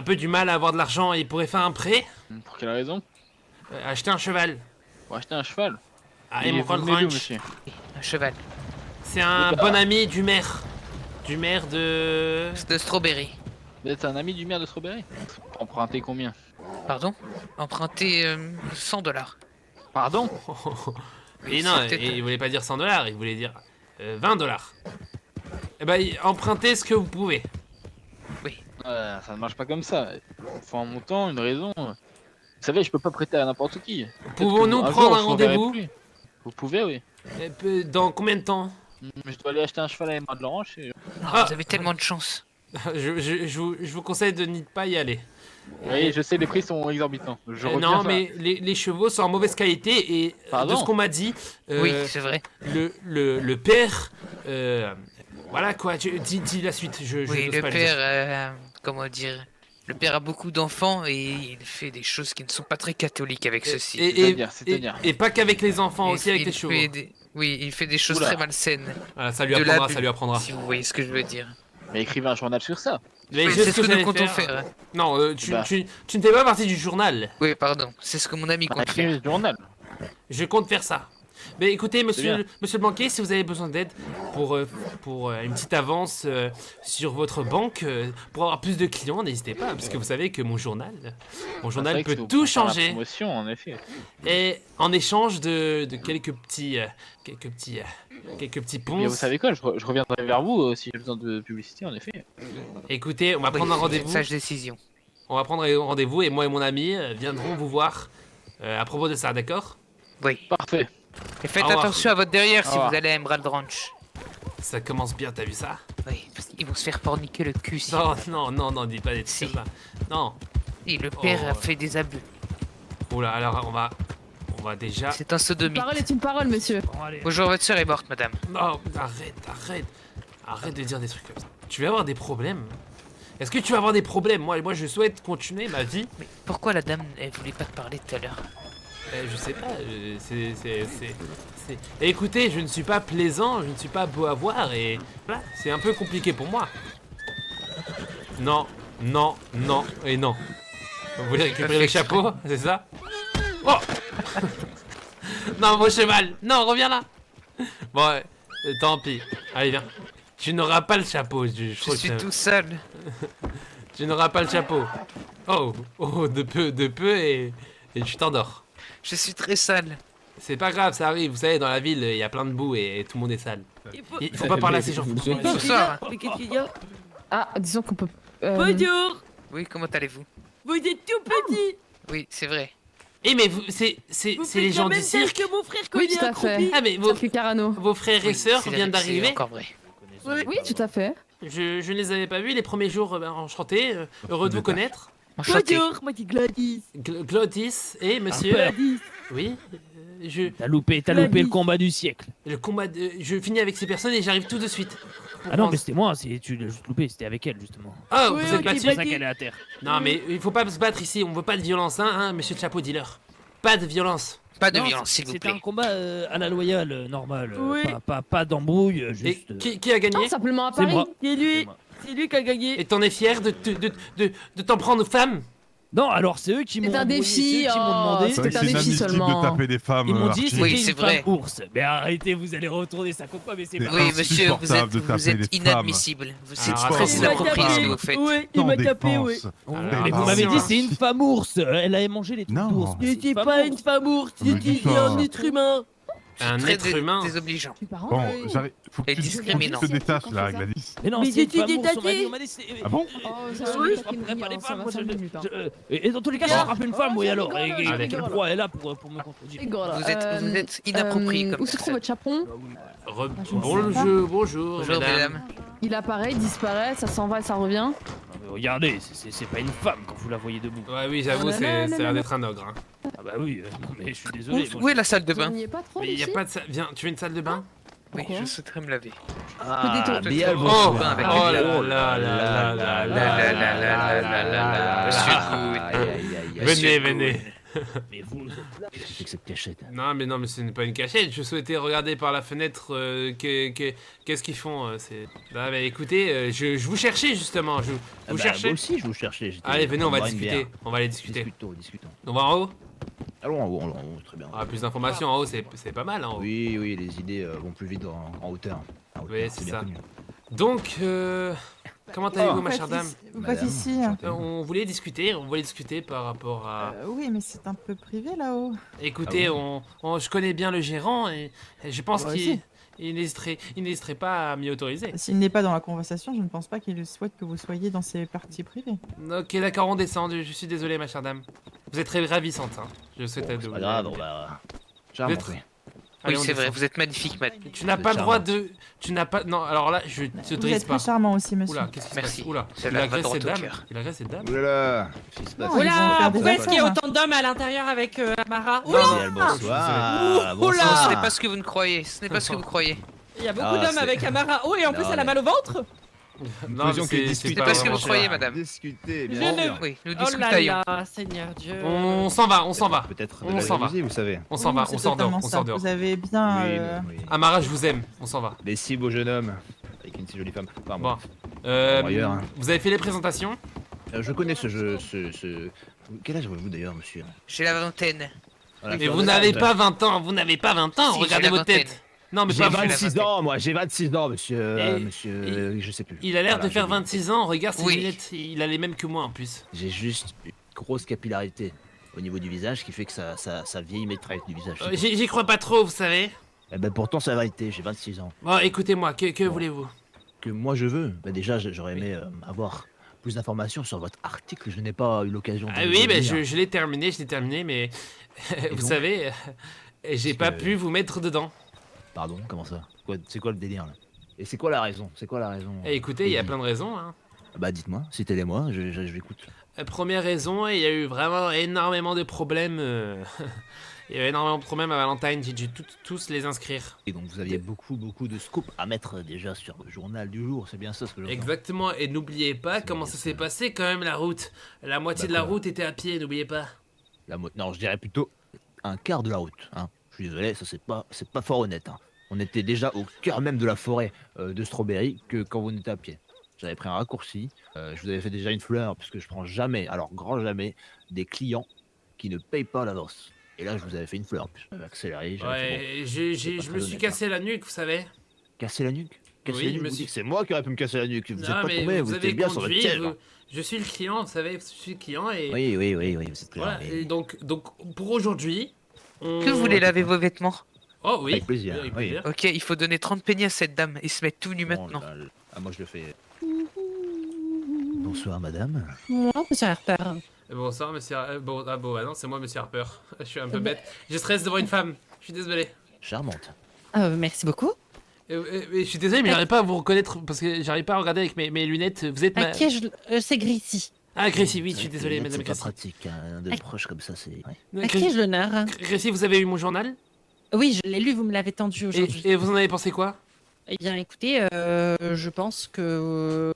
peu du mal à avoir de l'argent. Il pourrait faire un prêt? Pour quelle raison? Acheter un cheval. Pour acheter un cheval? Ah, Emerald Ranch. Monsieur. Un cheval. C'est un bon ami du maire. Du maire de... De Strawberry. Vous êtes un ami du maire de Strawberry? Emprunter combien? Pardon? Emprunter 100 $. Pardon? Et non, il voulait pas dire 100 $, il voulait dire 20 $. Eh ben, empruntez ce que vous pouvez. Oui. Ça ne marche pas comme ça. Il faut un montant, une raison. Vous savez, je peux pas prêter à n'importe qui. Pouvons-nous prendre un rendez-vous? Vous pouvez, oui. Dans combien de temps? Je dois aller acheter un cheval à Emerald Ranch. Et... Vous avez tellement de chance. je vous conseille de n'y pas y aller. Oui, je sais, les prix sont exorbitants. Non, mais les chevaux sont en mauvaise qualité et de ce qu'on m'a dit, oui, c'est vrai. Le père, voilà quoi. Dis la suite. Oui, le père, comment dire, le père a beaucoup d'enfants et il fait des choses qui ne sont pas très catholiques avec ceci. C'est-à-dire. Et pas qu'avec les enfants, aussi avec les chevaux. Oui, il fait des choses très malsaines. Voilà, ça lui apprendra. Si vous voyez ce que je veux dire. Mais écrivez un journal sur ça. Mais c'est ce que nous comptons faire. Non, tu ne fais pas partie du journal. Oui, pardon. C'est ce que mon ami compte faire. Journal. Je compte faire ça. Mais écoutez, monsieur le banquier, si vous avez besoin d'aide pour une petite avance sur votre banque, pour avoir plus de clients, n'hésitez pas, parce que vous savez que mon journal peut tout changer. Promotion, en effet. Et en échange de quelques petits ponts. Mais vous savez quoi, je reviendrai vers vous si j'ai besoin de publicité, en effet. Écoutez, on va prendre un rendez-vous. Sage décision. On va prendre un rendez-vous et moi et mon ami viendrons vous voir à propos de ça, d'accord? Oui. Parfait. Et faites attention à votre derrière si vous allez à Emerald Ranch. Ça commence bien, t'as vu ça? Oui, parce qu'ils vont se faire forniquer le cul. Non, dis pas des trucs comme ça. Non. Et le père a fait des abus. Oula, alors on va déjà... C'est un sodomite. Une parole est une parole, monsieur. Bonjour, votre sœur est morte, madame. Non, arrête de dire des trucs comme ça. Tu vas avoir des problèmes. Est-ce que tu vas avoir des problèmes? Moi, je souhaite continuer ma vie. Mais pourquoi la dame, elle voulait pas te parler tout à l'heure? Je sais pas, Écoutez, je ne suis pas plaisant, je ne suis pas beau à voir et voilà, c'est un peu compliqué pour moi. Non et non. Vous voulez récupérer le chapeau, c'est ça? Oh. Non, mon cheval, non, reviens là. Bon, tant pis. Allez, viens. Tu n'auras pas le chapeau. Je suis tout seul. Tu n'auras pas le chapeau. Oh, de peu et tu t'endors. Je suis très sale. C'est pas grave, ça arrive. Vous savez, dans la ville, il y a plein de boue et tout le monde est sale. Il faut pas parler à ces gens. Bonsoir. Mais qu'est-ce qu'il y a? Ah, disons qu'on peut... Bonjour. Oui, comment allez-vous? Vous êtes tout petit. Oui, c'est vrai. Eh mais c'est les gens du cirque. Que mon frère Oui, tout à fait. Ah mais vos frères et sœurs viennent d'arriver. Encore vrai. Oui, tout à fait. Je ne les avais pas vus les premiers jours. Enchanté, heureux de vous connaître. Enchanté. Bonjour, moi c'est Gladys. Gladys et monsieur. Gladys. Oui. T'as loupé le combat du siècle. Le combat. Je finis avec ces personnes et j'arrive tout de suite. Ah non, mais c'était moi. Tu l'as juste loupé. C'était avec elle justement. Ah, vous êtes battu. C'est ça qu'elle est à terre. Non, mais il faut pas se battre ici. On veut pas de violence, hein, monsieur le chapeau dealer. Pas de violence. Pas de violence, s'il vous plaît. C'était un combat à la loyale, normal. Oui. Pas d'embrouille, juste. Et qui a gagné? Non, simplement à C'est Paris. moi. C'est lui qui a gagné. Et t'en es fier de t'en prendre aux femmes? Non, alors c'est eux qui m'ont C'est un défi, qui m'ont demandé. c'était un défi seulement. de taper des femmes. Ils m'ont dit c'était Oui, une c'est femme vrai. ours. Mais arrêtez, vous allez retourner, ça compte pas, mais c'est pas Oui, monsieur, vous êtes inadmissible. C'est très inapproprié ce que vous faites. Oui, il m'a tapé, oui. Mais vous m'avez dit c'est une femme ours. Elle avait mangé les trucs d'ours. C'était pas une femme ours, c'était un être humain. Un être humain désobligeant. Bon, j'arrive. Faut que Et discriminant. tu te détaches là, Gladys. Mais non, Mais c'est une j'étais femme ours. détachée. On m'a dit c'est. Ah bon? Je frapperai pas les femmes. Moi, et dans tous les cas, je frappe une femme, oui alors. Et le droit est là pour me contredire. Vous êtes inapproprié comme Où se trouve votre chaperon? Bonjour, mesdames. Il apparaît, il disparaît, ça s'en va et ça revient. Regardez, c'est pas une femme quand vous la voyez debout. Ouais, oui, j'avoue, c'est l'air d'être un ogre. Hein. bah oui, non, mais je suis désolé. Où est la salle de bain? Mais il y a pas de salle. Viens, tu veux une salle de bain? Oui, je souhaiterais me laver. Ah, bien, oh, avec oh les là là. Venez, venez. Mais vous, c'est que cette cachette. Non, mais ce n'est pas une cachette. Je souhaitais regarder par la fenêtre qu'est-ce qu'ils font. Ah, bah, écoutez, je vous cherchais justement. Vous cherchez? Moi aussi, je vous cherchais. Allez, venez, on va discuter. On va aller discuter. Discutons. On va en haut? Allons en haut, très bien. Ah, plus d'informations en haut, c'est pas mal en haut. Oui, les idées vont plus vite en hauteur. Oui, c'est bien ça. connu. Donc, comment allez-vous, ma chère dame? Vous faites ici. On voulait discuter par rapport à... Oui, mais c'est un peu privé là-haut. Écoutez, je connais bien le gérant et je pense Moi qu'il aussi. n'hésiterait pas à m'y autoriser. S'il n'est pas dans la conversation, je ne pense pas qu'il souhaite que vous soyez dans ses parties privées. Ok, d'accord, on descend. Je suis désolé, ma chère dame. Vous êtes très ravissante, hein. Je souhaite C'est pas grave, on va... Oui, c'est vrai, vous êtes magnifique, madame. Tu n'as pas le droit de... Tu n'as pas... Non, alors là, je t'autorise pas. Vous êtes très charmant aussi, monsieur. Oula, qu'est-ce qui se passe? Merci. Oula, C'est il la agresse droite cette au dame. cœur. Il agresse cette dame. Oulala, qu'est-ce qui se passe? Oh, ils vont faire des Pourquoi est-ce qu'il y a affaires. autant d'hommes à l'intérieur avec Amara? Bonsoir. Ce n'est pas ce que vous ne croyez. Ce n'est pas ce que vous croyez. Il y a beaucoup d'hommes avec Amara. Oh, et en plus, elle a mal au ventre. Non, mais C'est pas ce que vous croyez, madame. Discuter, Je bien ne- sûr. Oui, nous Oh là discutons. là, Seigneur Dieu. On s'en va. Peut-être On s'en va. vous savez. On s'en va, C'est on sort dehors, totalement on ça. sort dehors. Vous avez bien... Oui. Amara, je vous aime, on s'en va. Les si beaux jeunes hommes, avec une si jolie femme. Enfin, Bon. ailleurs, hein. Vous avez fait les présentations? Je connais ce jeu, Quel âge avez-vous d'ailleurs, monsieur? J'ai la vingtaine. Voilà, Mais fleur vous de n'avez l'âge. pas 20 ans, vous n'avez pas 20 ans, Si, regardez j'ai la votre tête. Non, mais J'ai pas vous. 26 ans, moi, j'ai 26 ans, monsieur. Et- Je sais plus. Il a l'air Voilà, de faire j'ai- 26 ans, regarde ses Oui. lunettes, il a les mêmes que moi en plus. J'ai juste une grosse capillarité au niveau du visage qui fait que ça vieillit mes traits du visage. J'y crois pas trop, vous savez. Eh ben pourtant, c'est la vérité, j'ai 26 ans. Bon, écoutez-moi, que voulez-vous? Que moi je veux. Bah déjà, j'aurais aimé avoir plus d'informations sur votre article. Je n'ai pas eu l'occasion de. Ah de oui, le ben lire. je l'ai terminé, mais vous donc savez, j'ai pas pu vous mettre dedans. Pardon, comment ça? C'est quoi le délire là? Et c'est quoi la raison? Eh, écoutez, il y a plein de raisons. Hein. Bah dites-moi, citez-les-moi, je l'écoute. Première raison, il y a eu vraiment énormément de problèmes. Il y a eu énormément de problèmes à Valentine, j'ai dû tous les inscrire. Et donc vous aviez beaucoup de scoops à mettre déjà sur le journal du jour, c'est bien ça ce que je vois. Exactement, et n'oubliez pas comment ça s'est passé quand même la route. La moitié de la route était à pied, n'oubliez pas. Non, je dirais plutôt un quart de la route. Hein. Je suis désolé, ça c'est pas fort honnête. Hein. On était déjà au cœur même de la forêt de Strawberry que quand vous étiez à pied. J'avais pris un raccourci, je vous avais fait déjà une fleur puisque je prends jamais, alors grand jamais, des clients qui ne payent pas à l'avance. Et là je vous avais fait une fleur, j'avais accéléré. Ouais, je me suis cassé la nuque, vous savez. Cassé la nuque? Oui, je me suis... C'est moi qui aurais pu me casser la nuque. Vous êtes Non, pas mais tombé, vous avez étiez bien sur votre conduit, piège. je suis le client, vous savez, je suis le client et... Oui, vous êtes clair. Voilà, et donc pour aujourd'hui... Que vous voulez laver vos vêtements? Oh oui. Avec plaisir, Avec oui. plaisir. Ok, il faut donner 30 pennies à cette dame et se mettre tout nu maintenant. Ah, moi je le fais. Bonsoir madame. Moi, monsieur Harper. Bonsoir, monsieur... non, c'est moi, monsieur Harper. Je suis un peu bête. Je stresse devant une femme. Je suis désolé. Charmante. Merci beaucoup. Je suis désolé, mais j'arrive pas à vous reconnaître parce que j'arrive pas à regarder avec mes lunettes. Vous êtes ma... C'est Gracie. Ah, Gracie, oui, je suis désolé, madame C'est pas Gracie. pratique, hein, de proche comme ça, c'est... Ouais. À qui ai-je l'honneur? Gracie, vous avez eu mon journal? Oui, je l'ai lu, vous me l'avez tendu aujourd'hui. Et vous en avez pensé quoi? Eh bien, écoutez, je pense que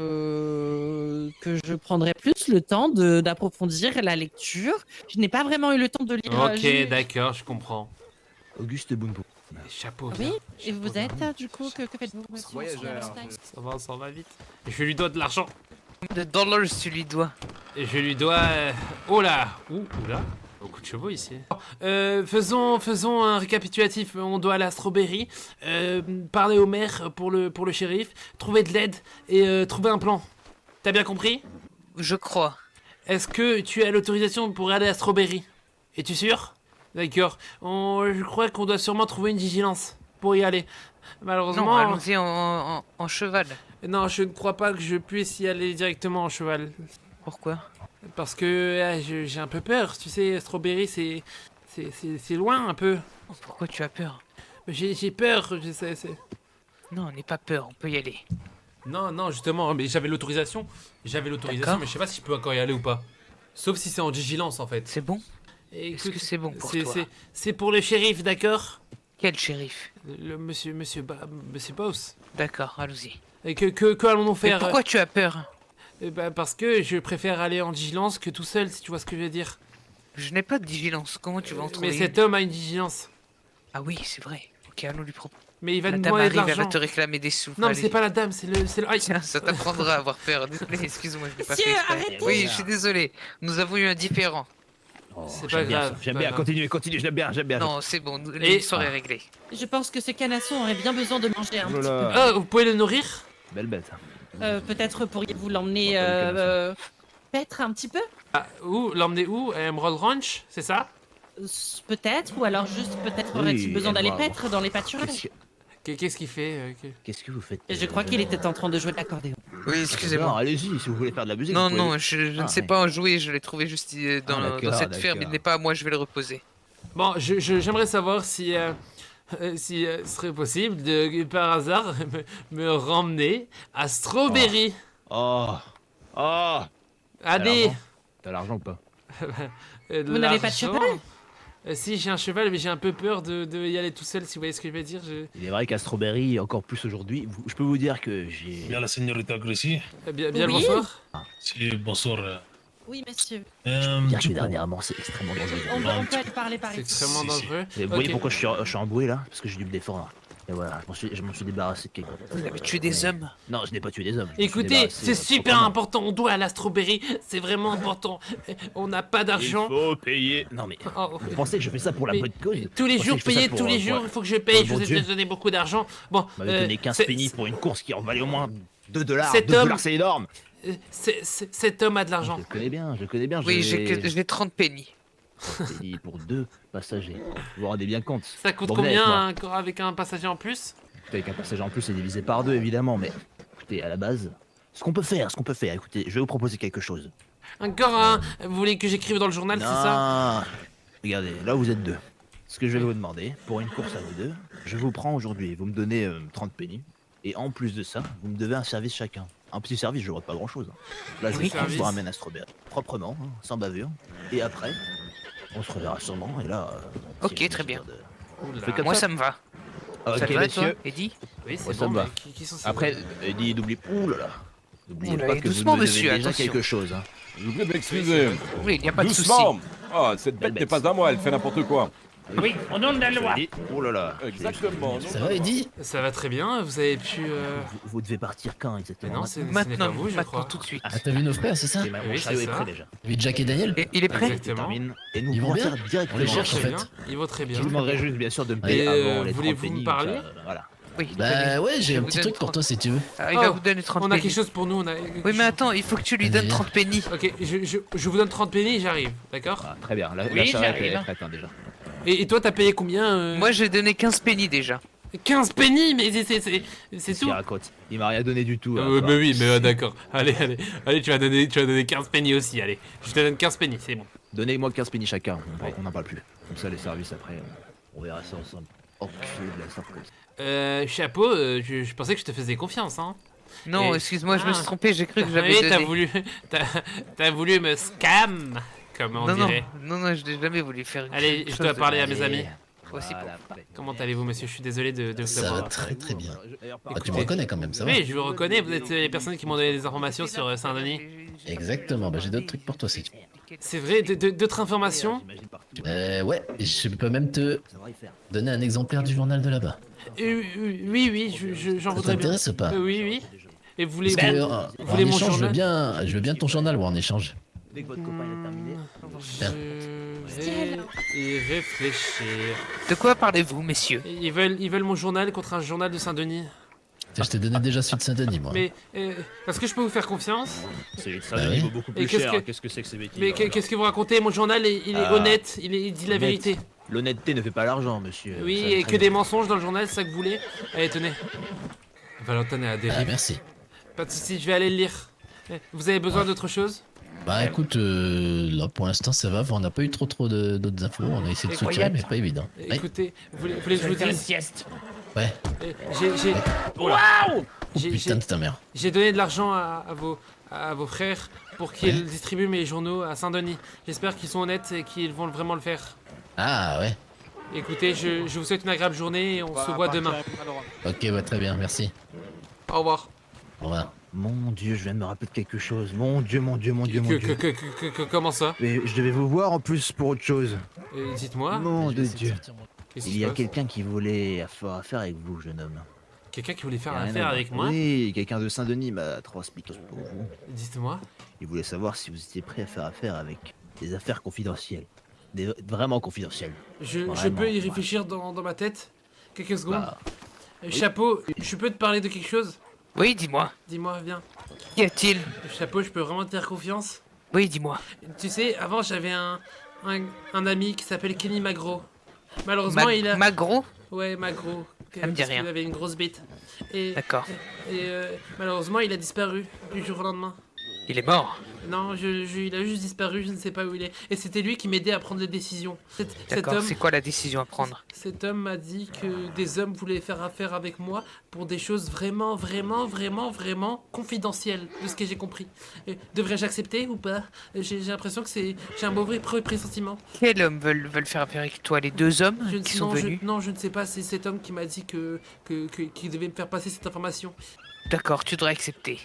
je prendrai plus le temps d'approfondir la lecture. Je n'ai pas vraiment eu le temps de lire. Ok, d'accord, je comprends. Auguste Boumbo. Chapeau. Oui, bien. et vous êtes, du coup, que faites-vous, monsieur? Voyageur. Ça va vite. Je lui dois de l'argent. De dollars, tu lui dois. Et je lui dois... Oh là! Oula! Beaucoup de chevaux ici. Faisons un récapitulatif. On doit aller à Strawberry, parler au maire pour le shérif, trouver de l'aide et trouver un plan. T'as bien compris? Je crois. Est-ce que tu as l'autorisation pour aller à Strawberry? Es-tu sûr? D'accord. Je crois qu'on doit sûrement trouver une vigilance pour y aller. Malheureusement... Non, allons-y en cheval. Non, je ne crois pas que je puisse y aller directement en cheval. Pourquoi? Parce que j'ai un peu peur, tu sais, Strawberry c'est loin un peu. Pourquoi tu as peur? J'ai peur, je sais. Non, n'aie pas peur, on peut y aller. Non, justement, mais j'avais l'autorisation, mais je sais pas si je peux encore y aller ou pas. Sauf si c'est en vigilance en fait. C'est bon? Est-ce que c'est bon pour toi? C'est pour le shérif, d'accord? Quel shérif? Le monsieur Boss. D'accord, allons-y. Et que allons-nous faire? Mais pourquoi tu as peur? Parce que je préfère aller en vigilance que tout seul, si tu vois ce que je veux dire. Je n'ai pas de vigilance, comment tu vas en trouver Mais cet homme a une vigilance. Ah oui, c'est vrai. Ok, allons lui proposer. Mais il va la nous dame demander de arrive, elle va l'argent. te réclamer des sous. Non, mais Allez. c'est pas la dame, c'est le... Aïe. Tiens, ça t'apprendra à avoir peur. Désolé, excuse-moi, je l'ai pas Monsieur, fait exprès. arrêtez. Oui, je suis désolé. Nous avons eu un différend. C'est pas grave. J'aime bien, continue, j'aime bien. Non, c'est bon, Et- l'histoire est réglée. Je pense que ce canasson aurait bien besoin de manger un Oh là petit là. Vous pouvez le nourrir? Belle bête. peu. Peut-être pourriez-vous l'emmener paître un petit peu? Où? L'emmener où? À Emerald Ranch, c'est ça? Peut-être, ou alors juste peut-être Oui, aurait-il besoin d'aller Emerald. paître dans les pâturages. Qu'est-ce qu'il fait? Qu'est-ce que vous faites? Et je crois qu'il était en train de jouer de l'accordéon. Oui, excusez-moi. Non, allez-y, si vous voulez faire de la musique. Non, vous pouvez. non, je Ah, ne sais ouais. pas en jouer, je l'ai trouvé juste dans d'accord, cette ferme, il d'accord. n'est pas à moi, je vais le reposer. Bon, j'aimerais savoir si ce serait possible de, par hasard, me ramener à Strawberry. Oh. Allez. T'as l'argent ou pas? Vous n'avez pas de cheval? Si, j'ai un cheval, mais j'ai un peu peur de y aller tout seul, si vous voyez ce que je veux dire. Il est vrai qu'à Strawberry, encore plus aujourd'hui, je peux vous dire que j'ai... Bien la señorita Gracie. Bien le bonsoir. Si, bonsoir. Oui, monsieur. Dire que Du coup, dernièrement, c'est extrêmement dangereux. On peut aller parler par C'est ici. extrêmement dangereux. Et vous voyez Ok. pourquoi je suis embrouillé là? Parce que j'ai dû me défendre. Et voilà, je m'en suis débarrassé de quelqu'un. Vous avez tué des hommes? Non, je n'ai pas tué des hommes. je me suis Écoutez, débarrassé, c'est super proprement. important, on doit à la Strawberry, c'est vraiment important. On n'a pas d'argent. Il faut payer. Non mais, Oh. vous pensez que je fais ça pour la Mais bonne cause? Tous les Vous pensez jours, que je fais ça payer pour, tous les jours, il faut que je paye, je mon vous ai Dieu. déjà donné beaucoup d'argent. Bon, Vous m'avez donné 15 pennies pour une course qui en valait au moins 2 $. Cet 2 homme- $, c'est énorme. cet homme a de l'argent. Je le connais bien. Oui, j'ai 30 pennies. Pennies pour 2 passagers. Vous vous rendez bien compte. Ça coûte Bon, venez combien avec moi. avec un passager en plus? Avec un passager en plus, c'est divisé par 2 évidemment, mais écoutez, à la base, ce qu'on peut faire, écoutez, je vais vous proposer quelque chose. Encore un? Vous voulez que j'écrive dans le journal, c'est ça? Regardez, là vous êtes 2. Ce que je vais vous demander, pour une course à vous 2, je vous prends aujourd'hui, vous me donnez 30 pennies, et en plus de ça, vous me devez un service chacun. Un petit service, je ne pas grand chose. Là, je Oui, vous ramène à Strawberry, proprement, hein, sans bavure, et après, on se reverra sûrement, et là... Ok, très bien. Faites comme Moi, ça me va. Ok, Ça te va, messieurs. toi, Eddie? Oui, Ouais, ça me va. Après, Eddie, n'oublie... Ouh là là. N'oubliez Oula, pas et que vous doucement, me devez monsieur, déjà attention. quelque chose. Hein. Je vous prie de m'excuser. Oui, il n'y a pas de souci. Doucement. Ah, cette bête n'est pas à moi, elle fait n'importe quoi. Oui, au nom de la loi. Oh là là. Exactement. Ça va, Eddie? Ça va très bien, vous avez pu... Vous devez partir quand exactement? Non, ce n'est pas vous, je crois. tout de suite. Ah, t'as vu nos frères, c'est ça? Mon Oui, chariot c'est est ça. prêt déjà. T'as vu Jack et Daniel? Il est prêt? Exactement. Et nous Ils vont pourrons bien partir directement. On les cherche, en Très fait. bien, il vaut très bien. Je vous demanderai juste bien sûr de me Et, payer avant les 30 voulez-vous me pennies, parler? comme ça, voilà. Oui, Bah ouais, j'ai Je un vous petit donne truc pour 30. toi si tu veux. Ah, il va vous donner 30 On a pennies. quelque chose pour nous, on a... Oui, mais attends, il faut que tu lui donnes 30 pennies. Ok, je vous donne 30 pennies et j'arrive, d'accord? Ah, très bien, la Oui, charrette j'arrive. est prête hein, déjà. Et toi, t'as payé combien Moi, j'ai donné 15 pennies déjà. 15 pennies, mais c'est Qu'est-ce tout. qu'il raconte? Il m'a rien donné du tout. hein, Mais oui, mais d'accord. Allez, tu vas donner 15 pennies aussi, allez. Je te donne 15 pennies, c'est bon. Donnez-moi 15 pennies chacun, on n'en parle plus. Comme ça, les services après, on verra ça ensemble. Oh, de la surprise. Chapeau, je pensais que je te faisais confiance, hein. Non, Et- excuse-moi, je me suis trompé, j'ai cru que Oui, j'avais donné. t'as voulu me scam, comme on Non, dirait. non, je n'ai jamais voulu faire une Allez, chose je dois de- parler à mes amis. Voici pour- Comment allez-vous, monsieur? Je suis désolé de vous Ça va avoir... très très bien. Bah, tu me Écoutez- reconnais quand même, ça va? Oui, je vous reconnais, vous êtes les personnes qui m'ont donné des informations sur Saint-Denis. Exactement, bah j'ai d'autres trucs pour toi si tu veux. C'est vrai, d'autres informations? Ouais, et je peux même te donner un exemplaire du journal de là-bas. Oui, j'en Ça voudrais bien. t'intéresse ou pas? Oui. Et vous voulez, Parce que, vous en voulez mon échange, journal? je veux bien ton journal ou en échange. Dès que votre copain est terminé. Je vais y réfléchir. De quoi parlez-vous, messieurs? Ils veulent mon journal contre un journal de Saint-Denis. Je t'ai donné déjà celui de Saint-Denis, moi. Mais est-ce que je peux vous faire confiance? C'est Bah oui. vaut beaucoup Et plus cher. Qu'est-ce que c'est que ces bêtises? Mais qu'est-ce que vous racontez? Mon journal, il est Ah. honnête, il dit la vérité. L'honnêteté ne fait pas l'argent, monsieur. Oui, Ça, et très que bien. des mensonges dans le journal, c'est ça que vous voulez? Allez, tenez. Valentin est à dérive. Ah, merci. Pas de soucis, je vais aller le lire. Vous avez besoin d'autre chose? Bah écoute, là pour l'instant ça va, on n'a pas eu trop d'autres infos, on a essayé de se tirer mais c'est pas évident. Ouais. Écoutez, vous voulez que je vous dise? sieste. Ouais. J'ai... Waouh! J'ai- Putain de ta mère. J'ai donné de l'argent à vos frères pour qu'ils distribuent mes journaux à Saint-Denis. J'espère qu'ils sont honnêtes et qu'ils vont vraiment le faire. Ah ouais. Écoutez, je vous souhaite une agréable journée et on se voit demain. Ok, bah très bien, merci. Au revoir. Au revoir. Mon Dieu, je viens de me rappeler de quelque chose. Mon Dieu, mon Dieu, mon Dieu, mon Dieu. Comment ça? Mais je devais vous voir en plus pour autre chose. Dites-moi. Mon de Dieu. Qu'est-ce qui Il se y a passe? quelqu'un qui voulait faire affaire avec vous, jeune homme. Quelqu'un qui voulait faire Il y a rien affaire à avec voir. moi? Oui, quelqu'un de Saint-Denis m'a transmis pour vous. Dites-moi. Il voulait savoir si vous étiez prêt à faire affaire avec des affaires confidentielles. Vraiment confidentielles. Je Vraiment. peux y réfléchir dans ma tête? Quelques secondes. Bah, Chapeau, je peux te parler de quelque chose? Oui, dis-moi. Dis-moi, viens. Qu'y a-t-il? Chapeau, je peux vraiment te faire confiance? Oui, dis-moi. Tu sais, avant j'avais un ami qui s'appelle Kenny Magro. Malheureusement, il a... Magro? Ouais, Magro. Ça me dit rien. Il avait une grosse bite. D'accord. Et malheureusement, il a disparu du jour au lendemain. Il est mort? Non, il a juste disparu, je ne sais pas où il est. Et c'était lui qui m'aidait à prendre les décisions. D'accord, c'est quoi la décision à prendre? Cet homme m'a dit que des hommes voulaient faire affaire avec moi pour des choses vraiment confidentielles, de ce que j'ai compris. Devrais-je accepter ou pas? J'ai l'impression que j'ai un mauvais pressentiment. Quels hommes veulent faire affaire avec toi? Les deux hommes qui sont venus? Non, je ne sais pas, c'est cet homme qui m'a dit qu'il devait me faire passer cette information. D'accord, tu devrais accepter.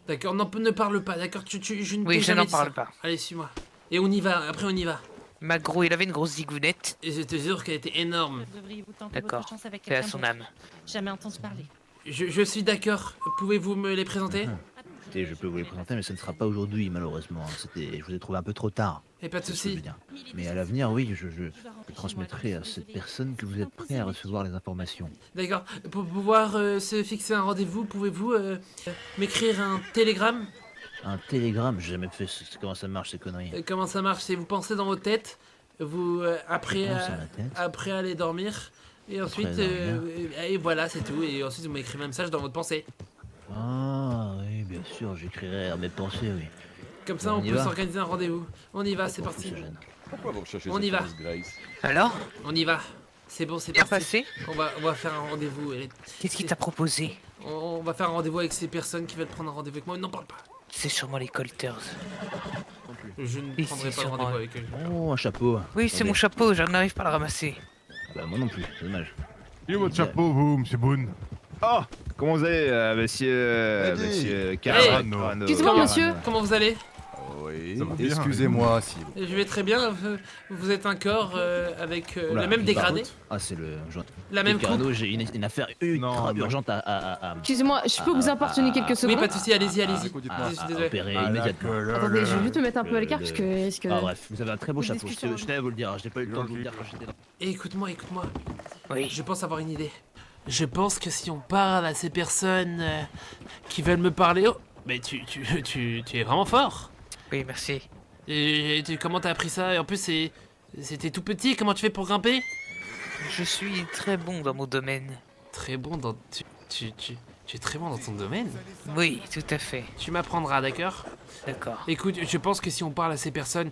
D'accord, non, ne parle pas, d'accord, je ne Oui, t'ai je jamais n'en dit parle ça. pas. Allez, suis-moi. Et on y va, après on y va. Magro, il avait une grosse zigounette. Et je te jure qu'elle était énorme. Devriez-vous tenter D'accord, votre chance avec c'est à quelqu'un son d'autre. âme. Jamais entendu parler. Je suis d'accord, pouvez-vous me les présenter? Écoutez, je peux vous les présenter, mais ce ne sera pas aujourd'hui, malheureusement. Je vous ai trouvé un peu trop tard. Et pas de C'est ce que je soucis. veux dire. Mais à l'avenir, oui, je transmettrai à cette personne que vous êtes prêt à recevoir les informations. D'accord, pour pouvoir se fixer un rendez-vous, pouvez-vous m'écrire un télégramme? Un télégramme, j'ai jamais fait comment ça marche ces conneries. Comment ça marche? C'est vous pensez dans votre tête, vous après pense à ma tête. après aller dormir, et ensuite et voilà, c'est tout. Et ensuite vous m'écrivez un message dans votre pensée. Ah oui, bien sûr, j'écrirai à mes pensées, oui. Comme ça, Bon, on y peut va. s'organiser un rendez-vous. On y va, c'est parti. Pourquoi vous recherchez On cette y va. fameuse Grace? Alors? On y va. C'est bon, c'est Bien parti. passé? On va faire un rendez-vous. Qu'est-ce qu'il t'a proposé? On va faire un rendez-vous avec ces personnes qui veulent prendre un rendez-vous avec moi. N'en parle pas. C'est sûrement les Colters. Je ne Oui, prendrai c'est pas de sûrement rendez-vous eux. avec eux. Oh, un chapeau. Oui, c'est mon chapeau, je n'arrive pas à le ramasser. Bah moi non plus, c'est dommage. Il est votre chapeau, vous, monsieur Boone? Oh, comment vous allez, monsieur Carano? Excusez-moi, monsieur. Comment vous allez? Oui, Ça va bien, excusez-moi si vous... Je vais très bien. Vous êtes un corps avec Oula, le même une dégradé. barboute. Ah, c'est le... La même Carano, coupe. j'ai une affaire ultra urgente à... Excusez-moi, je peux vous importuner quelques secondes? Oui, pas de soucis, allez-y. Je suis désolé. opérer immédiatement. Attendez, je vais juste me mettre un peu à l'écart parce que... Ah bref, vous avez un très beau Une chapeau, discussion. je tenais à vous le dire, je n'ai pas eu le temps de vous le dire quand j'étais là. Et écoute-moi. Oui. Je pense avoir une idée. Je pense que si on parle à ces personnes qui veulent me parler... Oh, mais tu es vraiment fort. Oui, merci. Et comment t'as appris ça? Et en plus, c'était tout petit. Comment tu fais pour grimper? Je suis très bon dans mon domaine. Très bon dans... Tu es très bon dans ton domaine? Oui, tout à fait. Tu m'apprendras, d'accord? D'accord. Écoute, je pense que si on parle à ces personnes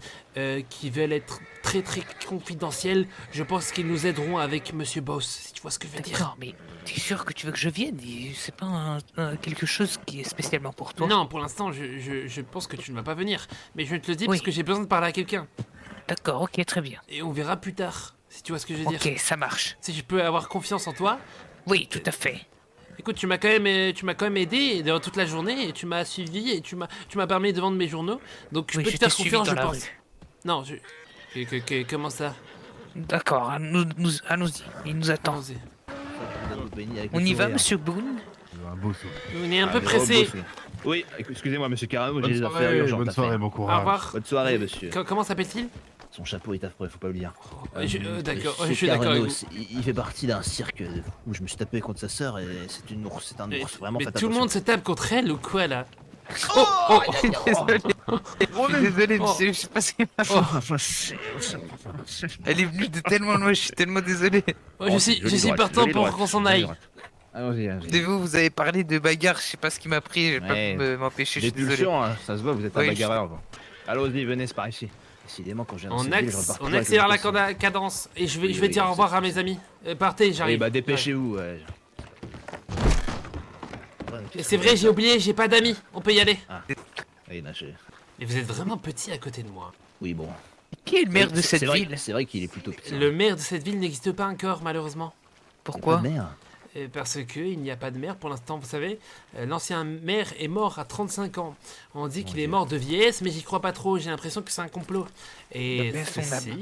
qui veulent être très confidentielles, je pense qu'ils nous aideront avec Monsieur Boss, si tu vois ce que je veux dire. D'accord, mais t'es sûr que tu veux que je vienne? C'est pas quelque chose qui est spécialement pour toi? Non, pour l'instant, je pense que tu ne vas pas venir. Mais je te le dis Oui. parce que j'ai besoin de parler à quelqu'un. D'accord, ok, très bien. Et on verra plus tard, si tu vois ce que je veux dire. Ok, ça marche. Si je peux avoir confiance en toi. Oui, tout à fait. Écoute, tu m'as quand même aidé durant toute la journée et tu m'as suivi et tu m'as permis de vendre mes journaux. Donc je Oui, peux je te faire t'ai suivi confiance, dans je la pense. rue. Non, comment ça? D'accord, allons-y, il nous attend. On y va, monsieur Boone? Un beau saut. On est un peu pressé. Oui, excusez-moi, monsieur Carano, Bonne j'ai des soirée, affaires urgentes bonne à soirée, faire. bon courage. Au revoir. Bonne soirée, monsieur. Comment s'appelle-t-il? Son chapeau est affreux, faut pas le dire. D'accord, Monsieur je suis d'accord avec Carano, vous. il fait partie d'un cirque où je me suis tapé contre sa sœur et c'est un ours vraiment. Mais faites tout le attention. monde se tape contre elle ou quoi là? Désolé, monsieur, je sais pas ce qu'il m'a fait. Elle est venue de tellement loin, je suis tellement désolé. Je suis partant pour qu'on s'en aille. Allons-y. Vous avez parlé de bagarre, je sais pas ce qui m'a pris, je vais pas m'empêcher, je suis désolé. Ça se voit, vous êtes un bagarreur. Vous. Allons-y, venez, c'est par ici. Décidément, quand j'ai On accélère la cadence et je vais dire au revoir à mes amis. Partez, j'arrive. Oui, bah dépêchez-vous. Ouais. Et c'est vrai, j'ai oublié, j'ai pas d'amis. On peut y aller. Oui, là, Mais vous êtes vraiment petit à côté de moi. Oui, bon. Qui est le maire de C'est cette vrai- ville? C'est vrai qu'il est plutôt petit. Le maire de cette ville n'existe pas encore, malheureusement. Pourquoi? Pas de maire. Parce que il n'y a pas de maire pour l'instant, vous savez. L'ancien maire est mort à 35 ans. On dit qu'il est mort de vieillesse, mais j'y crois pas trop. J'ai l'impression que c'est un complot. Et Paix à son âme.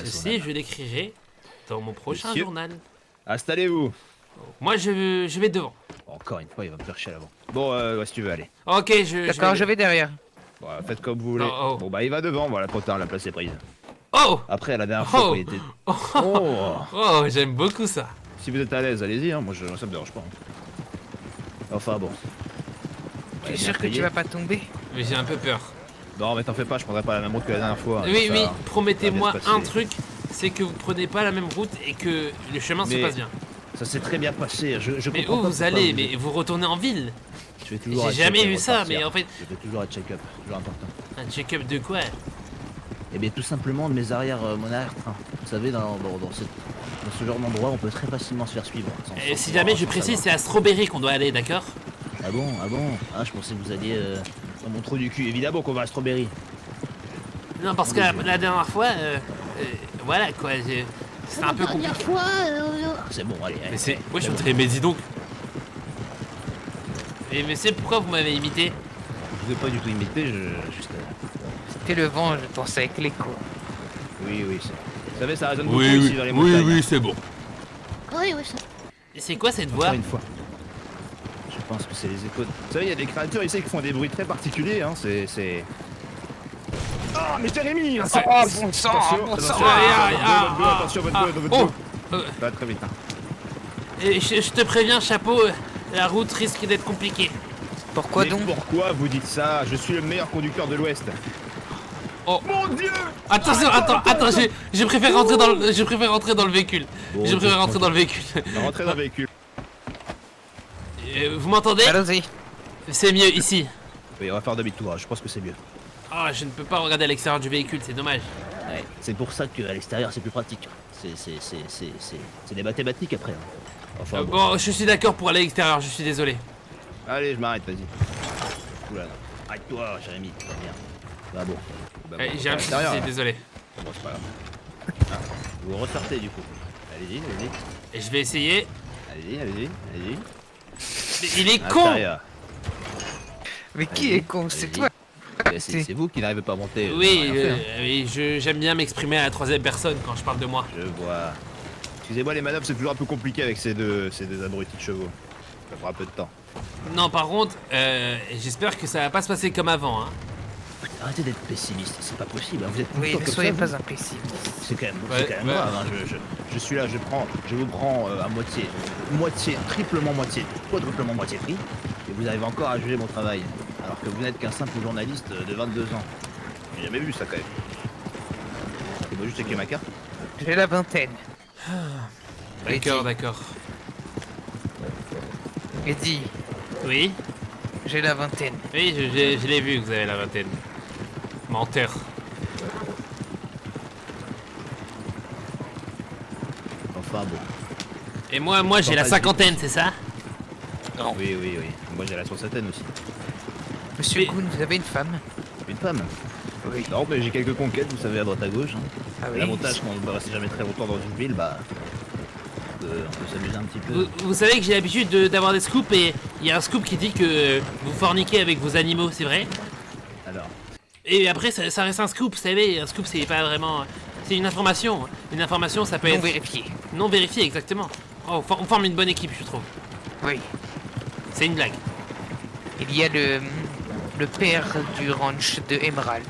ceci, je l'écrirai dans mon prochain Monsieur, journal. Installez-vous. Moi, je vais devant. Encore une fois, il va me faire chier à l'avant. Bon, ouais, si tu veux aller. Ok, D'accord, je vais derrière. Bon, faites comme vous voulez. Oh, oh. Bon, bah, il va devant, voilà, trop tard, la place est prise. Oh! Après, la dernière fois, Oh! quand il était. Oh, oh, j'aime beaucoup ça. Si vous êtes à l'aise, allez-y, hein, moi, ça me dérange pas. Enfin, bon. Tu es sûr que tu vas pas tomber? Mais j'ai un peu peur. Non, mais t'en fais pas, je prendrai pas la même route que la dernière fois. Oui, Ça, oui, ça va promettez-moi bien se passer. un truc, c'est que vous prenez pas la même route et que le chemin se Mais passe bien. Ça s'est très bien passé. Je Mais comprends où pas vous pourquoi allez? Mais vous retournez en ville? Je vais toujours J'ai à jamais check-up vu ça, repartir. mais en fait... Je vais toujours à check-up, toujours important. Un check-up de quoi? Eh bien, tout simplement de mes arrières, mon arrière-train. Vous savez, dans ce genre d'endroit, on peut très facilement se faire suivre. Et si jamais je précise, c'est à Strawberry qu'on doit aller, d'accord? Ah bon? Ah, je pensais que vous alliez dans mon trou du cul. Évidemment qu'on va à Strawberry. Non, parce que la dernière fois, voilà quoi, c'était un peu compliqué. C'est bon, allez. Mais c'est... Moi je suis très... Mais dis donc. Mais c'est pourquoi vous m'avez imité? Je vous ai pas du tout imité, juste... C'était le vent, je pensais, avec l'écho. Oui, c'est... Vous savez, ça résonne beaucoup Oui, ici dans les oui, montagnes. oui, c'est bon. Oui, oui, ça. Et c'est quoi cette voix? Encore une fois. Je pense que c'est les échos. Vous savez, il y a des créatures ici qui font des bruits très particuliers, hein, c'est... Oh, mais Jérémy! Oh, bon sang, bon sang! Attention, votre dos. Ça va très vite, hein. Et je te préviens, chapeau, la route risque d'être compliquée. Pourquoi donc? Pourquoi vous dites ça? Je suis le meilleur conducteur de l'Ouest. Oh mon Dieu! Attention, attends, je préfère rentrer dans le, dans le véhicule. Bon, je préfère rentrer dans le véhicule. Rentrez dans le véhicule. Vous m'entendez? Allons-y. C'est mieux ici. Oui, on va faire demi-tour, je pense que c'est mieux. Ah, je ne peux pas regarder à l'extérieur du véhicule, c'est dommage. Ouais, c'est pour ça qu'à l'extérieur c'est plus pratique. C'est des mathématiques après. Hein. Enfin, Bon, je suis d'accord pour aller à l'extérieur, je suis désolé. Allez, je m'arrête, vas-y. Oula, arrête-toi, Jérémy. Merde. Bah bon. J'ai un petit souci, désolé. Bon, c'est pas grave. Ah, vous ressortez du coup. Allez-y, allez-y. Et je vais essayer. Allez-y. Mais il est con! Mais qui est con? C'est toi? C'est vous qui n'arrivez pas à monter. Oui, j'aime bien m'exprimer à la troisième personne quand je parle de moi. Je vois. Excusez-moi, les manœuvres c'est toujours un peu compliqué avec ces deux abrutis de chevaux. Ça prend un peu de temps. Non, par contre, j'espère que ça va pas se passer comme avant. Hein. Arrêtez d'être pessimiste, c'est pas possible. Hein. Vous êtes Oui, ne comme soyez ça, pas vous. un pessimiste. C'est quand même grave. Hein. Je suis là, je vous prends à moitié, triplement moitié, quadruplement moitié prix, et vous arrivez encore à juger mon travail, alors que vous n'êtes qu'un simple journaliste de 22 ans. J'ai jamais vu ça quand même. C'est moi juste checker ma carte. J'ai la vingtaine. D'accord. Eddie. Oui? J'ai la vingtaine. Oui, je l'ai vu que vous avez la vingtaine. Menteur. Enfin bon. Et moi j'ai la cinquantaine, c'est ça? Non. Oui. Moi j'ai la soixantaine aussi. Monsieur Goon, vous avez une femme? Une femme? Oui. Non, mais j'ai quelques conquêtes, vous savez, à droite à gauche. Hein. Ah oui. L'avantage quand on ne va rester jamais très longtemps dans une ville, bah... on peut s'amuser un petit peu. Vous savez que j'ai l'habitude d'avoir des scoops et il y a un scoop qui dit que vous forniquez avec vos animaux, c'est vrai? Alors? Et après ça reste un scoop, vous savez, un scoop c'est pas vraiment... C'est une information. Une information ça peut être... Non vérifié. Non vérifié, exactement. Oh, on forme une bonne équipe, je trouve. Oui. C'est une blague. Il y a le père du ranch de Emerald.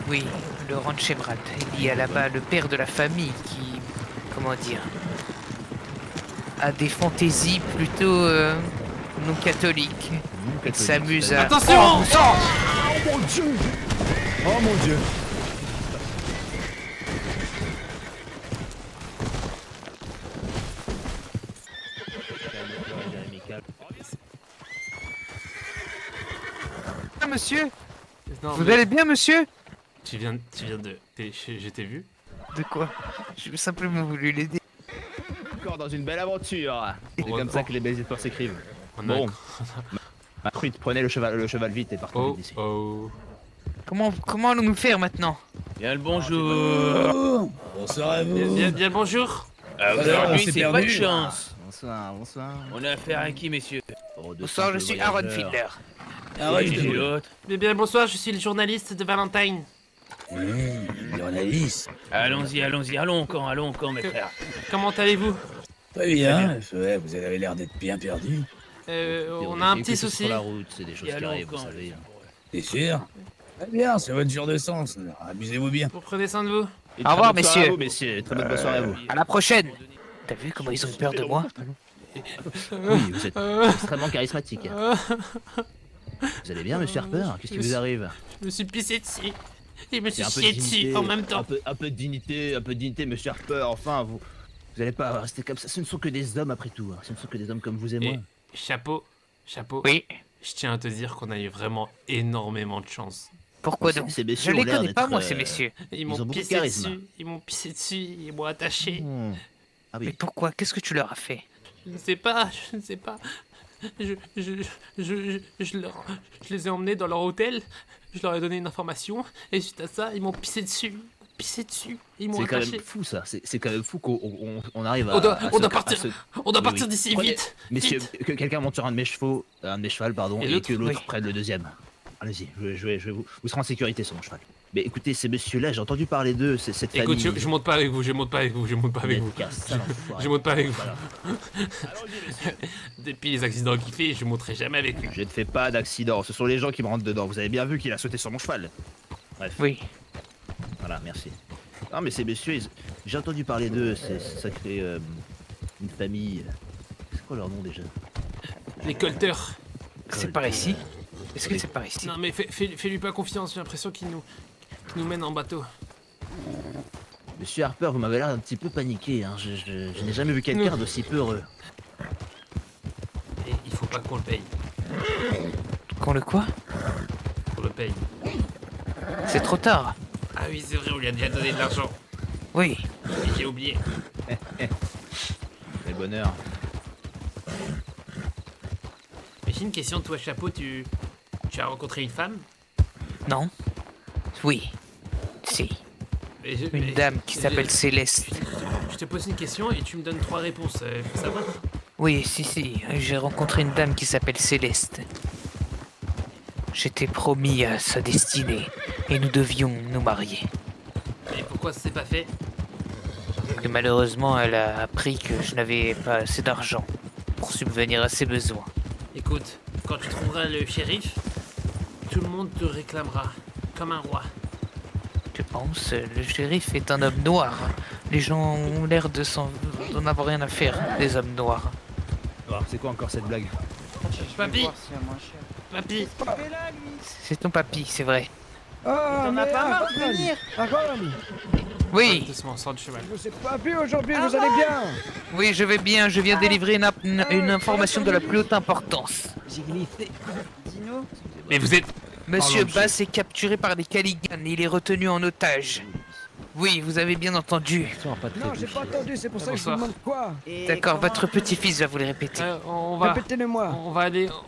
Oui, le ranch Emerald. Il y a là-bas le père de la famille qui, comment dire, a des fantaisies plutôt non catholiques. Il s'amuse à... Attention! Oh, sang! Oh mon Dieu! Oh mon Dieu! Ah, monsieur? Non, Vous mais- allez bien, monsieur? Tu viens de... Je t'ai vu? De quoi? J'ai simplement voulu l'aider. Encore dans une belle aventure. C'est comme ça que les belles histoires s'écrivent. On a- Bon. Ma truite, prenez le cheval vite et partez d'ici. Comment allons-nous faire maintenant? Bien le bonjour. Bonsoir à vous. Bien le bonjour. Aujourd'hui, c'est pas de chance. Bonsoir. On a affaire à qui, messieurs? Bonsoir, je suis Aaron Fiedler. Bien le bonsoir, je suis le journaliste de Valentine. Journaliste. Allons-y, allons au camp, mes frères. Comment allez-vous? Très bien. Ouais, vous avez l'air d'être bien perdu. On a un petit souci. Sur la route, c'est des choses qui arrivent, vous savez. T'es sûr? Très bien, c'est votre jour de sens. Abusez-vous bien. Vous prenez soin de vous. Au revoir, Bonsoir à vous, messieurs. Très bonne soirée à vous. À la prochaine. T'as vu comment ils ont peur de moi? Oui, vous êtes extrêmement charismatique. Vous allez bien, monsieur Harper? Qu'est-ce qui vous arrive? Je me suis pissé dessus. Et je me suis Un peu chié de dessus dignité, en même temps. un peu de dignité, monsieur Harper. Enfin, vous allez pas rester comme ça. Ce ne sont que des hommes après tout. Ce ne sont que des hommes comme vous et moi. Chapeau. Oui. Je tiens à te dire qu'on a eu vraiment énormément de chance. Pourquoi donc? Ces Je messieurs les ont l'air connais pas, d'être, moi, ces messieurs. Ils ont m'ont beaucoup de pissé charisme. dessus. Ils m'ont pissé dessus. Ils m'ont attaché. Ah oui. Mais pourquoi? Qu'est-ce que tu leur as fait? Je ne sais pas. Je les ai emmenés dans leur hôtel. Je leur ai donné une information. Et suite à ça, ils m'ont pissé dessus. Ils m'ont C'est quand attaché. même fou ça. C'est quand même fou qu'on arrive à. On doit partir d'ici Prenez- vite. Messieurs, vite. que quelqu'un monte sur un de mes chevaux, pardon, Et et l'autre, que l'autre oui. prenne le deuxième. Allez-y, je vais vous serez en sécurité sur mon cheval. Mais écoutez, ces messieurs-là, j'ai entendu parler d'eux, cette Écoute, famille. je monte pas avec vous. Je monte pas avec vous. Vous êtes casse, l'enfoiré. Je monte pas avec vous. Voilà. Depuis les accidents qu'il fait, je monterai jamais avec lui. Je ne fais pas d'accident, ce sont les gens qui me rentrent dedans. Vous avez bien vu qu'il a sauté sur mon cheval. Bref. Oui. Voilà, merci. Non mais ces messieurs, j'ai entendu parler d'eux, c'est sacré une famille. C'est quoi leur nom déjà? Les colteurs. C'est par ici? Est-ce que c'est par ici? Non mais fais-lui pas confiance. J'ai l'impression qu'il nous mène en bateau. Monsieur Harper, vous m'avez l'air un petit peu paniqué. Hein. Je n'ai jamais vu quelqu'un d'aussi peu heureux. Et il faut pas qu'on le paye. Qu'on le quoi? Qu'on le paye. C'est trop tard. Ah oui, c'est vrai, on lui a déjà donné de l'argent. Oui. Et j'ai oublié. Quel bonheur. Mais j'ai une question, toi, Chapeau, tu as rencontré une femme? Non. Oui. Si. Une Une dame qui s'appelle Céleste. Je te pose une question et tu me donnes 3 réponses. Faut savoir. Oui, si. J'ai rencontré une dame qui s'appelle Céleste. J'étais promis à sa destinée et nous devions nous marier. Et pourquoi ça s'est pas fait? Et malheureusement, elle a appris que je n'avais pas assez d'argent pour subvenir à ses besoins. Écoute, quand tu trouveras le shérif, tout le monde te réclamera comme un roi. Tu penses? Le shérif est un homme noir. Les gens ont l'air d'en avoir rien à faire, des hommes noirs. Oh, c'est quoi encore cette blague? Papy! Papy! C'est ton papy, c'est vrai. Oh, t'en as pas marre de venir? Aaron! Oui. Doucement, sors du cheval. Je sais pas plus aujourd'hui, vous allez bien? Oui, je vais bien. Je viens délivrer une information de la plus haute importance. J'ai glissé. Dis-nous. Mais vous êtes... Monsieur Bass est capturé par les Caligan et il est retenu en otage. Oui, vous avez bien entendu. Non, j'ai pas entendu, c'est pour ça que je vous demande quoi. D'accord, votre petit-fils va vous le répéter. On va... Répétez-le-moi.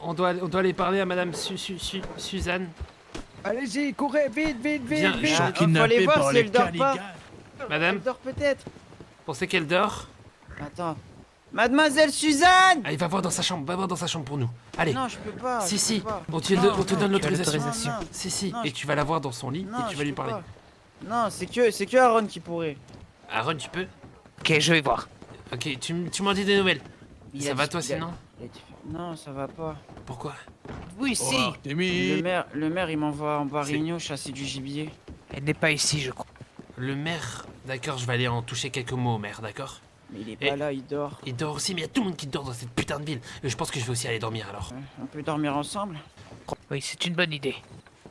On doit aller parler à Madame Suzanne. Allez-y, courez, vite. Viens, Faut kidnappés aller voir par si les elle dort pas. Madame, Elle dort peut-être. pensez qu'elle dort? Attends. Mademoiselle Suzanne! Allez, va voir dans sa chambre pour nous. Allez. Non, je peux pas. Si, peux pas. on te donne l'autorisation. Non. Si, Non, et tu vas la voir dans son lit Non, et tu vas je lui peux parler. pas. Non, c'est que Aaron qui pourrait. Aaron, tu peux? Ok, je vais voir. Ok, tu m'en dis des nouvelles. Il Ça a va dit- toi il a- sinon? Non, ça va pas. Pourquoi? Oui, si. Le maire, il m'envoie en Barigno chasser du gibier. Elle n'est pas ici, je crois. Le maire, d'accord, je vais aller en toucher quelques mots au maire, d'accord? Mais il est pas là, il dort. Il dort aussi, mais il y a tout le monde qui dort dans cette putain de ville. Je pense que je vais aussi aller dormir alors. On peut dormir ensemble? Oui, c'est une bonne idée.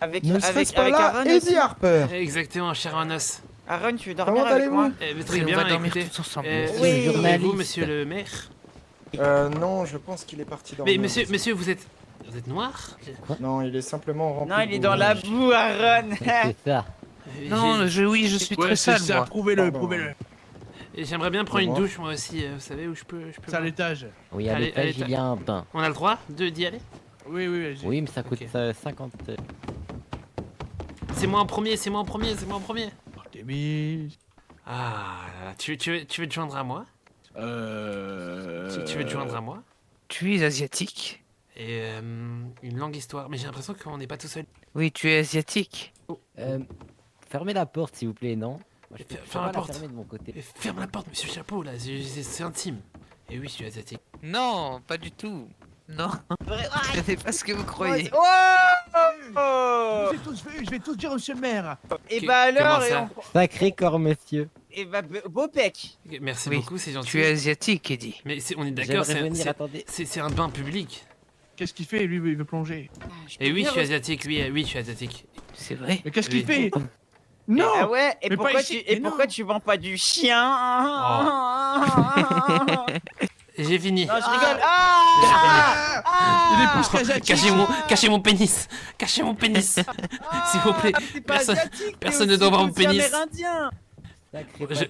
Avec Ne serait-ce pas là, Aaron Eddie aussi. Harper. Exactement, cher Anos. Aaron, tu veux dormir Comment avec moi? allez-vous? Très Oui, on bien, va dormir écoutez. tous ensemble. Oui, et vous, journaliste. monsieur le maire? Non, je pense qu'il est parti dormir. Mais monsieur, vous êtes noir? Non, il est simplement rempli. Non, il est dans la boue, Aaron. ça. Non, oui, je suis très sale, moi. Prouvez-le. Et j'aimerais bien prendre une Comment? douche moi aussi, vous savez où je peux C'est à l'étage. Oui, à Allez, l'étage, allez, il y a un bain. On a le droit d'y aller? Oui, oui, Oui, mais ça coûte 50. C'est moi en premier, c'est moi en premier, c'est moi en premier. Artemis. Ah, tu veux te joindre à moi? Tu veux te joindre à moi? Tu es asiatique? Et une longue histoire, mais j'ai l'impression qu'on n'est pas tout seul. Oui, tu es asiatique. Fermez la porte, s'il vous plaît, non? Moi, je peux Ferme pas la porte. fermer de mon côté. Ferme la porte, monsieur Chapeau, là, c'est intime. Et oui, je suis asiatique. Non, pas du tout. Non. Ce n'est pas ce que vous croyez. Oh je vais tout dire au monsieur le maire. Et bah alors, Sacré corps, monsieur. Et bah, beau pec. Merci Oui, beaucoup, c'est gentil. tu es asiatique, Eddie. Mais on est d'accord, J'aimerais venir, attendez. c'est un bain public. Qu'est-ce qu'il fait? Lui, il veut plonger. Et oui, je suis asiatique, oui, je suis asiatique. C'est vrai. Mais qu'est-ce qu'il Oui. fait? Non. Ah ouais, et Mais pourquoi pas ici, mais pourquoi non. tu vends pas du chien? J'ai fini. Non, je rigole. Il est plus qu'asiatique. Cachez mon pénis. Cachez mon pénis. S'il vous plaît. T'es pas asiatique, Personne t'es ne doit voir aussi mon pénis. amérindien.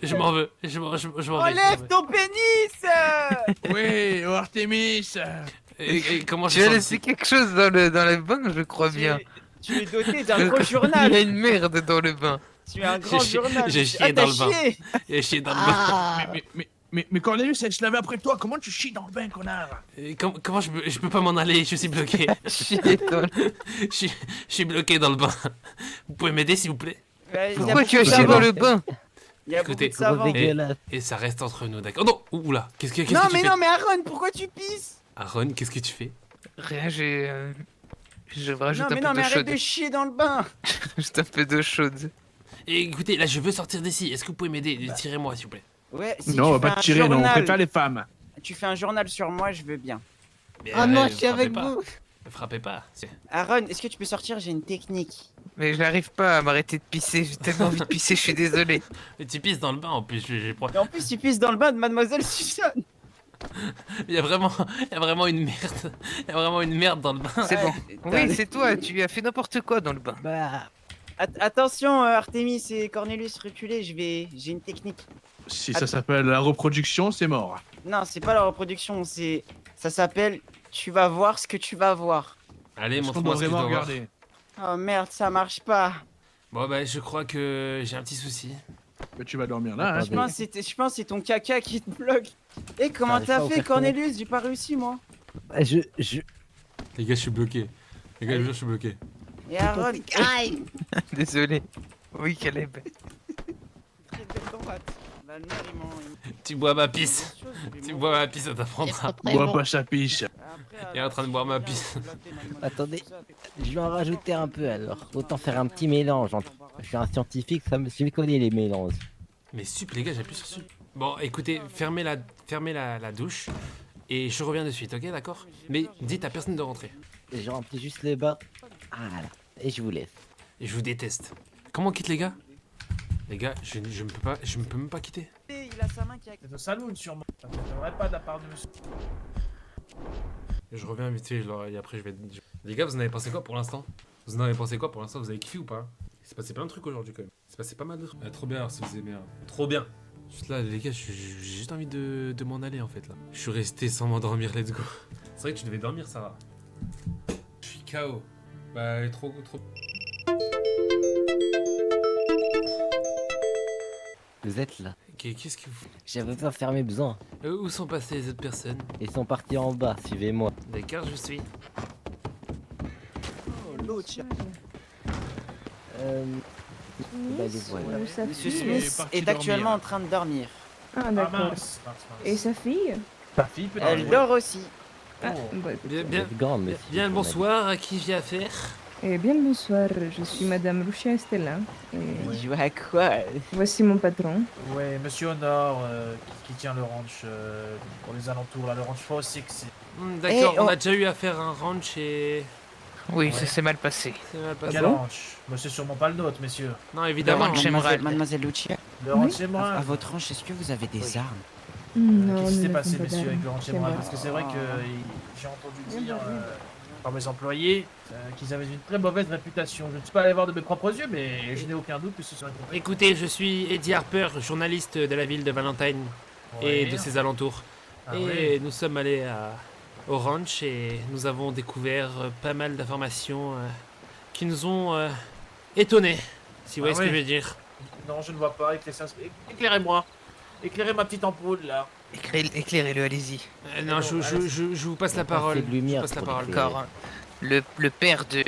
Je m'en veux. Je m'en vais. Enlève ton pénis. Oui, oh Artemis. Et comment Tu as laissé quelque chose dans le bain, je crois bien. Tu es doté d'un gros journal. Il y a une merde dans le bain. Tu es un grand journal. J'ai chié dans le bain. J'ai chié dans le bain. Mais Cornelius, elle se lavait après toi. Comment tu chies dans le bain, connard? Comment je peux pas m'en aller? Je suis bloqué. Je suis bloqué dans le bain. Vous pouvez m'aider, s'il vous plaît? Pourquoi tu as chié dans le bain? Il y a beaucoup Écoutez, de savon. et ça reste entre nous, d'accord? Non, oula, qu'est-ce que tu Non, fais? mais Aaron, pourquoi tu pisses? Aaron, qu'est-ce que tu fais? Rien, je rajoute Non, un peu mais d'eau arrête chaude. de chier dans le bain. Juste un peu d'eau chaude. Et écoutez, là, je veux sortir d'ici. Est-ce que vous pouvez m'aider? Tirez-moi, s'il vous plaît. Ouais, si Non, on tu va fais pas un te tirer, non, on journal- préfère les femmes. Tu fais un journal sur moi, je veux bien. Mais, Ah non, ne je suis avec frappez pas. vous. Ne frappez pas. Aaron, est-ce que tu peux sortir? J'ai une technique. Mais je n'arrive pas à m'arrêter de pisser. J'ai tellement envie de pisser, je suis désolé. Mais tu pisses dans le bain en plus. Et en plus, tu pisses dans le bain de Mademoiselle Suzanne. Il y a vraiment une merde. Il y a vraiment une merde dans le bain. C'est bon. Oui, c'est toi, tu as fait n'importe quoi dans le bain. Attention, Artemis et Cornelius, reculez, j'ai une technique. Si ça s'appelle la reproduction, c'est mort. Non, c'est pas la reproduction, ça s'appelle tu vas voir ce que tu vas voir. Allez, Est-ce qu'on montre-moi doit ce que je vraiment dois voir. regarder? Oh merde, ça marche pas. Bon, bah, je crois que j'ai un petit souci. Mais tu vas dormir là, hein. Je pense que c'est ton caca qui te bloque. Et comment T'arrives pas t'as à fait, faire Cornelius? J'ai pas réussi, moi. Les gars, je suis bloqué. Les gars, je suis bloqué. Et Aaron, aïe. Désolé. Oui, Caleb. Très belle droite. Bah, le maire, Tu bois ma pisse. Tu bois ma pisse, ça t'apprendra. Bois pas sa piche. Il est en train de boire ma pisse. attendez, je vais en rajouter un peu alors. Autant faire un petit mélange entre. Je suis un scientifique, je me connais les mélanges. Mais sup, les gars, j'appuie sur sup. Bon, écoutez, fermez la douche. Et je reviens de suite, ok, d'accord? Mais dites à personne de rentrer. Et je remplis juste le bas. Voilà. Et je vous laisse. Et je vous déteste. Comment on quitte, les gars? Les gars, je ne peux même pas quitter. Il a sa main qui a... C'est au saloon, sûrement. Ça ne devrait pas de la part de monsieur. Je reviens vite fait, et après je vais... Les gars, vous en avez pensé quoi pour l'instant? Vous en avez pensé quoi pour l'instant? Vous avez kiffé ou pas? Il s'est passé plein de trucs aujourd'hui quand même. Il s'est passé pas mal de trucs. Trop bien, si vous aimez. Trop bien. Juste là, les gars, j'ai juste envie de m'en aller en fait là. Je suis resté sans m'endormir, let's go. C'est vrai que tu devais dormir, Sarah. Je suis KO. Bah, trop. Vous êtes là. Qu'est-ce que vous... J'avais pas fait mes besoins. Où sont passées les autres personnes? Ils sont partis en bas, suivez-moi. D'accord, je suis. Bah, les voilà. Monsieur Smith est actuellement en train de dormir. Ah, d'accord. mince. Et sa fille? Ta fille peut Elle dort aussi. Ah, bah, écoute. Bien le bonsoir, à qui j'ai affaire? Eh bien le bonsoir, je suis Madame Lucia Estella. Et Je vois à quoi? voici mon patron. Ouais, monsieur Honor, qui tient le ranch pour les alentours, là, le ranch Four Six. D'accord, Et on a déjà eu affaire à un ranch et... Oui, ça s'est mal passé. C'est mal passé. Quel ranch? Mais c'est sûrement pas le nôtre, messieurs. Non, évidemment. Mademoiselle Lucia, Le ranch Emerald. à votre ranch, est-ce que vous avez des armes? Non, Qu'est-ce qui nous s'est n'avons passé, pas messieurs, avec le d'armes. ranch C'est Emerald? moi. Parce que c'est vrai que j'ai entendu dire par mes employés qu'ils avaient une très mauvaise réputation. Je ne suis pas allé voir de mes propres yeux, mais je n'ai aucun doute que ce soit une... Écoutez, je suis Eddie Harper, journaliste de la ville de Valentine et Ouais. de ses alentours. Ah et ouais. nous sommes allés au ranch et nous avons découvert pas mal d'informations qui nous ont étonnés, si vous voyez ce que je veux dire. Non, je ne vois pas. Éclairez-moi. Éclairez ma petite ampoule là. Éclairez-le, allez-y. Non, je vous passe la parole. lumière Je vous passe la pour parole. l'éclairer. D'accord. Le père de...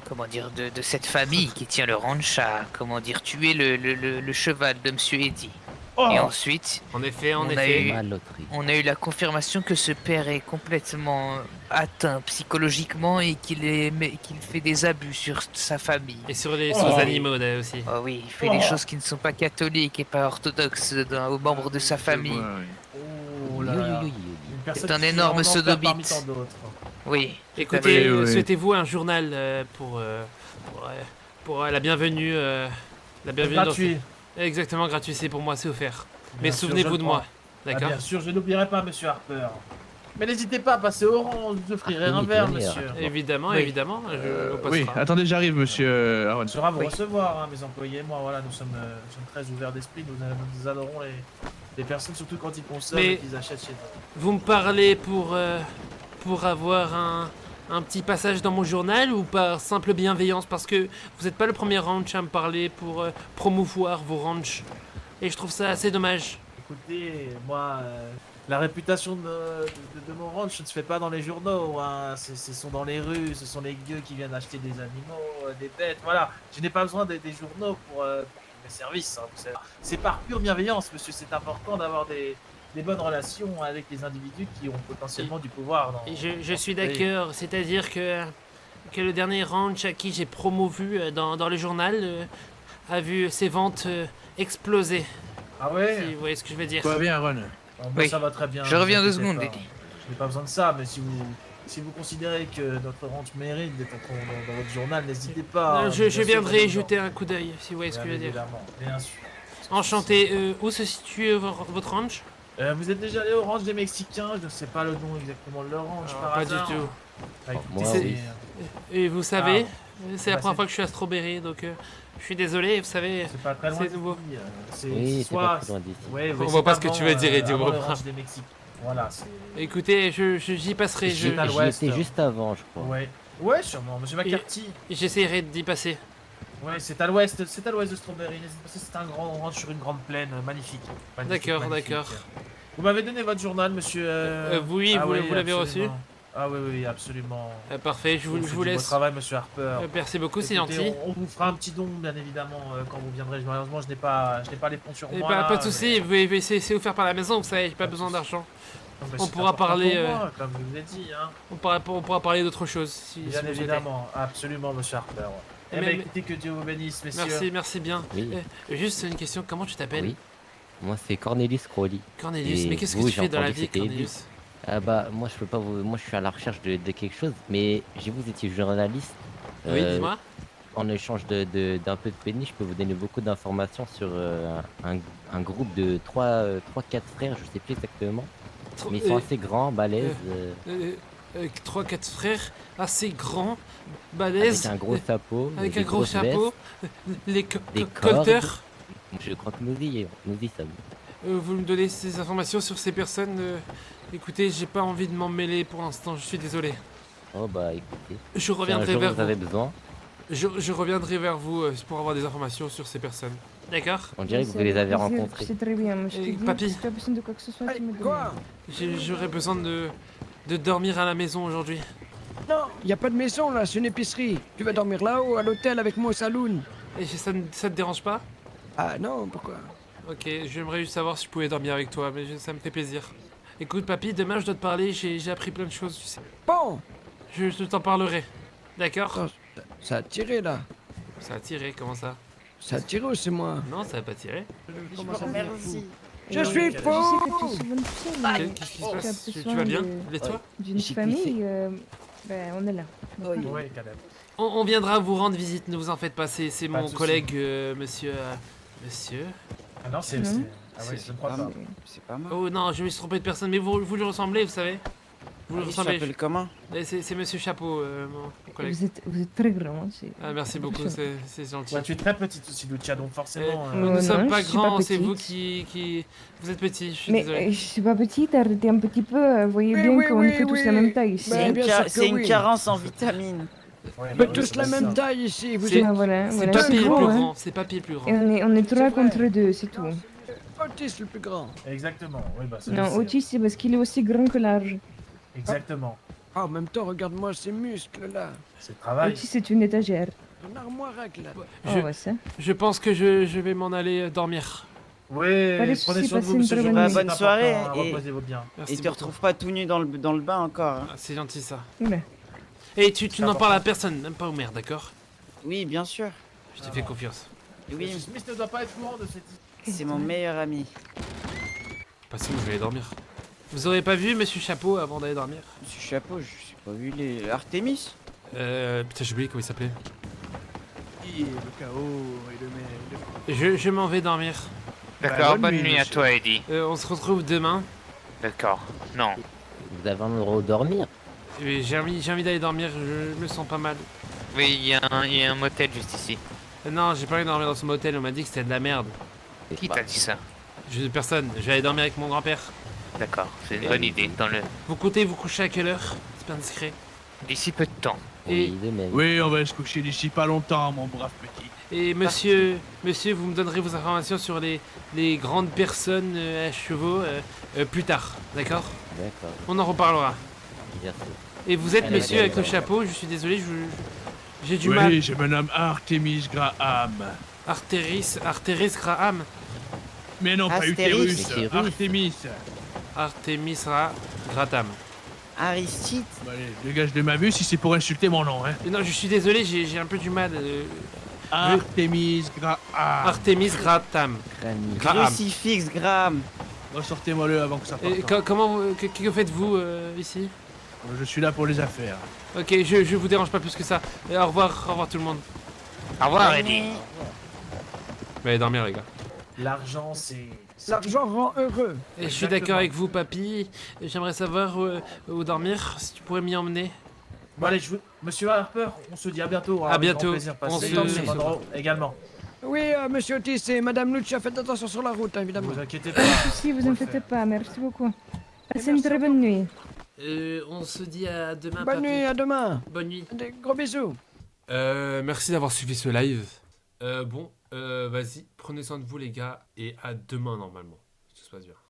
Comment dire, de cette famille qui tient le ranch a, comment dire, tué le cheval de Monsieur Eddy. Et ensuite, En effet, on a eu la confirmation que ce père est complètement atteint psychologiquement et qu'il fait des abus sur sa famille. Et sur les animaux aussi. Oh oui, il fait des choses qui ne sont pas catholiques et pas orthodoxes aux membres de sa famille. Oh là là. C'est un énorme sodomite. Oui. Écoutez, souhaitez-vous un journal pour la bienvenue Gratuit. Exactement, gratuit, c'est pour moi, c'est offert. Mais Bien sûr, souvenez-vous je de le moi, prends. d'accord? Bien sûr, je n'oublierai pas, monsieur Harper. Mais n'hésitez pas à passer au rang, je vous offrirai un verre, monsieur. Évidemment, Oui. évidemment, je vous Oui, passerai. attendez, j'arrive, monsieur Aaron. On sera vous recevoir, hein, mes employés et moi, voilà, nous sommes très ouverts d'esprit, nous adorons les personnes, surtout quand ils consomment Mais- et qu'ils achètent chez nous. Vous me parlez pour avoir un petit passage dans mon journal ou par simple bienveillance? Parce que vous n'êtes pas le premier ranch à me parler pour promouvoir vos ranchs. Et je trouve ça assez dommage. Écoutez, moi, la réputation de mon ranch ne se fait pas dans les journaux, hein. Ce sont dans les rues, ce sont les gueux qui viennent acheter des animaux, des bêtes, voilà. Je n'ai pas besoin des journaux pour mes services, hein, vous savez. C'est par pure bienveillance, monsieur, c'est important d'avoir des bonnes relations avec les individus qui ont potentiellement du pouvoir. Et je suis d'accord, c'est-à-dire que le dernier ranch à qui j'ai promovu dans le journal a vu ses ventes exploser. Ah ouais? Si vous voyez ce que je veux dire. Tout va bien, Aaron. Bon, ça va très bien. Je reviens vous 2 inquiétez secondes, pas. Eddie. Je n'ai pas besoin de ça, mais si vous considérez que notre ranch mérite d'être dans votre journal, n'hésitez pas. Je viendrai jeter un coup d'œil, si vous voyez ce que je veux dire. Évidemment, bien sûr. Enchanté. Où se situe votre ranch? Vous êtes déjà allé au ranch des Mexicains? Je ne sais pas le nom exactement de leur ranch par Pas hasard. du tout. Ah, écoutez, Moi, c'est- oui. Et vous savez, Ah. c'est la Bah, première fois que je suis à Strawberry, donc je suis désolé, vous savez, C'est pas très loin c'est d'ici, nouveau. C'est Oui, c'est soit... pas très loin d'ici. Ouais, On voit pas ce que tu veux dire, Eddie, on avant voit le pas. ranch des Mexiques. Voilà, c'est... Écoutez, j'y passerai. J'y étais à J'y l'ouest. étais juste avant, je crois. Ouais, sûrement, monsieur McCarthy. J'essaierai d'y passer. Ouais, c'est à l'ouest de Strawberry. N'hésitez pas, c'est un grand ranch sur une grande plaine, magnifique. Magnifique, D'accord, magnifique. d'accord. Vous m'avez donné votre journal, monsieur. Oui, Ah vous oui, l'avez reçu? absolument. Ah oui, absolument. Parfait, je vous Faites du laisse. beau travail, monsieur Harper. Merci beaucoup, c'est Écoutez, gentil. On vous fera un petit don, bien évidemment, quand vous viendrez. Malheureusement, je n'ai pas les fonds sur Et moi. pas là, de soucis, c'est offert par la maison, vous savez, j'ai pas besoin d'argent. mais On c'est pourra important parler. pour moi, comme je vous l'ai dit, hein. On pourra parler d'autre chose. Si Bien vous souhaitez. évidemment, absolument, monsieur Harper. Eh Mais- bien, écoutez, que Dieu vous bénisse, messieurs. Merci bien. Oui. Juste une question, comment tu t'appelles? Oui. Moi, c'est Cornelius Crowley. Cornelius, Et mais qu'est-ce que vous, tu j'ai fais dans la entendu vie, que c'était Cornelius? Ah bah, moi, je peux pas vous... Moi, je suis à la recherche de quelque chose, mais j'ai vous étiez journaliste. Oui, dis-moi. En échange d'un peu de penny, je peux vous donner beaucoup d'informations sur un groupe de 3-4 frères, je sais plus exactement. Mais ils sont assez grands, balèzes. 3-4 frères assez grands, balèzes. Avec un gros chapeau. Avec des un gros grosses chapeau. Les des colteurs. Je crois que nous y sommes. Vous me donnez ces informations sur ces personnes. Écoutez, j'ai pas envie de m'en mêler pour l'instant, je suis désolé. Oh bah écoutez. Je reviendrai vers vous avez vous. besoin. Je reviendrai vers vous pour avoir des informations sur ces personnes. D'accord? On dirait que vous les avez rencontrés. C'est très bien, mais je te dis, Papy, si tu as besoin de quoi que ce soit, tu me demandes. j'aurais besoin de dormir à la maison aujourd'hui. Non, il n'y a pas de maison là, c'est une épicerie. Tu vas dormir là-haut, à l'hôtel avec moi au saloon. Et ça te dérange pas? Ah non, pourquoi? Ok, j'aimerais juste savoir si je pouvais dormir avec toi, mais ça me fait plaisir. Écoute, papy, demain je dois te parler, j'ai appris plein de choses, tu sais. Bon. Je t'en parlerai. D'accord? Ça a tiré là. Ça a tiré, comment ça? Ça a tiré ou c'est moi? Non, ça a pas tiré. Merci. Je suis faux. Je sais que tu es souvent tout seul. Qu'est-ce mais qui se si tu passe? as Tu besoin vas bien? de- Et toi? D'une famille, ben, on est là. Oui, Caleb. On viendra vous rendre visite, ne vous en faites pas, c'est Pas mon de souci. collègue, monsieur... Ah non, c'est... Non. Ah ouais, je ne crois pas. C'est pas mal. Oh non, je me suis trompé de personne, mais vous lui ressemblez, vous savez? Vous lui Il ressemblez. s'appelle comment? C'est monsieur Chapeau, mon collègue. collègue. Vous êtes très grand. Ah, merci beaucoup, c'est gentil. Ouais, tu es très petite aussi, Lucia, donc forcément. Nous ne sommes pas je suis pas grands, c'est vous petite. qui... Vous êtes petit, je suis Mais désolé. je suis pas petite, arrêtez un petit peu. Vous voyez bien qu'on fait tous la même taille ici. C'est une carence en vitamines. On fait tous la même taille ici. Vous C'est êtes... c'est Papy le plus grand, c'est Papy le plus grand. Et on est 3 contre 2, c'est tout. Otis le plus grand. Exactement, oui, bah c'est Non, Otis, c'est parce qu'il est aussi grand que large. Exactement. Ah, en même temps, regarde-moi ces muscles là. C'est le travail. Otis, c'est une étagère. Une armoire à glace. Oh, ouais, ça. Je pense que je vais m'en aller dormir. Oui, Pas de prenez soucis, soin de vous, passez une monsieur très Journal, bonne c'est Bonne soirée important, hein, et reposez-vous bien. Merci et te beaucoup. retrouve pas tout nu dans le bain encore. Hein. Ah, c'est gentil ça. Oula. Et tu n'en parles à personne, même pas au maire, d'accord? Oui, bien sûr. Je te fais confiance. Oui, Monsieur Smith ne doit pas être courant de cette... c'est mon meilleur ami. Passez où je vais aller dormir. Vous aurez pas vu Monsieur Chapeau avant d'aller dormir? Monsieur Chapeau, je sais pas vu les Artemis. Putain, j'ai oublié comment il s'appelait. Le chaos et le... Je m'en vais dormir. D'accord, bonne nuit à monsieur. toi, Eddie. On se retrouve demain. D'accord. Non. Vous avez un endroit où dormir? J'ai envie d'aller dormir, je me sens pas mal. Oui, il y a un motel juste ici. Non, j'ai pas envie de dormir dans ce motel, on m'a dit que c'était de la merde. Qui t'a dit ça? Personne, je vais aller dormir avec mon grand-père. D'accord, c'est une bonne idée. Dans le... Vous comptez vous coucher à quelle heure? C'est bien discret. D'ici peu de temps. Et, Oui, on va se coucher d'ici pas longtemps, mon brave petit. et monsieur, vous me donnerez vos informations sur les grandes personnes à chevaux plus tard, d'accord? D'accord. On en reparlera. Merci. Et vous êtes Allez, monsieur avec le d'accord. chapeau, je suis désolé, j'ai du mal. Oui, je me nomme Artemis Graham. Arteris Graham. Mais non, pas Astérix. Utérus, Artemis. Artemis Gratam. Aristide. Bon, allez, dégage de ma vue si c'est pour insulter mon nom, hein. Non, je suis désolé, j'ai un peu du mal. Artemis Graham. Artemis Gratam. Graham. Crucifix Graham. Ressortez-moi-le avant que ça parte. Et que faites-vous ici? Je suis là pour les affaires. Ok, je vous dérange pas plus que ça. Et au revoir tout le monde. Au revoir, Eddie. Allez dormir les gars. L'argent, c'est... L'argent rend heureux. Et je suis d'accord avec vous, papy. J'aimerais savoir où dormir, si tu pourrais m'y emmener. Bon allez, Monsieur Harper, on se dit à bientôt. Hein, À avec bientôt. grand plaisir. Passez On une se- bonne route également. Oui, monsieur Otis et madame Lucia, faites attention sur la route, hein, évidemment. Ne vous inquiétez pas. Si, vous inquiétez pas, merci beaucoup. Passez une très bonne nuit. On se dit à demain, Bonne papy. nuit, à demain. Bonne nuit. Des gros bisous. Merci d'avoir suivi ce live. Vas-y, prenez soin de vous les gars et à demain normalement. Que tout se passe bien.